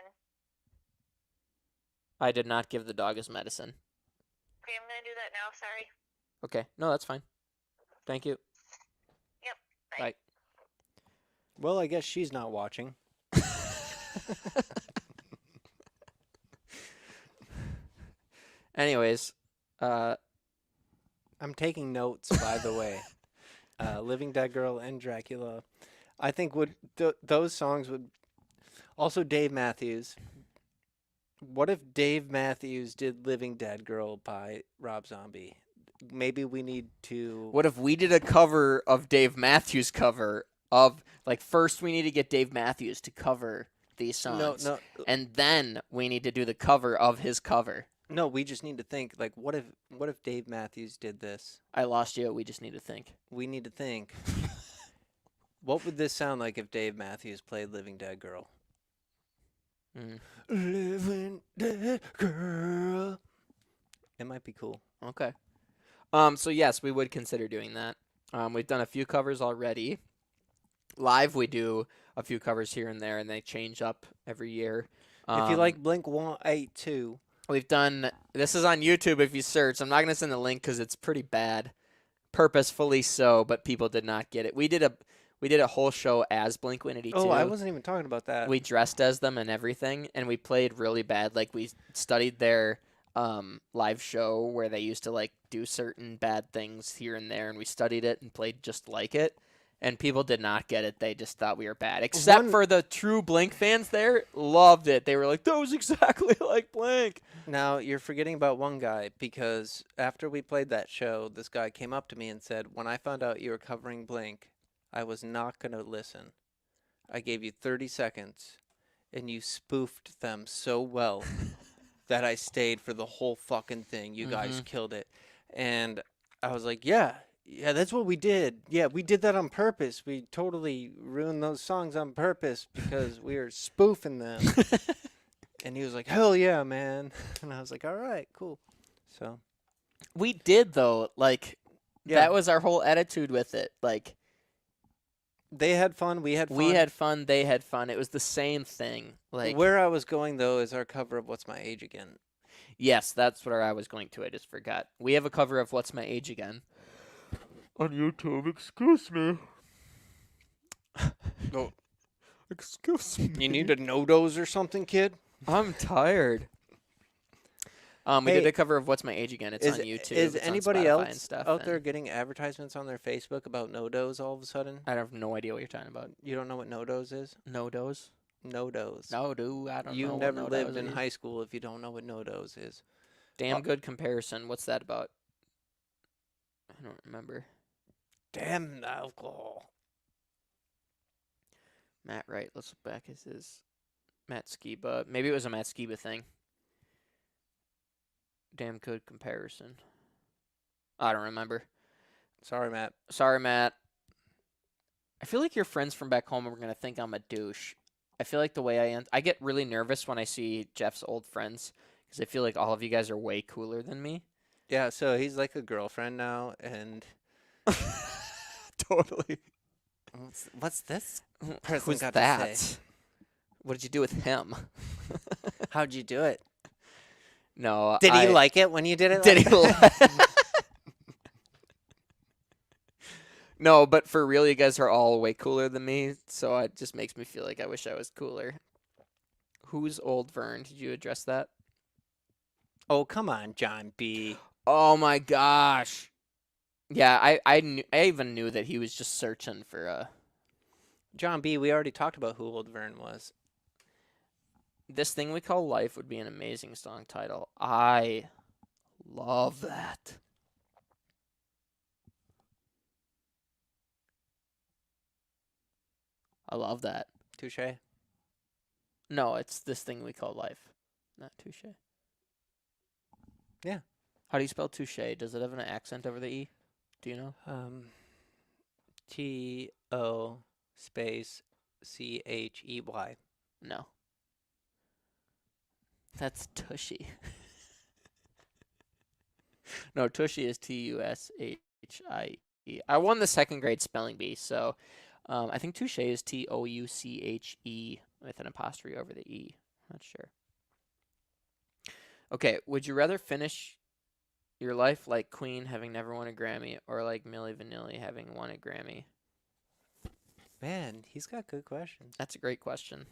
I did not give the dog his medicine. Okay, I'm gonna do that now, sorry. Okay. No, that's fine. Thank you. Yep, Bye. Well, I guess she's not watching. Anyways, I'm taking notes, by the way. Living Dead Girl and Dracula. I think those songs would. Also, Dave Matthews. What if Dave Matthews did Living Dead Girl by Rob Zombie? Maybe we need to. what if we did a cover of Dave Matthews' cover of, like, first we need to get Dave Matthews to cover these songs. No, And then we need to do the cover of his cover. no. We just need to think. Like, what if Dave Matthews did this? I lost you. We just need to think. We need to think. What would this sound like if Dave Matthews played Living Dead Girl? Mm. Living Dead Girl. It might be cool. Okay. So yes, we would consider doing that. We've done a few covers already. Live, we do a few covers here and there, and they change up every year. If you like Blink 182, We've done. This is on YouTube. If you search, I'm not gonna send the link because it's pretty bad, purposefully so. But people did not get it. We did a whole show as Blink-182. oh, I wasn't even talking about that. We dressed as them and everything, and we played really bad. Like, we studied their live show where they used to, like, do certain bad things here and there, and we studied it and played just like it. And people did not get it. They just thought we were bad. Except One- for the true Blink fans there, loved it. They were like, that was exactly like Blink. Now, you're forgetting about one guy because after we played that show, this guy came up to me and said, when I found out you were covering Blink, I was not going to listen. I gave you 30 seconds, and you spoofed them so well that I stayed for the whole fucking thing. You guys killed it. And I was like, yeah, that's what we did. Yeah, we did that on purpose. We totally ruined those songs on purpose because we were spoofing them. And he was like, hell yeah, man. And I was like, all right, cool. So, We did, though. Like, yeah, that was our whole attitude with it. Like, they had fun. We had fun. we had fun. They had fun. It was the same thing. Like, Where I was going, though, is our cover of What's My Age Again. yes, that's where I was going to. I just forgot. We have a cover of What's My Age Again on YouTube. Excuse me. No. Excuse me. You need a no-dose or something, kid? I'm tired. We did Hey, a cover of What's My Age Again. It's on YouTube. Is it's on anybody Spotify and else stuff. out there and getting advertisements on their Facebook about no-dos all of a sudden? I have no idea what you're talking about. You don't know what no-dos is? No-dos? No-dos. No, dude, I don't You know. never what lived no-dos in is. high school if you don't know what no-dos is. Damn good comparison. What's that about? I don't remember. Damn alcohol. Matt Wright. Let's look back. Is his Matt Skiba? Maybe it was a Matt Skiba thing. Damn good comparison. I don't remember. Sorry, Matt. Sorry, Matt. I feel like your friends from back home are gonna think I'm a douche. I feel like the way I get really nervous when I see Jeff's old friends because I feel like all of you guys are way cooler than me. Yeah, so he's like a girlfriend now, and Totally. what's this person Who's got that? to say? What did you do with him? How'd you do it? No. Did he like it when you did it? Did like he? that? No, but for real, you guys are all way cooler than me, so it just makes me feel like I wish I was cooler. Who's old Vern? Did you address that? Oh, come on, John B. Oh my gosh. Yeah, I even knew that he was just searching for a. John B, we already talked about who Old Vern was. This Thing We Call Life would be an amazing song title. I love that. I love that. Touche. No, it's This Thing We Call Life, not touche. Yeah. How do you spell touche? Does it have an accent over the E? Do you know? T-O space C-H-E-Y. No. That's Tushy. No, Tushy is T-U-S-H-I-E. I won the second grade spelling bee, so I think touche is T-O-U-C-H-E with an apostrophe over the E. Not sure. Okay, would you rather finish your life like Queen having never won a Grammy or like Milli Vanilli having won a Grammy? Man, he's got good questions. That's a great question.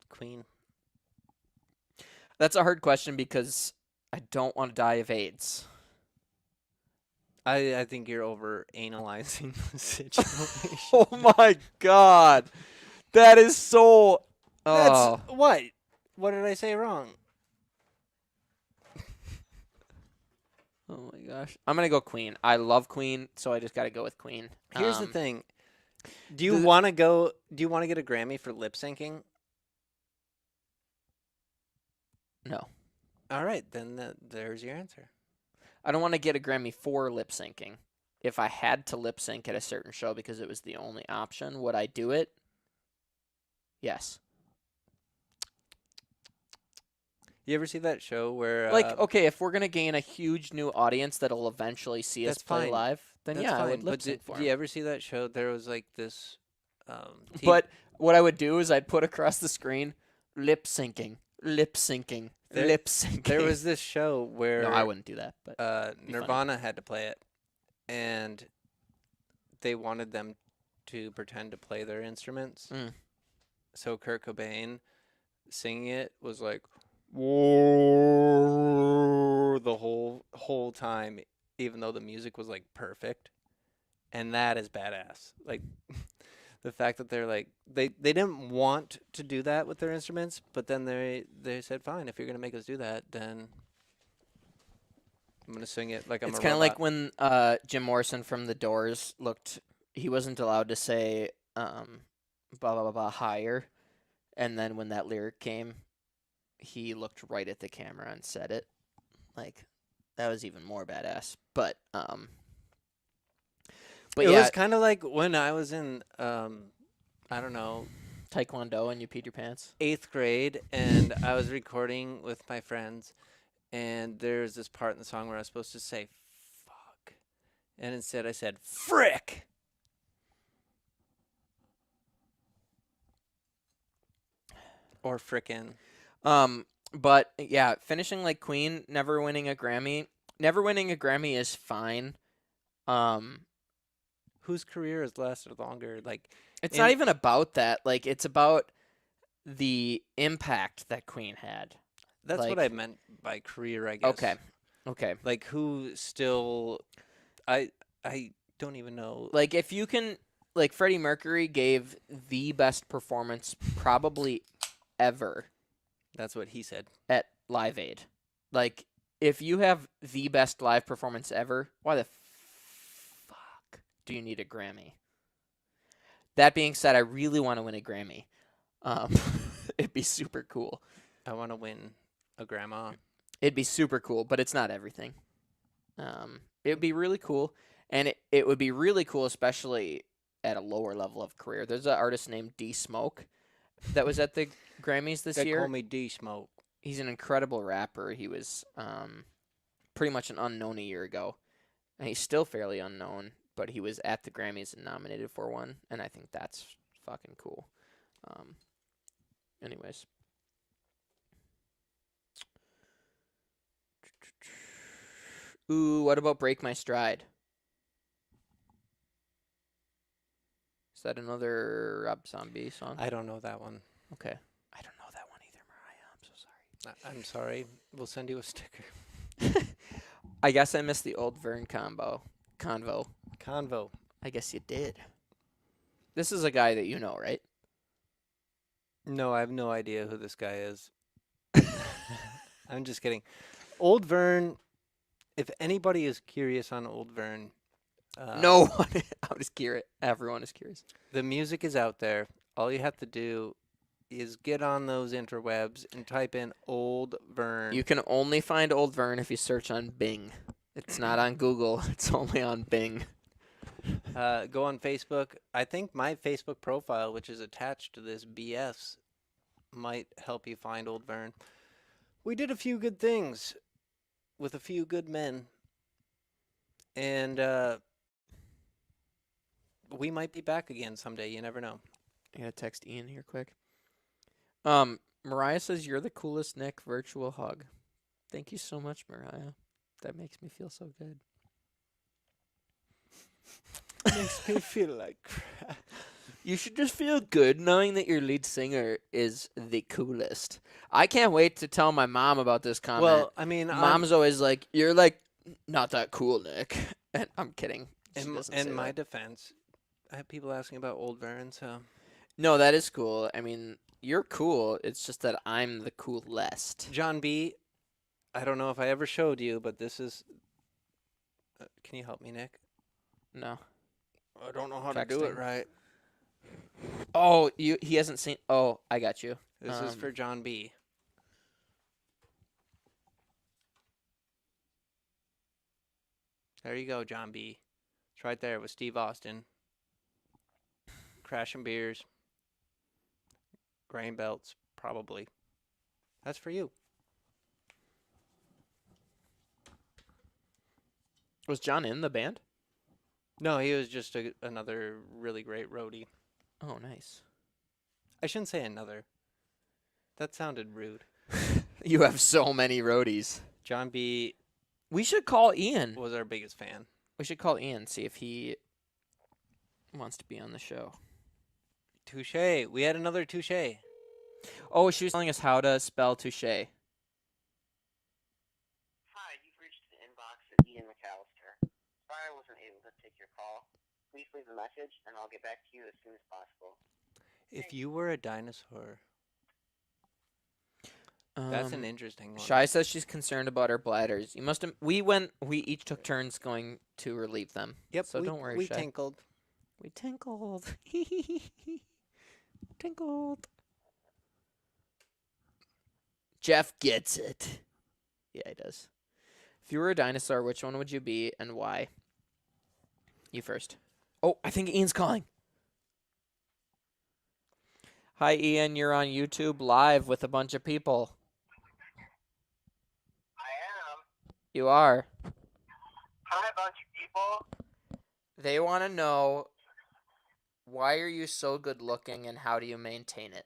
Queen. That's a hard question because I don't want to die of AIDS. I think you're over analyzing the situation. Oh my god. That is so That's what? What did I say wrong? Oh my gosh. I'm going to go Queen. I love Queen, so I just got to go with Queen. Here's the thing. Do you want to get a Grammy for lip syncing? No. All right, then there's your answer. I don't want to get a Grammy for lip syncing. If I had to lip sync at a certain show because it was the only option, would I do it? Yes. You ever see that show where Okay, if we're going to gain a huge new audience that'll eventually see us That's play fine. live, then that's yeah, I fine, would lip but sync for did you him. ever see that show? There was like this But what I would do is I'd put across the screen lip syncing, lip syncing, There- lip syncing. there was this show where No, I wouldn't do that, but be funny. Nirvana had to play it, and they wanted them to pretend to play their instruments. Mm. So Kurt Cobain singing it was like, Whoa, the whole time, even though the music was like perfect, and that is badass. Like the fact that they're like they didn't want to do that with their instruments, but then they said, fine, if you're gonna make us do that, then I'm gonna sing it like I'm It's a kind of robot. like when Jim Morrison from The Doors he wasn't allowed to say blah blah blah higher, and then when that lyric came, he looked right at the camera and said it. Like that was even more badass. But it yeah, was kind of like when I was in I don't know, Taekwondo and you peed your pants. 8th grade, and I was recording with my friends, and there's this part in the song where I was supposed to say fuck, and instead I said frick. Or frickin'. But yeah, finishing like Queen, never winning a Grammy. Never winning a Grammy is fine. Whose career has lasted longer? Like, It's not even about that. Like, it's about the impact that Queen had. That's what I meant by career, I guess. Okay. Like who still I don't even know. Like if you can, like Freddie Mercury gave the best performance probably ever That's what he said. at Live Aid. Like if you have the best live performance ever, why the fuck do you need a Grammy? That being said, I really want to win a Grammy. It'd be super cool. I want to win a grandma. It'd be super cool, but it's not everything. It would be really cool, and it would be really cool, especially at a lower level of career. There's an artist named D Smoke that was at the Grammys this They year. call me D Smoke. He's an incredible rapper. He was pretty much an unknown a year ago, and he's still fairly unknown, but he was at the Grammys and nominated for one, and I think that's fucking cool. Anyways. Ooh, what about Break My Stride? Is that another Rob Zombie song? I don't know that one. Okay. I don't know that one either, Mariah. I'm so sorry. I'm sorry. We'll send you a sticker. I guess I missed the old Vern Convo. Convo. I guess you did. This is a guy that you know, right? No, I have no idea who this guy is. I'm just kidding. Old Vern, if anybody is curious on Old Vern, No one. I'm just curious. Everyone is curious. the music is out there. All you have to do is get on those interwebs and type in Old Vern. You can only find Old Vern if you search on Bing. It's not on Google. It's only on Bing. Go on Facebook. I think my Facebook profile, which is attached to this BS, might help you find Old Vern. We did a few good things with a few good men. And we might be back again someday. You never know. I gotta text Ian here quick. Mariah says you're the coolest Nick. Virtual hug. Thank you so much, Mariah. That makes me feel so good. Makes me feel like crap. You should just feel good knowing that your lead singer is the coolest. I can't wait to tell my mom about this comment. Well, I mean, Mom's always like, "You're like not that cool, Nick." And I'm kidding. She doesn't say in my that. defense, I have people asking about Old Vern, so No, that is cool. I mean, you're cool. It's just that I'm the coolest. John B. I don't know if I ever showed you, but this is. Can you help me, Nick? No. I don't know how to do it Texting. right. Oh, he hasn't seen. Oh, I got you. This is for John B. There you go, John B. It's right there with Steve Austin. Crashing beers. Grain belts, probably. That's for you. Was John in the band? No, he was just another really great roadie. Oh, nice. I shouldn't say another. That sounded rude. You have so many roadies. John B. We should call Ian. was our biggest fan. We should call Ian, see if he wants to be on the show. Touche. We had another touche. Oh, she was telling us how to spell touche. Hi, you've reached the inbox of Ian McAllister. Sorry I wasn't able to take your call. Please leave a message, and I'll get back to you as soon as possible. If you were a dinosaur, that's an interesting one. Shai says she's concerned about her bladders. You must. We each took turns going to relieve them. Yep. So don't worry, We Shai. tinkled. We tinkled. Tinkled. Jeff gets it. Yeah, he does. If you were a dinosaur, which one would you be and why? You first. Oh, I think Ian's calling. Hi, Ian. You're on YouTube live with a bunch of people. I am. You are. Hi, bunch of people. They want to know, why are you so good looking and how do you maintain it?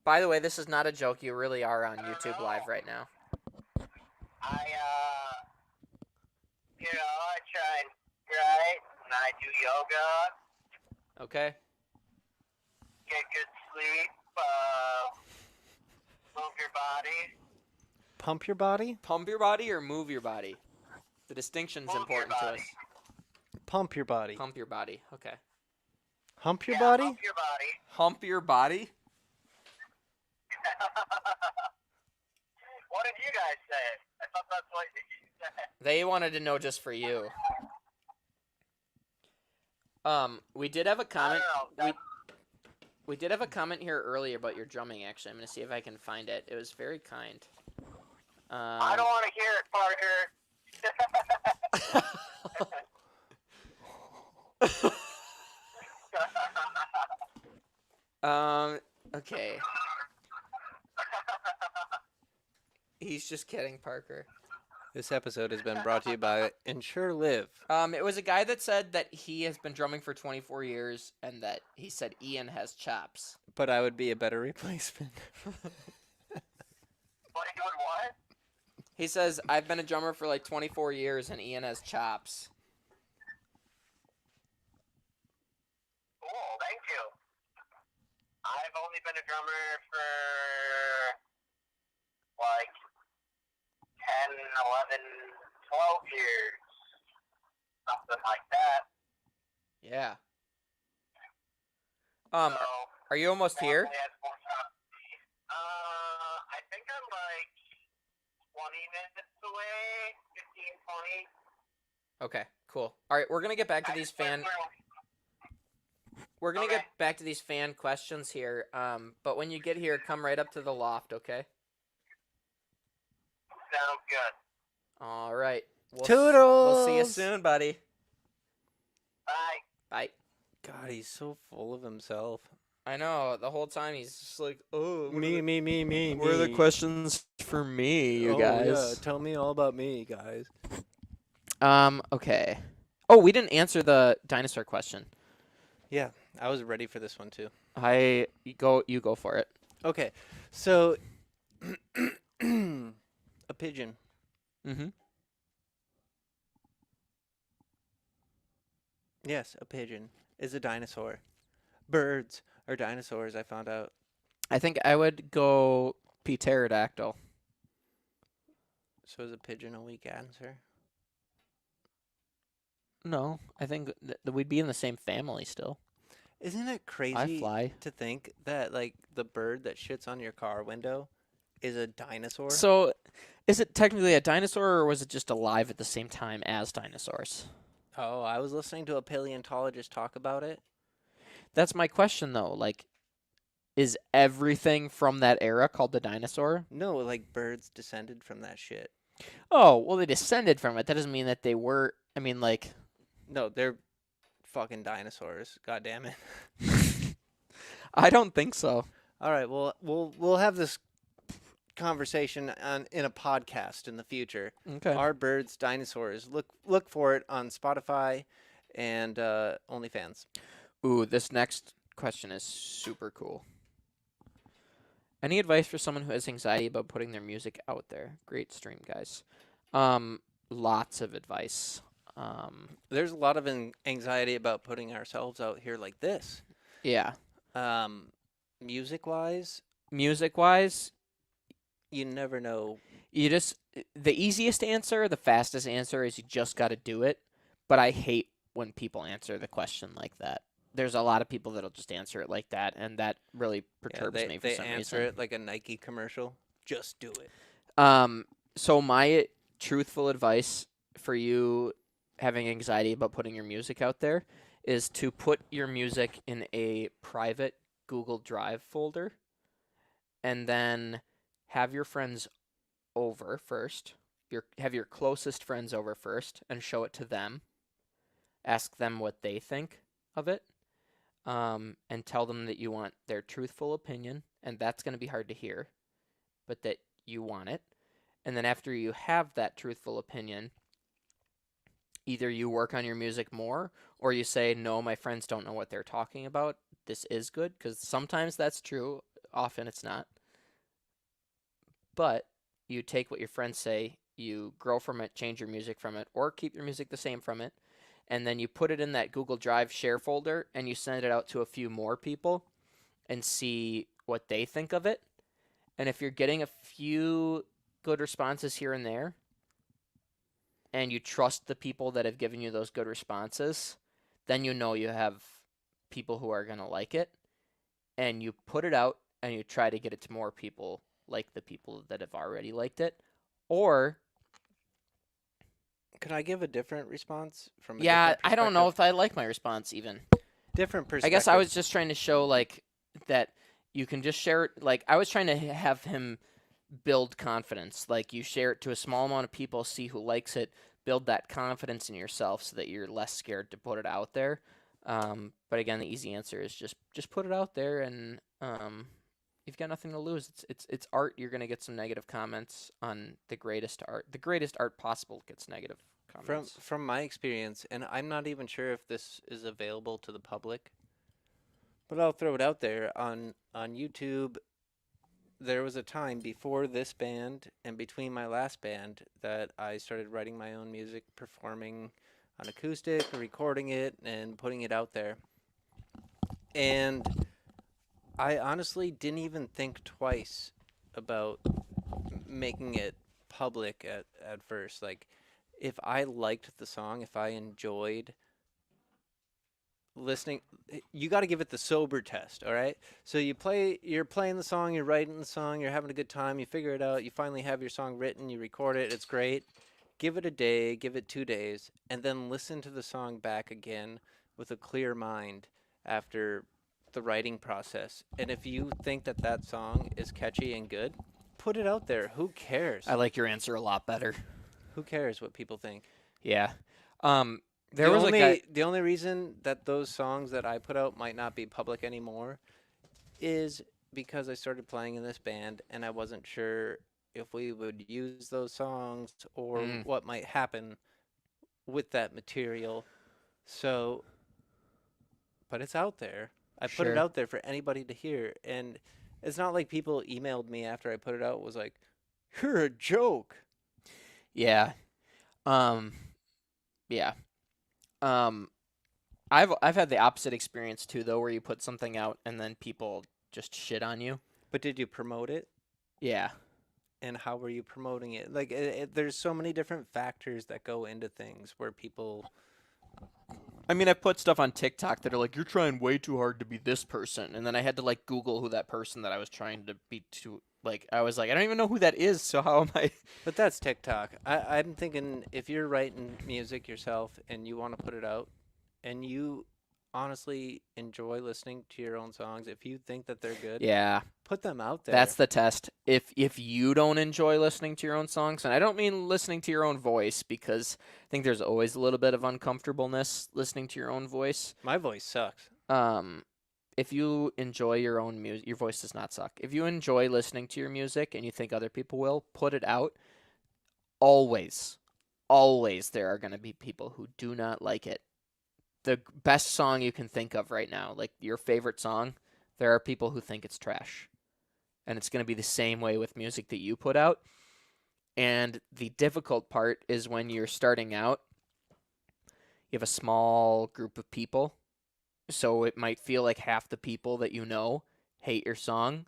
By the way, this is not a joke. You really are on YouTube live right now. I try and write, and I do yoga, Okay? Get good sleep. Move your body. Pump your body? Pump your body or move your body? The distinction's Move your important to body. us. Pump your body. Pump your body. Okay. Hump your Yeah, body? Move your body. Hump your body? What did you guys say? I thought that's what you said. They wanted to know just for you. We did have a comment. I don't know. We did have a comment here earlier about your drumming. Actually, I'm gonna see if I can find it. It was very kind. I don't want to hear it, Parker. Okay. He's just kidding, Parker. This episode has been brought to you by Ensure Live. It was a guy that said that he has been drumming for 24 years and that he said Ian has chops. But I would be a better replacement. What you would what? He says, I've been a drummer for like 24 years and Ian has chops. Cool, thank you. I've only been a drummer for like 10, 11, 12 years. Something like that. Yeah. So, Are you almost here? definitely has more time. I think I'm like 20 minutes away, 15, 20. Okay, cool. All right, we're gonna get back to these fan. We're gonna Okay. get back to these fan questions here. But when you get here, come right up to the loft, okay? Sounds good. All right. We'll see you Toodles! soon, buddy. Bye. Bye. God, he's so full of himself. I know. The whole time he's just like, oh, Me. What are the questions for me, you guys? Yeah, tell me all about me, guys. Okay. Oh, we didn't answer the dinosaur question. Yeah, I was ready for this one too. You go for it. Okay, so a pigeon. Mm-hmm. Yes, a pigeon is a dinosaur. Birds are dinosaurs, I found out. I think I would go pterodactyl. So is a pigeon a weak answer? No, I think we'd be in the same family still. Isn't it I crazy fly. to think that like the bird that shits on your car window is a dinosaur? So, is it technically a dinosaur, or was it just alive at the same time as dinosaurs? Oh, I was listening to a paleontologist talk about it. That's my question, though. Like, is everything from that era called the dinosaur? No, like birds descended from that shit. Oh, well, they descended from it. That doesn't mean that they were. I mean, like, No, they're fucking dinosaurs. God damn it. I don't think so. All right, well, we'll have this conversation in a podcast in the future. Okay. Are birds dinosaurs? Look for it on Spotify and OnlyFans. Ooh, this next question is super cool. Any advice for someone who has anxiety about putting their music out there? Great stream, guys. Lots of advice. There's a lot of anxiety about putting ourselves out here like this. Yeah. Music-wise, Music-wise, you never know. the easiest answer, the fastest answer is you just got to do it. But I hate when people answer the question like that. There's a lot of people that'll just answer it like that, and that really perturbs me for they some answer reason. it like a Nike commercial. Just do it. So my truthful advice for you having anxiety about putting your music out there is to put your music in a private Google Drive folder and then have your friends over first. Have your closest friends over first and show it to them. Ask them what they think of it. And tell them that you want their truthful opinion, and that's going to be hard to hear, but that you want it. And then after you have that truthful opinion, either you work on your music more, or you say, no, my friends don't know what they're talking about. This is good, because sometimes that's true. Often it's not. But you take what your friends say, you grow from it, change your music from it, or keep your music the same from it, and then you put it in that Google Drive share folder and you send it out to a few more people and see what they think of it. And if you're getting a few good responses here and there, and you trust the people that have given you those good responses, then you know you have people who are going to like it. And you put it out and you try to get it to more people like the people that have already liked it. Or, Could I give a different response from a yeah, different I don't know perspective? if I like my response even. Different perspective. I guess I was just trying to show like that you can just share it. Like I was trying to have him build confidence. Like you share it to a small amount of people, see who likes it, build that confidence in yourself so that you're less scared to put it out there. But again, the easy answer is just put it out there, and you've got nothing to lose. It's art. You're gonna get some negative comments on the greatest art. The greatest art possible gets negative comments. From my experience, and I'm not even sure if this is available to the public, but I'll throw it out there on YouTube. There was a time before this band and between my last band that I started writing my own music, performing on acoustic, recording it, and putting it out there. And I honestly didn't even think twice about making it public at first. Like, if I liked the song, if I enjoyed listening, you got to give it the sober test, all right? So you're playing the song, you're writing the song, you're having a good time, you figure it out, you finally have your song written, you record it, it's great. Give it a day, give it 2 days, and then listen to the song back again with a clear mind after the writing process. And if you think that that song is catchy and good, put it out there. Who cares? I like your answer a lot better. Who cares what people think? Yeah. The only reason that those songs that I put out might not be public anymore is because I started playing in this band and I wasn't sure if we would use those songs or what might happen with that material. So, but it's out there. I put it Sure. out there for anybody to hear, and it's not like people emailed me after I put it out was like, "You're a joke." Yeah. Yeah. I've had the opposite experience too, though, where you put something out and then people just shit on you. But did you promote it? Yeah. And how were you promoting it? Like, there's so many different factors that go into things where people. I mean, I put stuff on TikTok that are like, you're trying way too hard to be this person. And then I had to like Google who that person that I was trying to be to. Like, I was like, I don't even know who that is. So how am I? But that's TikTok. I'm thinking if you're writing music yourself and you want to put it out and you honestly enjoy listening to your own songs, if you think that they're good, Yeah. put them out there. That's the test. If you don't enjoy listening to your own songs, and I don't mean listening to your own voice, because I think there's always a little bit of uncomfortableness listening to your own voice. My voice sucks. If you enjoy your own music, your voice does not suck. If you enjoy listening to your music and you think other people will, put it out. Always there are going to be people who do not like it. The best song you can think of right now, like your favorite song, there are people who think it's trash. And it's going to be the same way with music that you put out. And the difficult part is when you're starting out, you have a small group of people. So it might feel like half the people that you know hate your song.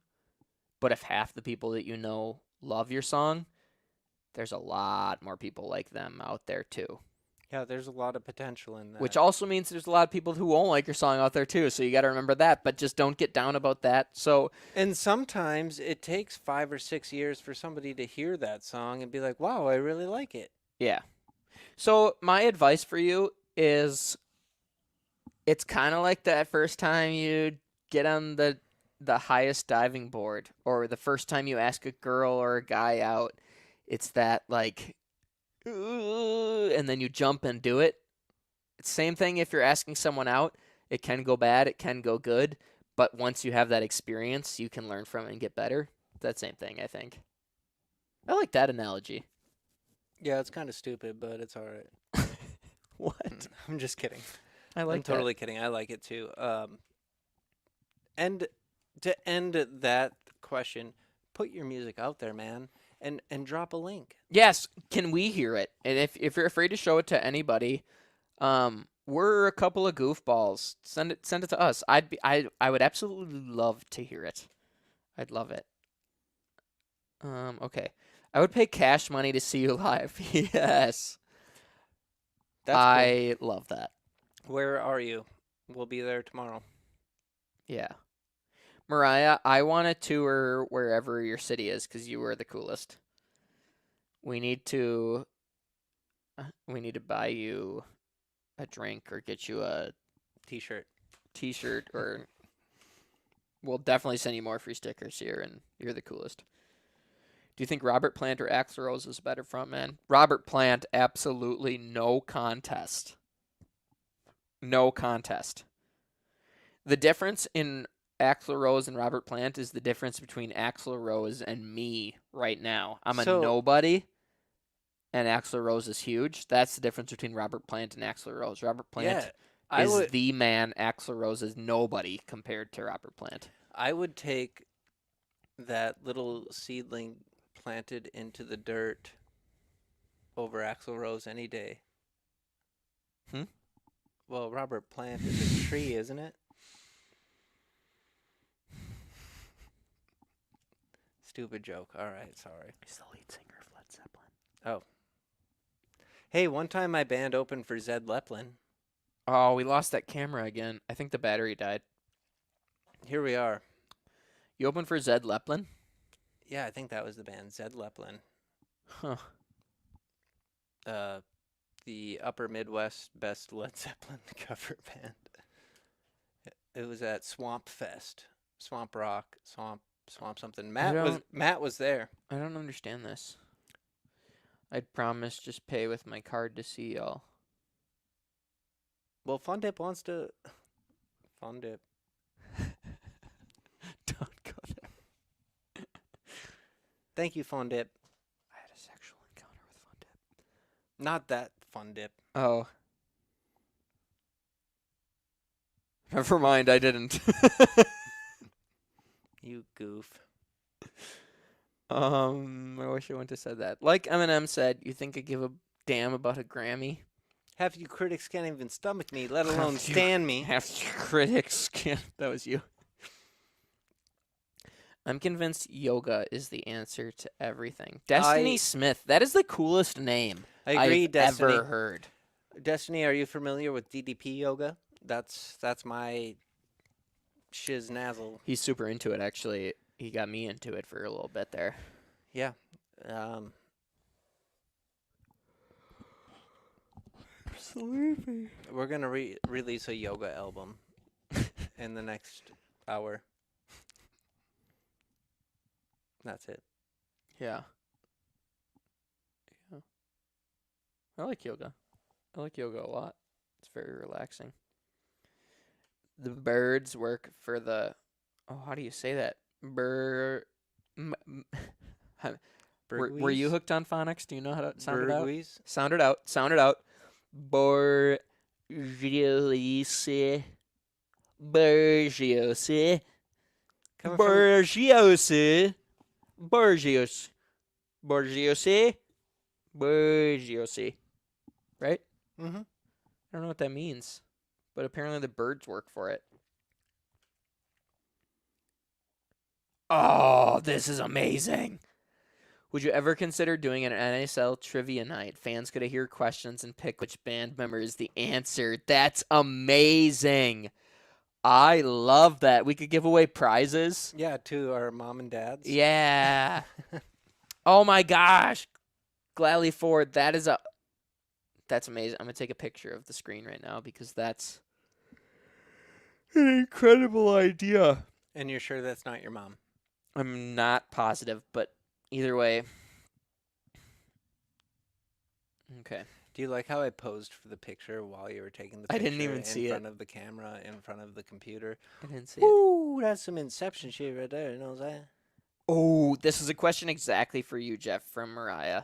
But if half the people that you know love your song, there's a lot more people like them out there too. Yeah, there's a lot of potential in that. Which also means there's a lot of people who won't like your song out there too. So you got to remember that, but just don't get down about that. So And sometimes it takes 5 or 6 years for somebody to hear that song and be like, "Wow, I really like it." yeah. So my advice for you is, it's kind of like that first time you get on the highest diving board, or the first time you ask a girl or a guy out. It's that like, "Ooh," and then you jump and do it. Same thing if you're asking someone out. It can go bad, it can go good, but once you have that experience, you can learn from it and get better. That same thing, I think. I like that analogy. Yeah, it's kind of stupid, but it's all right. What? I'm just kidding. I like I'm totally kidding. I like it too. And to end that question, put your music out there, man, and drop a link. Yes, can we hear it? And if you're afraid to show it to anybody, We're a couple of goofballs. Send it to us. I would absolutely love to hear it. I'd love it. Okay. I would pay cash money to see you live. Yes. That's I love that. cool. Where are you? We'll be there tomorrow. Yeah. Mariah, I want to tour wherever your city is because you were the coolest. We need to buy you a drink or get you a T-shirt. t-shirt or we'll definitely send you more free stickers here and you're the coolest. Do you think Robert Plant or Axl Rose is a better frontman? Robert Plant, absolutely no contest. No contest. The difference in Axl Rose and Robert Plant is the difference between Axl Rose and me right now. I'm a So- nobody, and Axl Rose is huge. That's the difference between Robert Plant and Axl Rose. Robert Plant I is would the man. Axl Rose is nobody compared to Robert Plant. I would take that little seedling planted into the dirt over Axl Rose any day. Hmm? Well, Robert Plant is a tree, isn't it? Stupid joke. All right, sorry. He's the lead singer of Led Zeppelin. Oh. Hey, one time my band opened for Zed Leplin. Oh, we lost that camera again. I think the battery died. Here we are. You opened for Zed Leplin? Yeah, I think that was the band, Zed Leplin. Huh. The Upper Midwest best Led Zeppelin cover band. It was at Swamp Fest, Swamp Rock, Swamp something. Matt was there. I don't understand this. I'd promise just pay with my card to see y'all. Well, Fun Dip wants to. Fun Dip. Don't go there. Thank you, Fun Dip. I had a sexual encounter with Fun Dip. Not that Fun Dip. Oh. Never mind, I didn't. You goof. I wish I wouldn't have said that. Like Eminem said, you think I give a damn about a Grammy? Half you critics can't even stomach me, let alone Half you- stand me. Half your critics can't. That was you. I'm convinced yoga is the answer to everything. Destiny Smith. That is the coolest name I agree, I've Destiny. ever heard. Destiny, are you familiar with DDP yoga? That's my shiznazzle. He's super into it, actually. He got me into it for a little bit there. Yeah. Sleepy. We're gonna release a yoga album in the next hour. That's it. Yeah. Yeah. I like yoga. I like yoga a lot. It's very relaxing. The birds work for the. Oh, how do you say that? Were you hooked on phonics? Do you know how to sound it out? Burguese? Sound it out. Sound it out. Borgiose. Borgiose. Coming from, Borgiose. Borgiose. Borgiose. Borgiose. Right? mm-hmm. I don't know what that means, but apparently the birds work for it. Oh, this is amazing. Would you ever consider doing an NSL trivia night? Fans could hear questions and pick which band member is the answer. That's amazing. I love that. We could give away prizes. Yeah, to our mom and dads. Yeah. Oh my gosh. Gladly Ford, that's amazing. I'm going to take a picture of the screen right now because that's an incredible idea. And you're sure that's not your mom? I'm not positive, but either way. Okay. Do you like how I posed for the picture while you were taking the I picture didn't even see in it. front of the camera, in front of the computer? I didn't see it. Ooh, that's some Inception shit right there, you know what I'm saying? Oh, this is a question exactly for you, Jeff, from Mariah.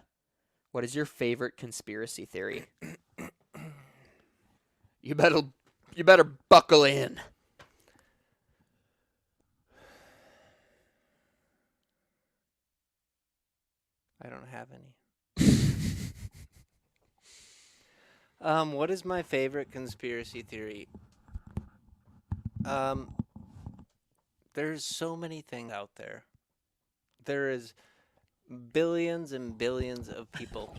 What is your favorite conspiracy theory? You better buckle in. I don't have any. What is my favorite conspiracy theory? There's so many things out there. There is billions and billions of people.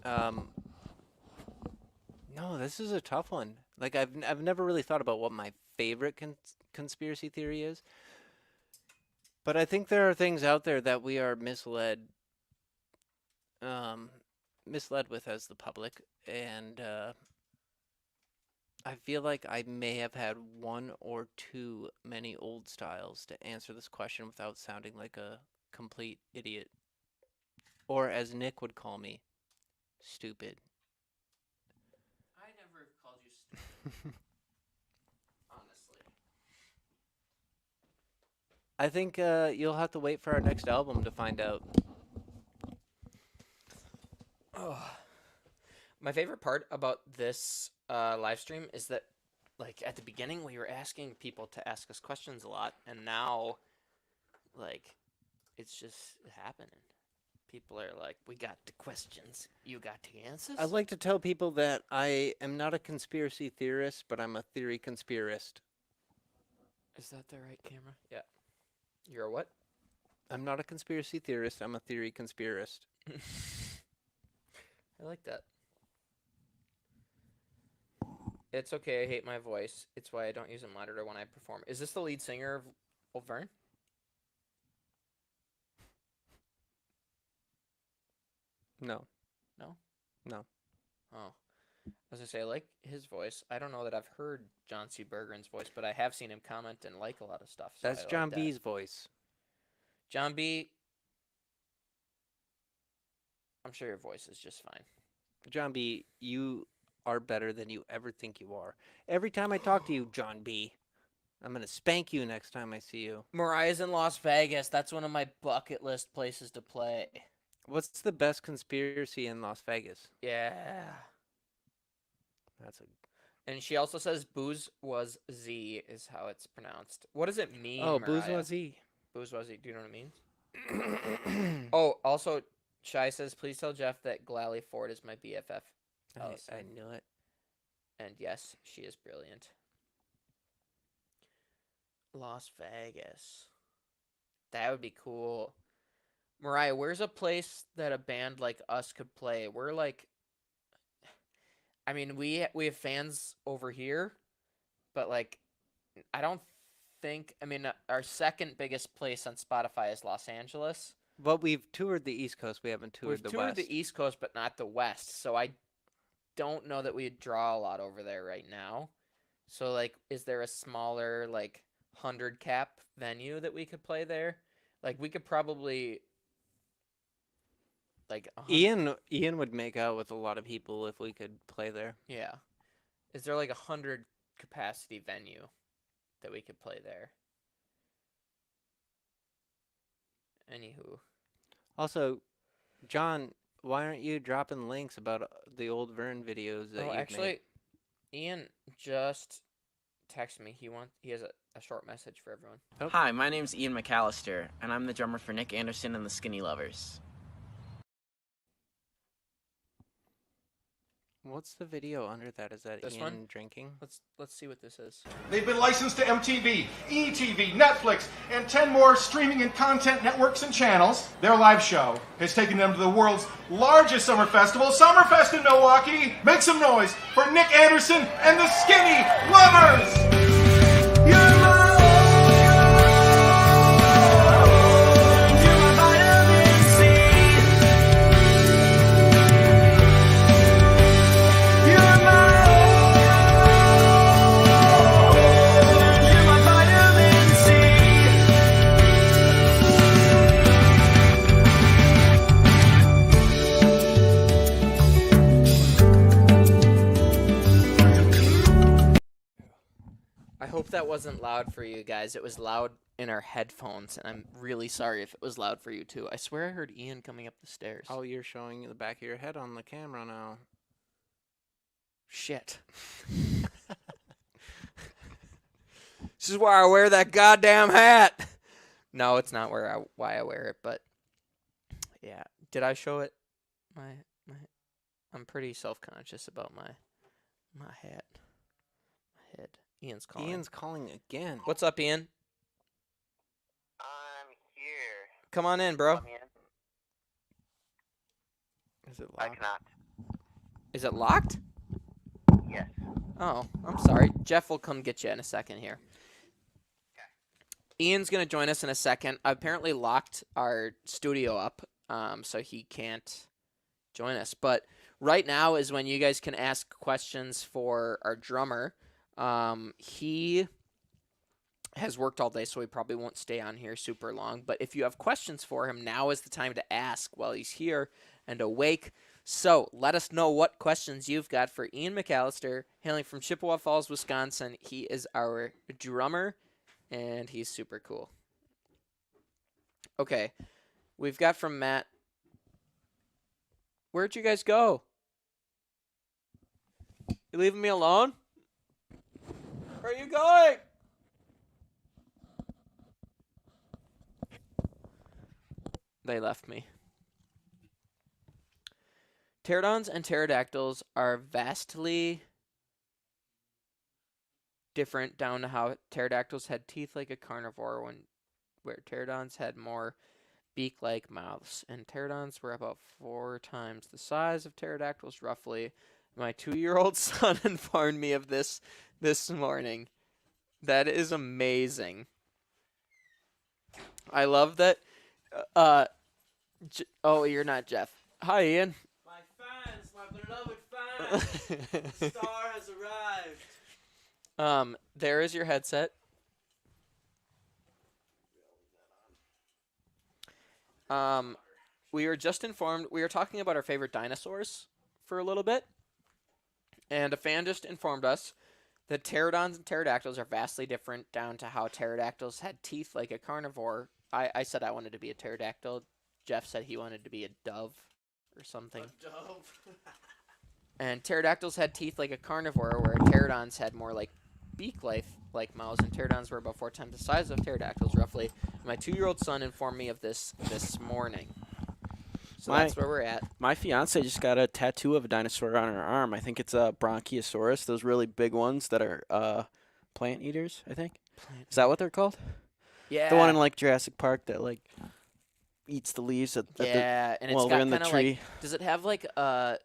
No, this is a tough one. Like I've never really thought about what my favorite conspiracy theory is. But I think there are things out there that we are misled with as the public, and I feel like I may have had one or too many old styles to answer this question without sounding like a complete idiot. Or as Nick would call me, stupid. I never called you stupid. Honestly. I think you'll have to wait for our next album to find out. Oh. My favorite part about this live stream is that, like, at the beginning we were asking people to ask us questions a lot, and now, like, it's just happening. People are like, we got the questions, you got the answers? I'd like to tell people that I am not a conspiracy theorist, but I'm a theory conspirist. Is that the right camera? Yeah. You're a what? I'm not a conspiracy theorist, I'm a theory conspirist. I like that. It's okay, I hate my voice. It's why I don't use a monitor when I perform. Is this the lead singer of Old Vern? No. No? No. Oh. I was gonna say, I like his voice. I don't know that I've heard John C. Bergeron's voice, but I have seen him comment and like a lot of stuff. So That's I like John that. B's voice. John B. I'm sure your voice is just fine. John B, you are better than you ever think you are. Every time I talk to you, John B, I'm going to spank you next time I see you. Mariah's in Las Vegas. That's one of my bucket list places to play. What's the best conspiracy in Las Vegas? Yeah. That's a... And she also says bourgeoisie is how it's pronounced. What does it mean, Oh, Mariah? bourgeoisie. Bourgeoisie. Do you know what it means? Oh, also, Shai says, please tell Jeff that Glally Ford is my BFF. I knew it. And yes, she is brilliant. Las Vegas. That would be cool. Mariah, where's a place that a band like us could play? We're like, I mean, we have fans over here, but like, I don't think, I mean, our second biggest place on Spotify is Los Angeles. But we've toured the East Coast. We haven't toured We've the toured West. the East Coast, but not the West. So I don't know that we'd draw a lot over there right now. So, like, is there a smaller, like, 100 cap venue that we could play there? Like, we could probably, like, Ian would make out with a lot of people if we could play there. yeah. Is there, like, 100 capacity venue that we could play there? Anywho. Also, John, why aren't you dropping links about the old Vern videos that Oh, you've actually, Ian just texted me. He has a short message for everyone. Oh. Hi, my name's Ian McAllister, and I'm the drummer for Nick Anderson and the Skinny Lovers. What's the video under that? Is that This Ian one? drinking? Let's see what this is. They've been licensed to MTV, ETV, Netflix, and 10 more streaming and content networks and channels. Their live show has taken them to the world's largest summer festival, Summerfest in Milwaukee. Make some noise for Nick Anderson and the Skinny Lovers! I hope that wasn't loud for you guys. It was loud in our headphones, and I'm really sorry if it was loud for you too. I swear I heard Ian coming up the stairs. Oh, you're showing the back of your head on the camera now. Shit. This is why I wear that goddamn hat. No, it's not why I wear it, but yeah. Did I show it? My I'm pretty self-conscious about my hat. My head. Ian's calling. Ian's calling again. What's up, Ian? I'm here. Come on in, bro. Let me in. Is it I locked? cannot. Is it locked? Yes. Oh, I'm sorry. Jeff will come get you in a second here. Ian's going to join us in a second. I apparently locked our studio up, so he can't join us. But right now is when you guys can ask questions for our drummer. He has worked all day, so he probably won't stay on here super long. But if you have questions for him, now is the time to ask while he's here and awake. So let us know what questions you've got for Ian McAllister, hailing from Chippewa Falls, Wisconsin. He is our drummer, and he's super cool. Okay, we've got from Matt. Where'd you guys go? You leaving me alone? Where are you going? They left me. Pterodons and pterodactyls are vastly different down to how pterodactyls had teeth like a carnivore, where pterodons had more beak-like mouths, and pterodons were about 4 times the size of pterodactyls, roughly. My 2-year-old son informed me of this morning. That is amazing. I love that. Oh, you're not Jeff. Hi, Ian. My fans, my beloved fans, the star has arrived. There is your headset. We were just informed. We were talking about our favorite dinosaurs for a little bit, and a fan just informed us that pterodons and pterodactyls are vastly different down to how pterodactyls had teeth like a carnivore. I said I wanted to be a pterodactyl. Jeff said he wanted to be a dove or something. A dove. And pterodactyls had teeth like a carnivore, where pterodons had more like beak-like mouths, and pterodons were about 4 times the size of pterodactyls, roughly. My 2-year-old son informed me of this morning. So that's where we're at. My fiance just got a tattoo of a dinosaur on her arm. I think it's a Bronchiosaurus, those really big ones that are plant eaters, I think. Is that what they're called? Yeah. The one in like Jurassic Park that like eats the leaves at yeah, and it's well, got they're in the kind of tree. like. Does it have like a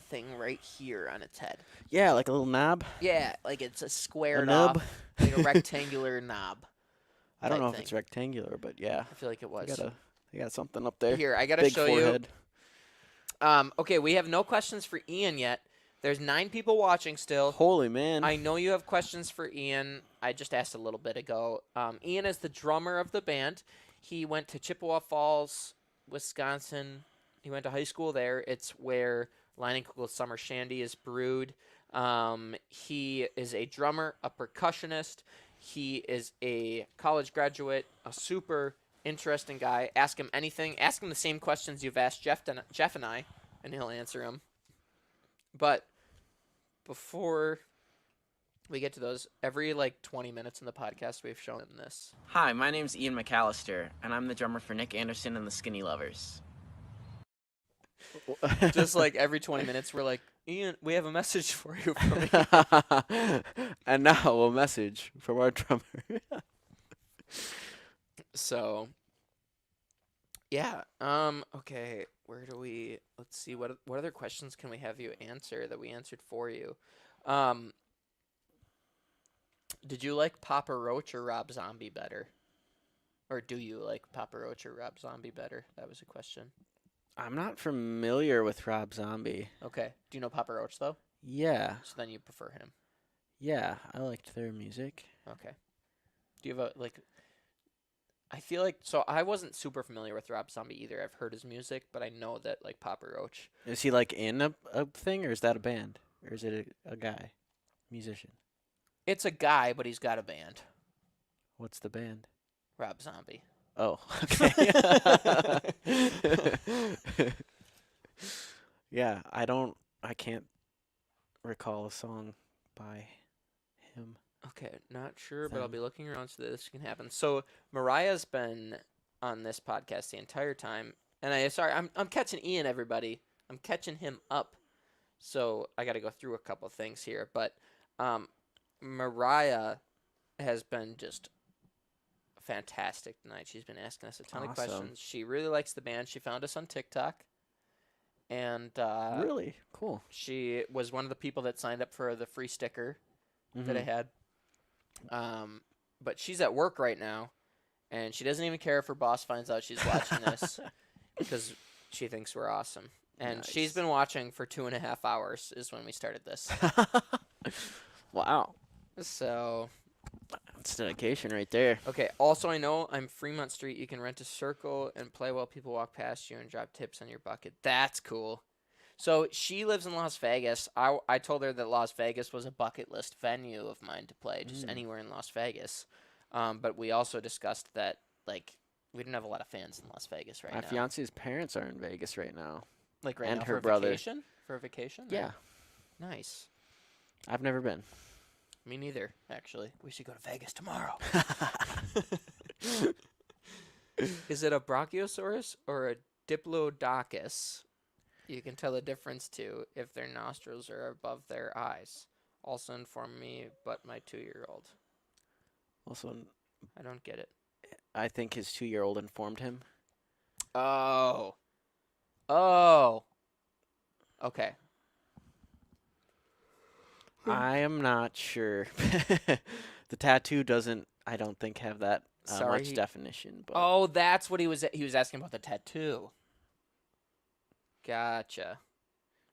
thing right here on its head? Yeah, like a little knob. Yeah, like it's a squared nub. off, like a rectangular knob. I don't type know if thing. it's rectangular, but yeah. I feel like it was. They got something up there. Here, I gotta Big show forehead. you. Okay, we have no questions for Ian yet. There's 9 people watching still. Holy man. I know you have questions for Ian. I just asked a little bit ago. Ian is the drummer of the band. He went to Chippewa Falls, Wisconsin. He went to high school there. It's where Leinenkugel Summer Shandy is brewed. He is a drummer, a percussionist. He is a college graduate, a super interesting guy. Ask him anything. Ask him the same questions you've asked Jeff and I, and he'll answer them. But before we get to those, every like 20 minutes in the podcast, we've shown him this. Hi, my name's Ian McAllister, and I'm the drummer for Nick Anderson and the Skinny Lovers. Just like every 20 minutes, we're like, Ian, we have a message for you from Ian. And now a message from our drummer. So, yeah. Okay. Where do we? Let's see. What other questions can we have you answer that we answered for you? Did you like Papa Roach or Rob Zombie better? Or do you like Papa Roach or Rob Zombie better? That was a question. I'm not familiar with Rob Zombie. Okay. Do you know Papa Roach though? Yeah. So then you prefer him. Yeah, I liked their music. Okay. Do you have a like? I feel like so I wasn't super familiar with Rob Zombie either. I've heard his music, but I know that like Papa Roach. Is he like in a thing, or is that a band, or is it a guy, musician? It's a guy, but he's got a band. What's the band? Rob Zombie. Oh, okay. Yeah, I can't recall a song by him. Okay, not sure, but I'll be looking around so that this can happen. So Mariah's been on this podcast the entire time, and I'm catching Ian, everybody. I'm catching him up. So I got to go through a couple things here, but Mariah has been just fantastic tonight. She's been asking us a ton of Awesome. questions. She really likes the band. She found us on TikTok, and Really cool. she was one of the people that signed up for the free sticker that I Mhm. had. But she's at work right now, and she doesn't even care if her boss finds out she's watching this because she thinks we're awesome. And she's Nice. been watching for 2.5 hours is when we started this. Wow, So, that's dedication right there. okay. Also, I know I'm Fremont Street. You can rent a circle and play while people walk past you and drop tips on your bucket. That's cool. So she lives in Las Vegas. I told her that Las Vegas was a bucket list venue of mine to play, just anywhere in Las Vegas. But we also discussed that like we don't have a lot of fans in Las Vegas right My now. fiance's parents are in Vegas right now. Like right and now her for brother. vacation? For a vacation? or- Yeah, Nice. I've never been. Me neither, actually. We should go to Vegas tomorrow. Is it a Brachiosaurus or a Diplodocus? You can tell the difference too if their nostrils are above their eyes. Also inform me, but my 2-year-old. Also, I don't get it. I think his 2-year-old informed him. Oh. Oh. Okay. I am not sure. The tattoo doesn't, I don't think, have that Sorry. much definition. But Oh, that's what he was asking about the tattoo. Gotcha.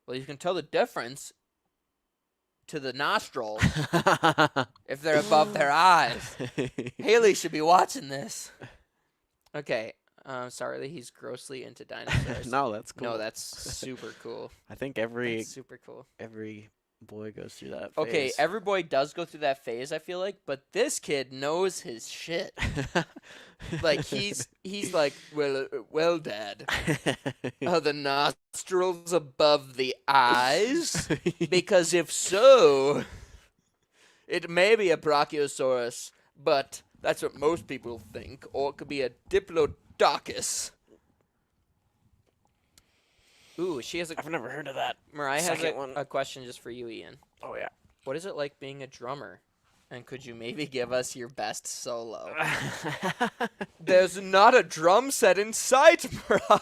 Well, you can tell the difference to the nostrils if they're above their eyes. Haley should be watching this. Okay. Sorry that he's grossly into dinosaurs. No, that's cool. No, that's super cool. I think every That's super cool. boy goes through that. Okay, phase. every boy does go through that phase, I feel like, but this kid knows his shit. Like he's like, well, Dad, are the nostrils above the eyes? Because if so, it may be a Brachiosaurus, but that's what most people think, or it could be a Diplodocus. Ooh, she has a. I've never heard of that. Mariah has second one. a question just for you, Ian. Oh yeah. What is it like being a drummer? And could you maybe give us your best solo? There's not a drum set in sight, Mariah.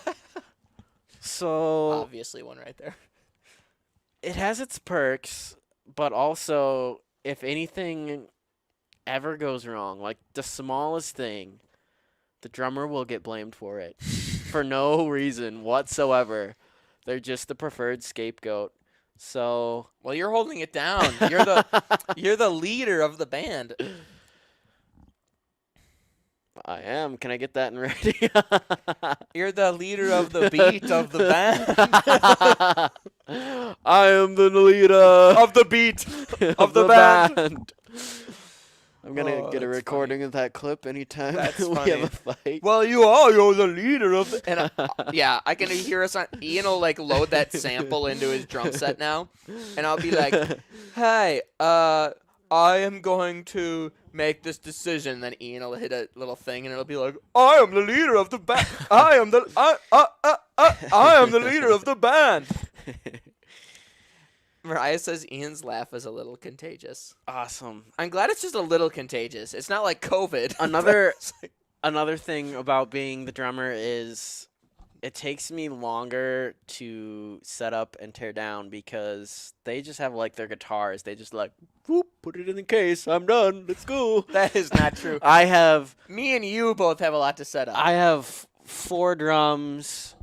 So Obviously one right there. it has its perks, but also if anything ever goes wrong, like the smallest thing, the drummer will get blamed for it for no reason whatsoever. They're just the preferred scapegoat. So Well, you're holding it down. You're the leader of the band. I am. Can I get that in ready? You're the leader of the beat of the band. I am the leader Of the beat of the band. I'm gonna Oh, get a that's recording of that clip anytime That's we funny. have a fight. Well, you're the leader of the. And yeah, I can hear us on. Ian will like load that sample into his drum set now, and I'll be like, "Hey, I am going to make this decision." Then Ian will hit a little thing, and it'll be like, "I am the leader of the band. I am the leader of the band." Mariah says Ian's laugh is a little contagious. Awesome. I'm glad it's just a little contagious. It's not like COVID. Another It's like- another thing about being the drummer is it takes me longer to set up and tear down because they just have like their guitars. They just like whoop, put it in the case. I'm done. Let's go. That is not true. I have Me and you both have a lot to set up. I have 4 drums,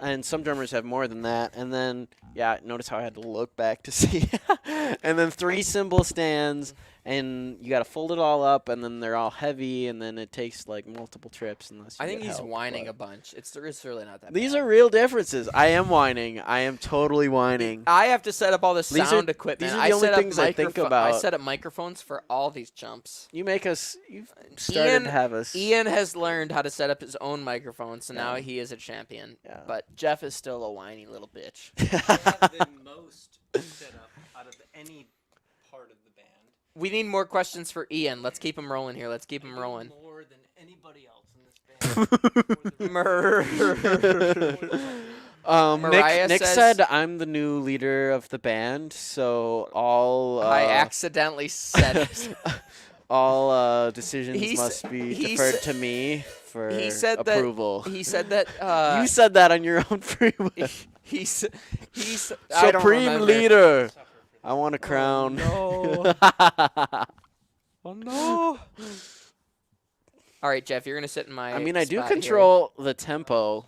and some drummers have more than that. And then, yeah, notice how I had to look back to see. And then 3 cymbal stands, and you got to fold it all up, and then they're all heavy, and then it takes like multiple trips. Unless you I think get he's help, whining but- a bunch. It's really not that These bad. are real differences. I am whining. I am totally whining. I have to set up all the These are- sound equipment. these are I the only set up things I think I about. set up microphones for all these jumps. You've started to have us. Ian has learned how to set up his own microphone, so now Yeah. he is a champion. Yeah. But Jeff is still a whiny little bitch. the most set up out of any part of the band. We need more questions for Ian. Let's keep him rolling here. Let's keep him rolling. More than anybody else in this band. Murr. Mariah Nick says- said I'm the new leader of the band, so all I accidentally said it. all decisions He s- must be he deferred s- to me for He said approval. that. He said that. You said that on your own free will. He's I don't Supreme remember. leader. I want a crown. no. Oh no. All right, Jeff, you're gonna sit in my. I mean, I do spot here. control the tempo.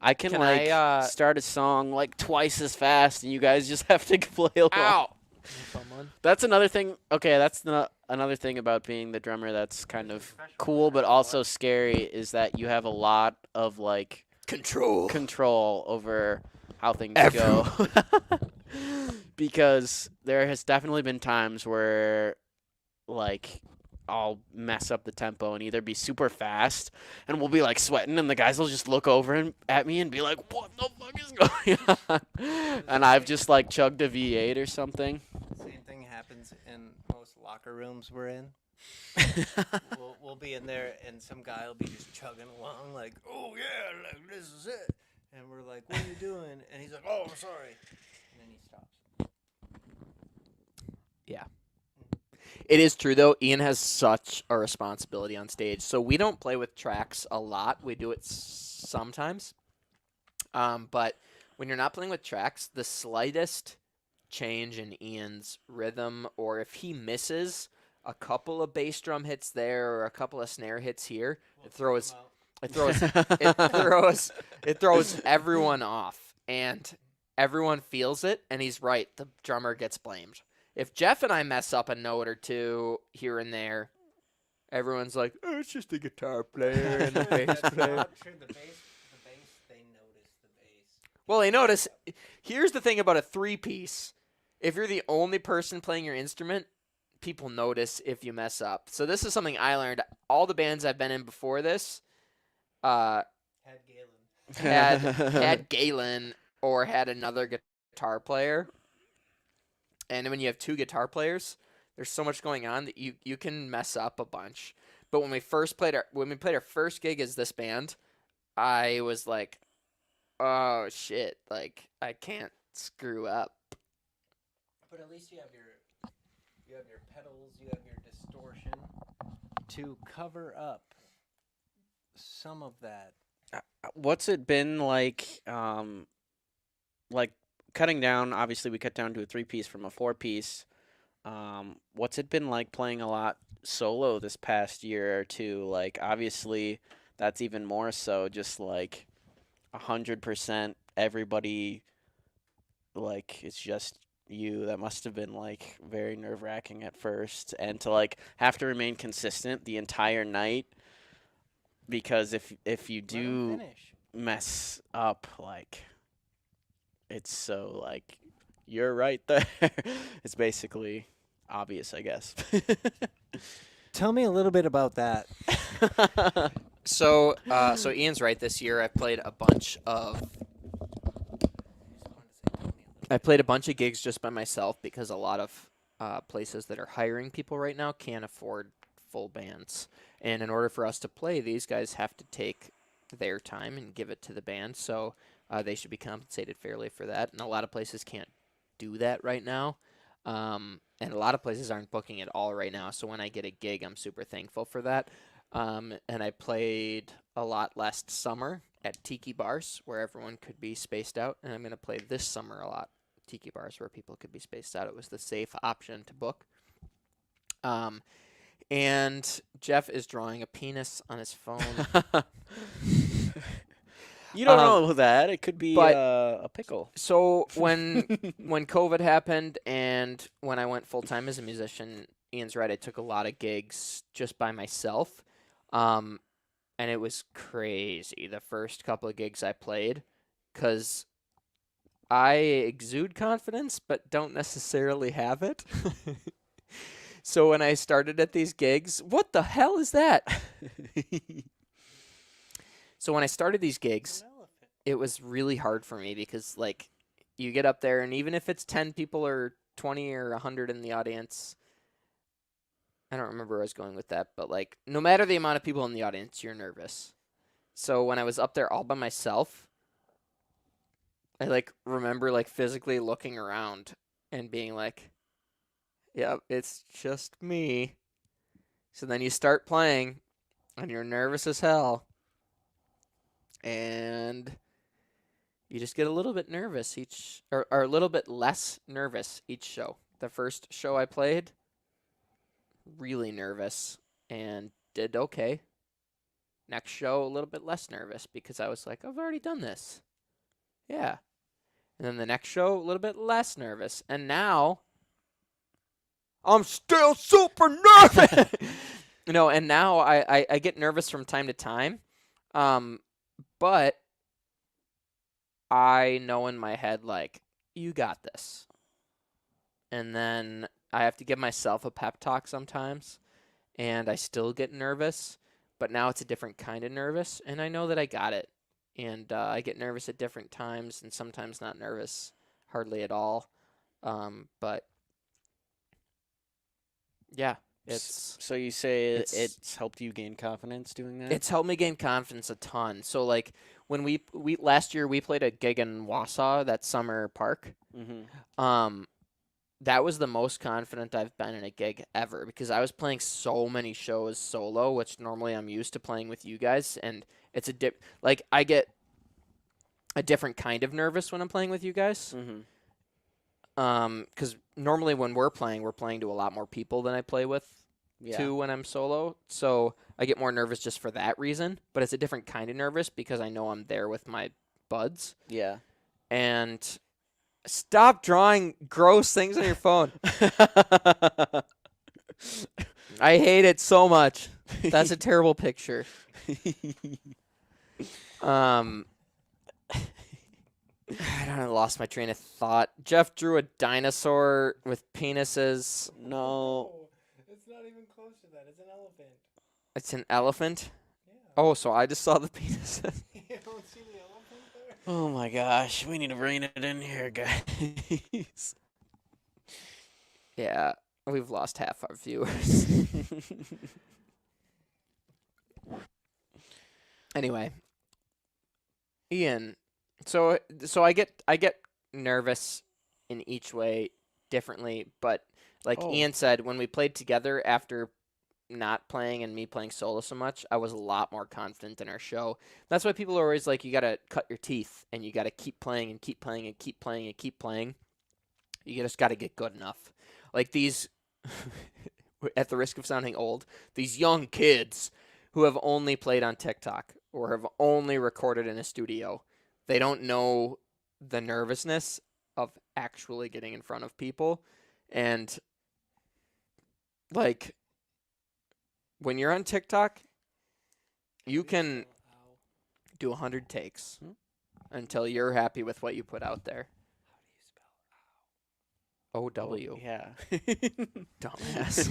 I can, Can like I, start a song like twice as fast, and you guys just have to play along. Ow. That's another thing. Okay, that's another thing about being the drummer that's kind of cool, but also scary is that you have a lot of like control over how things go. Because there has definitely been times where like I'll mess up the tempo and either be super fast and we'll be like sweating and the guys will just look over at me and be like, what the fuck is going on? And I've just like chugged a V8 or something. Same thing happens in most locker rooms we're in. We'll be in there and some guy will be just chugging along like, oh yeah, like this is it. And we're like, what are you doing? And he's like, oh, I'm sorry. And then he stops. It is true though. Ian has such a responsibility on stage, so we don't play with tracks a lot. We do it sometimes, but when you're not playing with tracks, the slightest change in Ian's rhythm, or if he misses a couple of bass drum hits there or a couple of snare hits here, it throws everyone off, and everyone feels it. And he's right. The drummer gets blamed. If Jeff and I mess up a note or two here and there, everyone's like, oh, it's just a guitar player and the bass player. Not true. The bass, they notice the bass. Well, they notice. Here's the thing about a three-piece. If you're the only person playing your instrument, people notice if you mess up. So this is something I learned. All the bands I've been in before this Had Galen. had Galen or had another guitar player. And when you have two guitar players, there's so much going on that you can mess up a bunch. But when we played our first gig as this band, I was like, oh shit, like I can't screw up. But at least you have your pedals, you have your distortion to cover up some of that. What's it been like cutting down, obviously we cut down to a 3-piece from a 4-piece. What's it been like playing a lot solo this past year or two? Like, obviously, that's even more so, just like 100% everybody, like, it's just you. That must have been, like, very nerve-wracking at first. And to, like, have to remain consistent the entire night, because if you do mess up, like, it's so, like, you're right there. It's basically obvious, I guess. Tell me a little bit about that. So Ian's right. This year I played a bunch of gigs just by myself because a lot of places that are hiring people right now can't afford full bands. And in order for us to play, these guys have to take their time and give it to the band. So they should be compensated fairly for that. And a lot of places can't do that right now. And a lot of places aren't booking at all right now. So when I get a gig, I'm super thankful for that. And I played a lot last summer at tiki bars where everyone could be spaced out. And I'm going to play this summer a lot tiki bars where people could be spaced out. It was the safe option to book. And Jeff is drawing a penis on his phone. You don't know that. It could be a pickle. So when COVID happened and when I went full-time as a musician, Ian's right, I took a lot of gigs just by myself. And it was crazy the first couple of gigs I played because I exude confidence but don't necessarily have it. So when I started at these gigs, what the hell is that? So when I started these gigs, it was really hard for me because, like, you get up there and even if it's 10 people or 20 or 100 in the audience, I don't remember where I was going with that, but, like, no matter the amount of people in the audience, you're nervous. So when I was up there all by myself, I like remember like physically looking around and being like, "Yep, it's just me." So then you start playing, and you're nervous as hell, and you just get a little bit nervous or a little bit less nervous each show. The first show I played, really nervous and did okay. Next show, a little bit less nervous because I was like, I've already done this. Yeah. And then the next show, a little bit less nervous. And now, I'm still super nervous. And now I get nervous from time to time. But I know in my head, like, you got this. And then I have to give myself a pep talk sometimes. And I still get nervous. But now it's a different kind of nervous. And I know that I got it. And I get nervous at different times and sometimes not nervous hardly at all. But yeah, it's So you say it's- it's helped you gain confidence doing that? it's helped me gain confidence a ton. So like when we last year we played a gig in Wausau, that summer park. Mm-hmm. That was the most confident I've been in a gig ever because I was playing so many shows solo, which normally I'm used to playing with you guys, and it's I get a different kind of nervous when I'm playing with you guys. Mm-hmm. Because normally when we're playing to a lot more people than I play with Yeah. too when I'm solo, so I get more nervous just for that reason. But it's a different kind of nervous because I know I'm there with my buds. Yeah. And stop drawing gross things on your phone. I hate it so much. That's a terrible picture. I don't know, I lost my train of thought. Jeff drew a dinosaur with penises. No. It's not even close to that. It's an elephant. It's an elephant? Yeah. Oh, so I just saw the penises. You don't see the elephant there? Oh my gosh, we need to rein it in here, guys. Yeah, we've lost half our viewers. Anyway, Ian, so I get nervous in each way differently, but like Oh. Ian said, when we played together after not playing and me playing solo so much, I was a lot more confident in our show. That's why people are always like, you gotta cut your teeth and you gotta keep playing and keep playing and keep playing and keep playing. You just gotta get good enough. Like these, at the risk of sounding old, these young kids who have only played on TikTok or have only recorded in a studio, they don't know the nervousness of actually getting in front of people. And like when you're on TikTok, you can do 100 takes until you're happy with what you put out there. O-W. Yeah. Dumbass.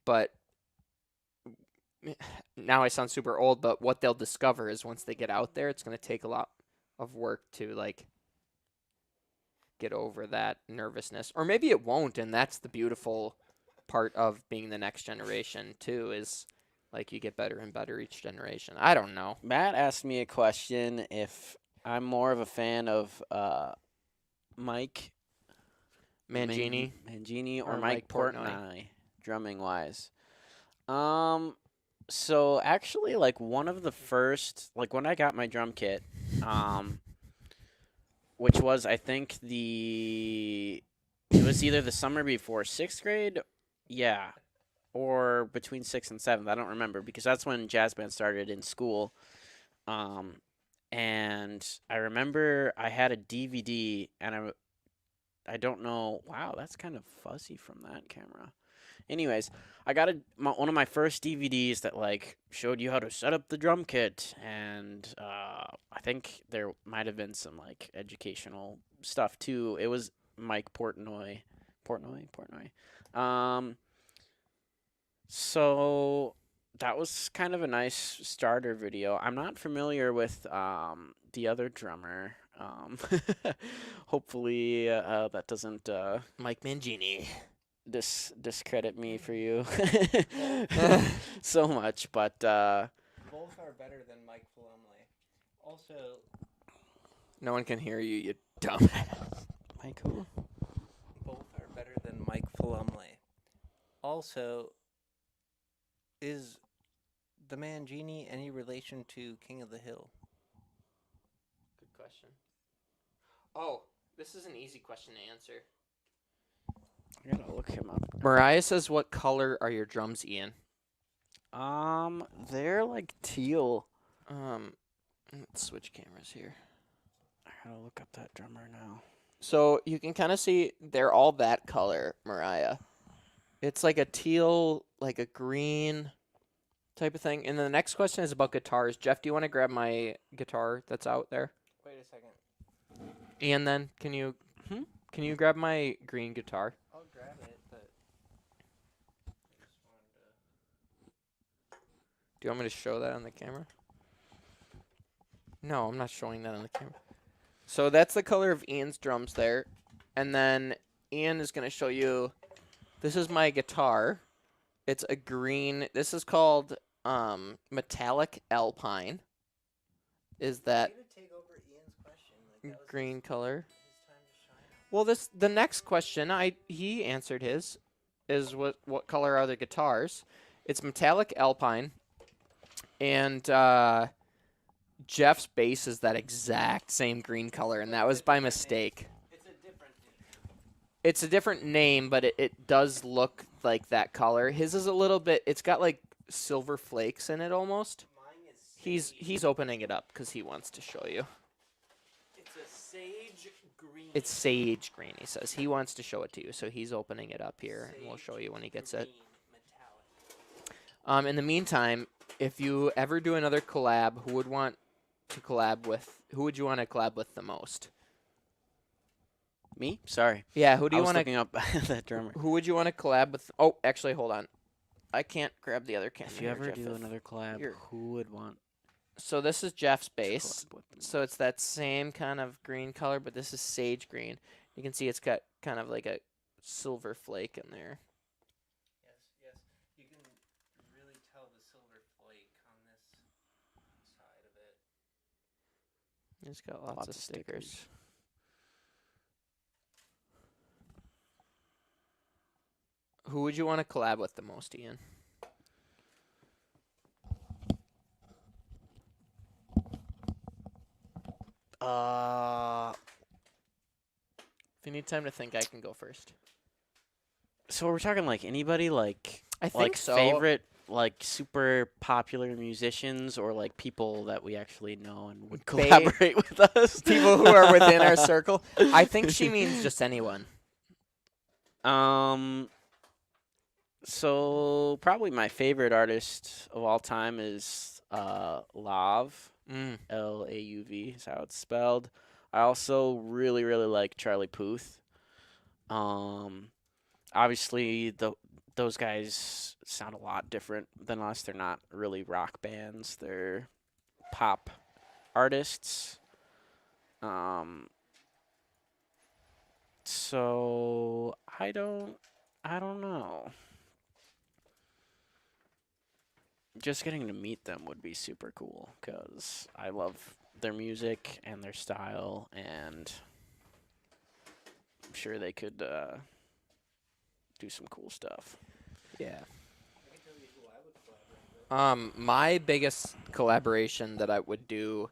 But now I sound super old, but what they'll discover is once they get out there, it's going to take a lot of work to like get over that nervousness. Or maybe it won't, and that's the beautiful part of being the next generation too, is like you get better and better each generation. I don't know. Matt asked me a question if I'm more of a fan of Mike Mangini. Mangini or or Mike Mike Portnoy? Portnoy, drumming wise. So actually, like one of the first, like when I got my drum kit, which was I think it was either the summer before 6th grade, yeah, or between 6th and 7th. I don't remember because that's when jazz band started in school. And I remember I had a DVD, and I don't know. Wow, that's kind of fuzzy from that camera. Anyways, I got one of my first DVDs that like showed you how to set up the drum kit, and I think there might have been some like educational stuff too. It was Mike Portnoy. So that was kind of a nice starter video. I'm not familiar with the other drummer. Hopefully that doesn't Mike Mangini. discredit me for you so much, but Both are better than Mike Plumley. Also, No one can hear you, you dumbass. Mike who? both are better than Mike Flumley. Also, is the man Genie any relation to King of the Hill? Good question. Oh, this is an easy question to answer. I gotta look him up. Mariah says, "What color are your drums, Ian?" They're like teal. Let's switch cameras here. I gotta look up that drummer now. So you can kind of see they're all that color, Mariah. It's like a teal, like a green type of thing. And then the next question is about guitars. Jeff, do you want to grab my guitar that's out there? Wait a second. Ian, then can you grab my green guitar? I'll grab it, but I just wanted to. Do you want me to show that on the camera? No, I'm not showing that on the camera. So that's the color of Ian's drums there. And then Ian is going to show you, this is my guitar. It's a green, this is called Metallic Alpine. Is that Take over Ian's question. Like, that was green color? his time to shine. Well, the next question, he answered his, is what color are the guitars? It's Metallic Alpine. And Jeff's bass is that exact same green color, and that was by mistake. It's a different. It's a different name, but it does look like that color. His is a little bit, it's got like silver flakes in it almost. Mine is. He's opening it up because he wants to show you. It's a sage green. It's sage green, he says. He wants to show it to you, so he's opening it up here, and we'll show you when he gets it. Metallic. In the meantime, if you ever do another collab, who would you want to collab with the most? Me? Sorry. Yeah, who do I you was want to looking up that drummer. Who would you want to collab with? Oh, actually, hold on. I can't grab the other camera. If you here, ever Jeff, do another collab, you're- who would want So this is Jeff's to bass. collab with them? So it's that same kind of green color, but this is sage green. You can see it's got kind of like a silver flake in there. Yes. You can really tell the silver flake on this side of it. It's got lots of stickers. Who would you want to collab with the most, Ian? If you need time to think, I can go first. So we're talking like anybody, like I think like so. favorite, like super popular musicians, or like people that we actually know and would Ba- collaborate with us. People who are within our circle. I think she means just anyone. So probably my favorite artist of all time is Lauv. Lauv is how it's spelled. I also really like Charlie Puth. Obviously those guys sound a lot different than us. They're not really rock bands. They're pop artists. So I don't know. Just getting to meet them would be super cool because I love their music and their style, and I'm sure they could do some cool stuff. Yeah. My biggest collaboration that I would do,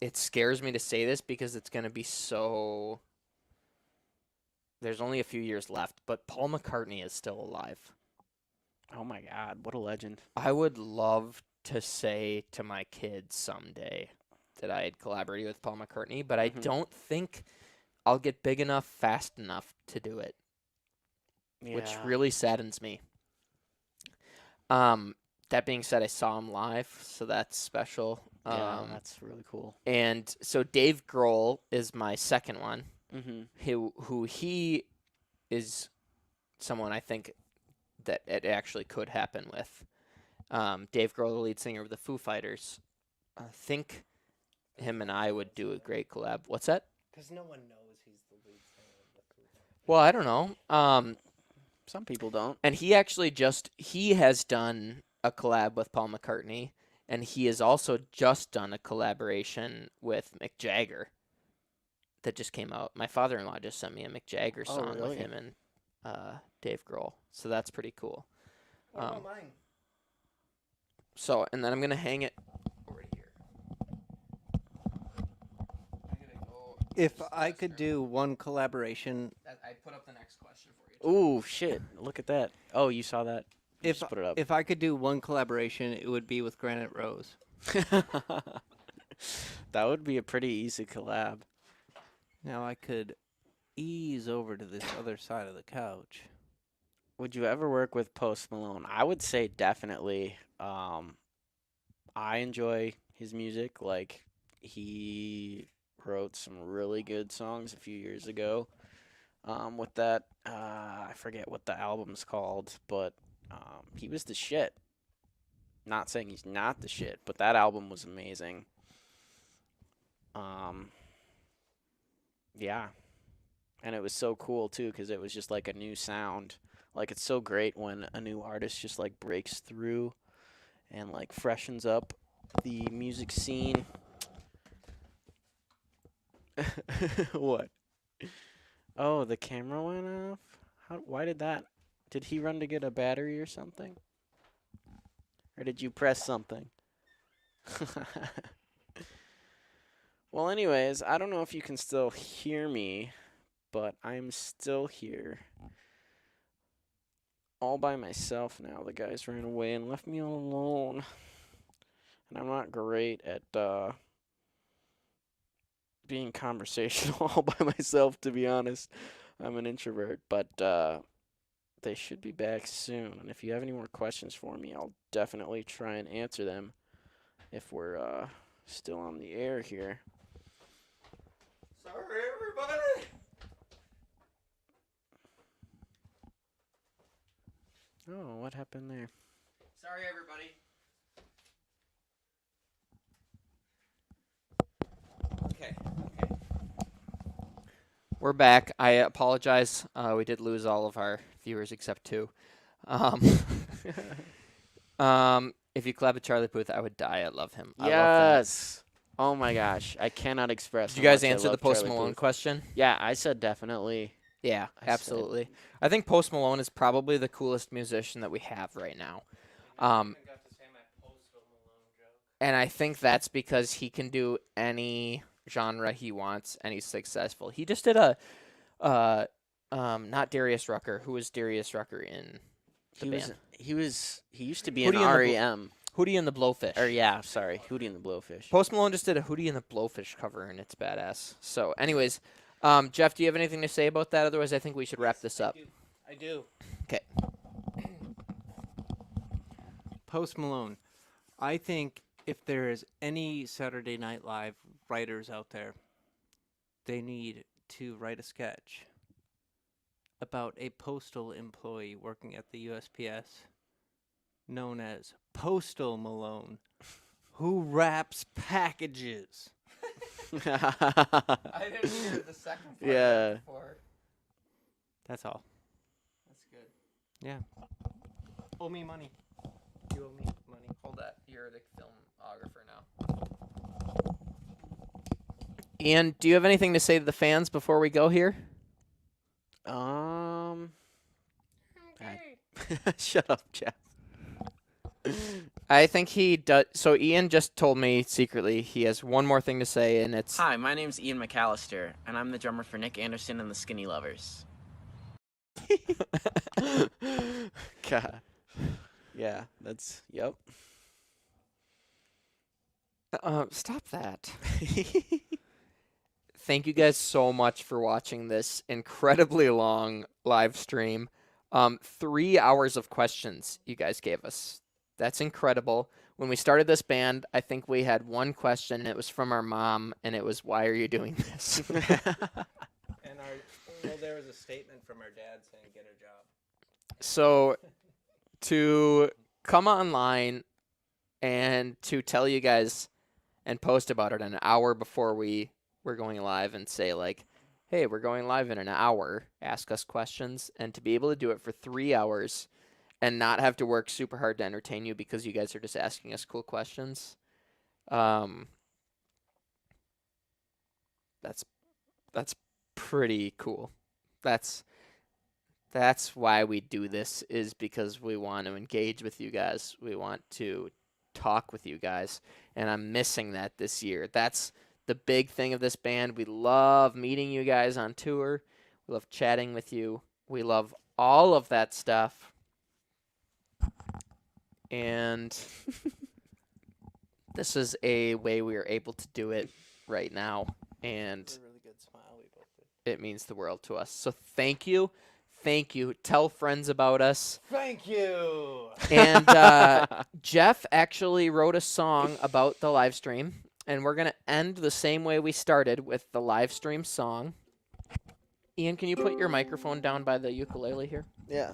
it scares me to say this because it's going to be so. There's only a few years left, but Paul McCartney is still alive. Oh my God, what a legend! I would love to say to my kids someday that I had collaborated with Paul McCartney, but I don't think I'll get big enough fast enough to do it, which Yeah. really saddens me. That being said, I saw him live, so that's special. Yeah, that's really cool. And so Dave Grohl is my second one, Mm-hmm. who he is someone I think that it actually could happen with. Dave Grohl, the lead singer of the Foo Fighters. I think him and I would do a great collab. What's that? Because no one knows he's the lead singer of the Foo Fighters. Well, I don't know. Some people don't. And he actually he has done a collab with Paul McCartney, and he has also just done a collaboration with Mick Jagger that just came out. My father-in-law just sent me a Mick Jagger Oh, song with really? him and Dave Grohl, so that's pretty cool. What about mine? So, and then I'm gonna hang it over here. If I could do one collaboration, I put up the next question for you. Ooh, shit! Look at that. Oh, you saw that? You if just put it up. if I could do one collaboration, it would be with Granite Rose. That would be a pretty easy collab. Now I could ease over to this other side of the couch. Would you ever work with Post Malone? I would say definitely. I enjoy his music. Like, he wrote some really good songs a few years ago. With that, I forget what the album's called, but he was the shit. Not saying he's not the shit, but that album was amazing. Yeah. And it was so cool too, because it was just like a new sound. Like, it's so great when a new artist just like breaks through and like freshens up the music scene. What? Oh, the camera went off? Why did that? Did he run to get a battery or something? Or did you press something? Well, anyways, I don't know if you can still hear me, but I'm still here. All by myself now. The guys ran away and left me all alone. And I'm not great at being conversational all by myself, to be honest. I'm an introvert, but they should be back soon. And if you have any more questions for me, I'll definitely try and answer them if we're still on the air here. Sorry, everybody. Oh, what happened there? Sorry, everybody. Okay. We're back. I apologize. We did lose all of our viewers except two. If you collab with Charlie Puth, I would die. I love him. I love that. Yes. Oh my gosh, I cannot express. Did you how guys much I answer the love Post Charlie Malone Puth. question? Yeah, I said definitely. Yeah, I said- absolutely. I think Post Malone is probably the coolest musician that we have right now. And I think that's because he can do any genre he wants, and he's successful. He just did a, not Darius Rucker. Who was Darius Rucker in the band? He used to be Hootie in and the Blo- REM. Hootie and the Blowfish. Or yeah, sorry, Hootie and the Blowfish. Post Malone just did a Hootie and the Blowfish cover, and it's badass. So, anyways, Jeff, do you have anything to say about that? Otherwise, I think we should wrap this up. I do. Okay. Post Malone. I think if there is any Saturday Night Live writers out there, they need to write a sketch about a postal employee working at the USPS known as Postal Malone, who wraps packages. I didn't hear the second part Yeah. before. That's all. That's good. Yeah. Owe me money. You owe me money. Hold that. You're the filmographer now. Ian, do you have anything to say to the fans before we go here? Shut up, Jeff. I think he does. So Ian just told me secretly he has one more thing to say, and it's Hi, my name's Ian McAllister, and I'm the drummer for Nick Anderson and the Skinny Lovers. God. Yeah, that's yep. stop that. Thank you guys so much for watching this incredibly long live stream. 3 hours of questions you guys gave us. That's incredible. When we started this band, I think we had one question, and it was from our mom, and it was, "Why are you doing this?" And there was a statement from our dad saying, "Get a job." So, to come online and to tell you guys and post about it an hour before we were going live and say, like, hey, we're going live in an hour, ask us questions, and to be able to do it for 3 hours, and not have to work super hard to entertain you because you guys are just asking us cool questions. That's pretty cool. That's why we do this, is because we want to engage with you guys. We want to talk with you guys, and I'm missing that this year. That's the big thing of this band. We love meeting you guys on tour. We love chatting with you. We love all of that stuff. And this is a way we are able to do it right now, and It's a really good smile we both did. it means the world to us. So thank you. Thank you. Tell friends about us. Thank you. And Jeff actually wrote a song about the live stream, and we're going to end the same way we started, with the live stream song. Ian, can you put your microphone down by the ukulele here? Yeah.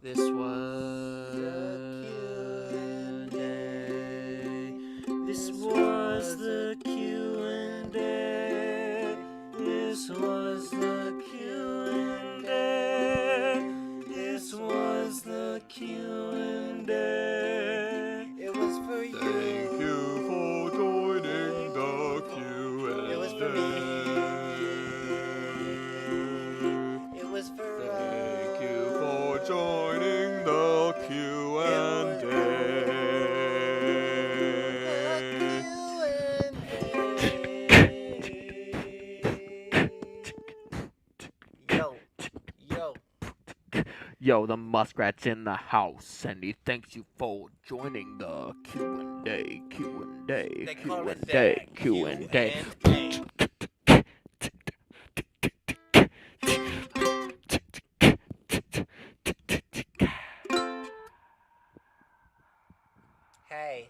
This was the Q&A. This was the Q&A. This was the Q&A. This was the Q&A. It was for you. Thank you for joining the Q&A. It was for me. It was for Thank you for joining the Yo, yo. Yo, the Muskrat's in the house, and he thanks you for joining the Q&A, Q&A, They call it Q&A, the Q&A. Hey.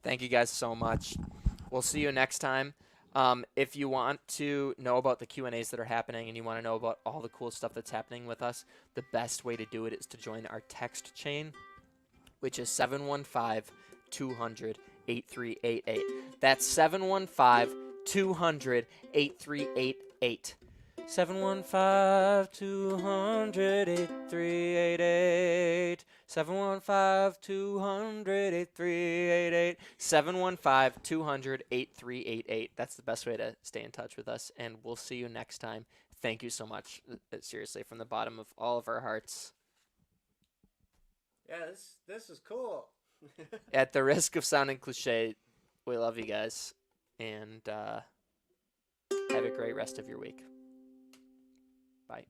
Thank you guys so much. We'll see you next time. If you want to know about the Q&As that are happening, and you want to know about all the cool stuff that's happening with us, the best way to do it is to join our text chain, which is 715-200-8388. That's 715-200-8388. 715-200-8388. 715-200-8388. 715-200-8388. That's the best way to stay in touch with us, and we'll see you next time. Thank you so much. Seriously, from the bottom of all of our hearts. Yeah, this is cool. At the risk of sounding cliche, we love you guys, and have a great rest of your week. Bye.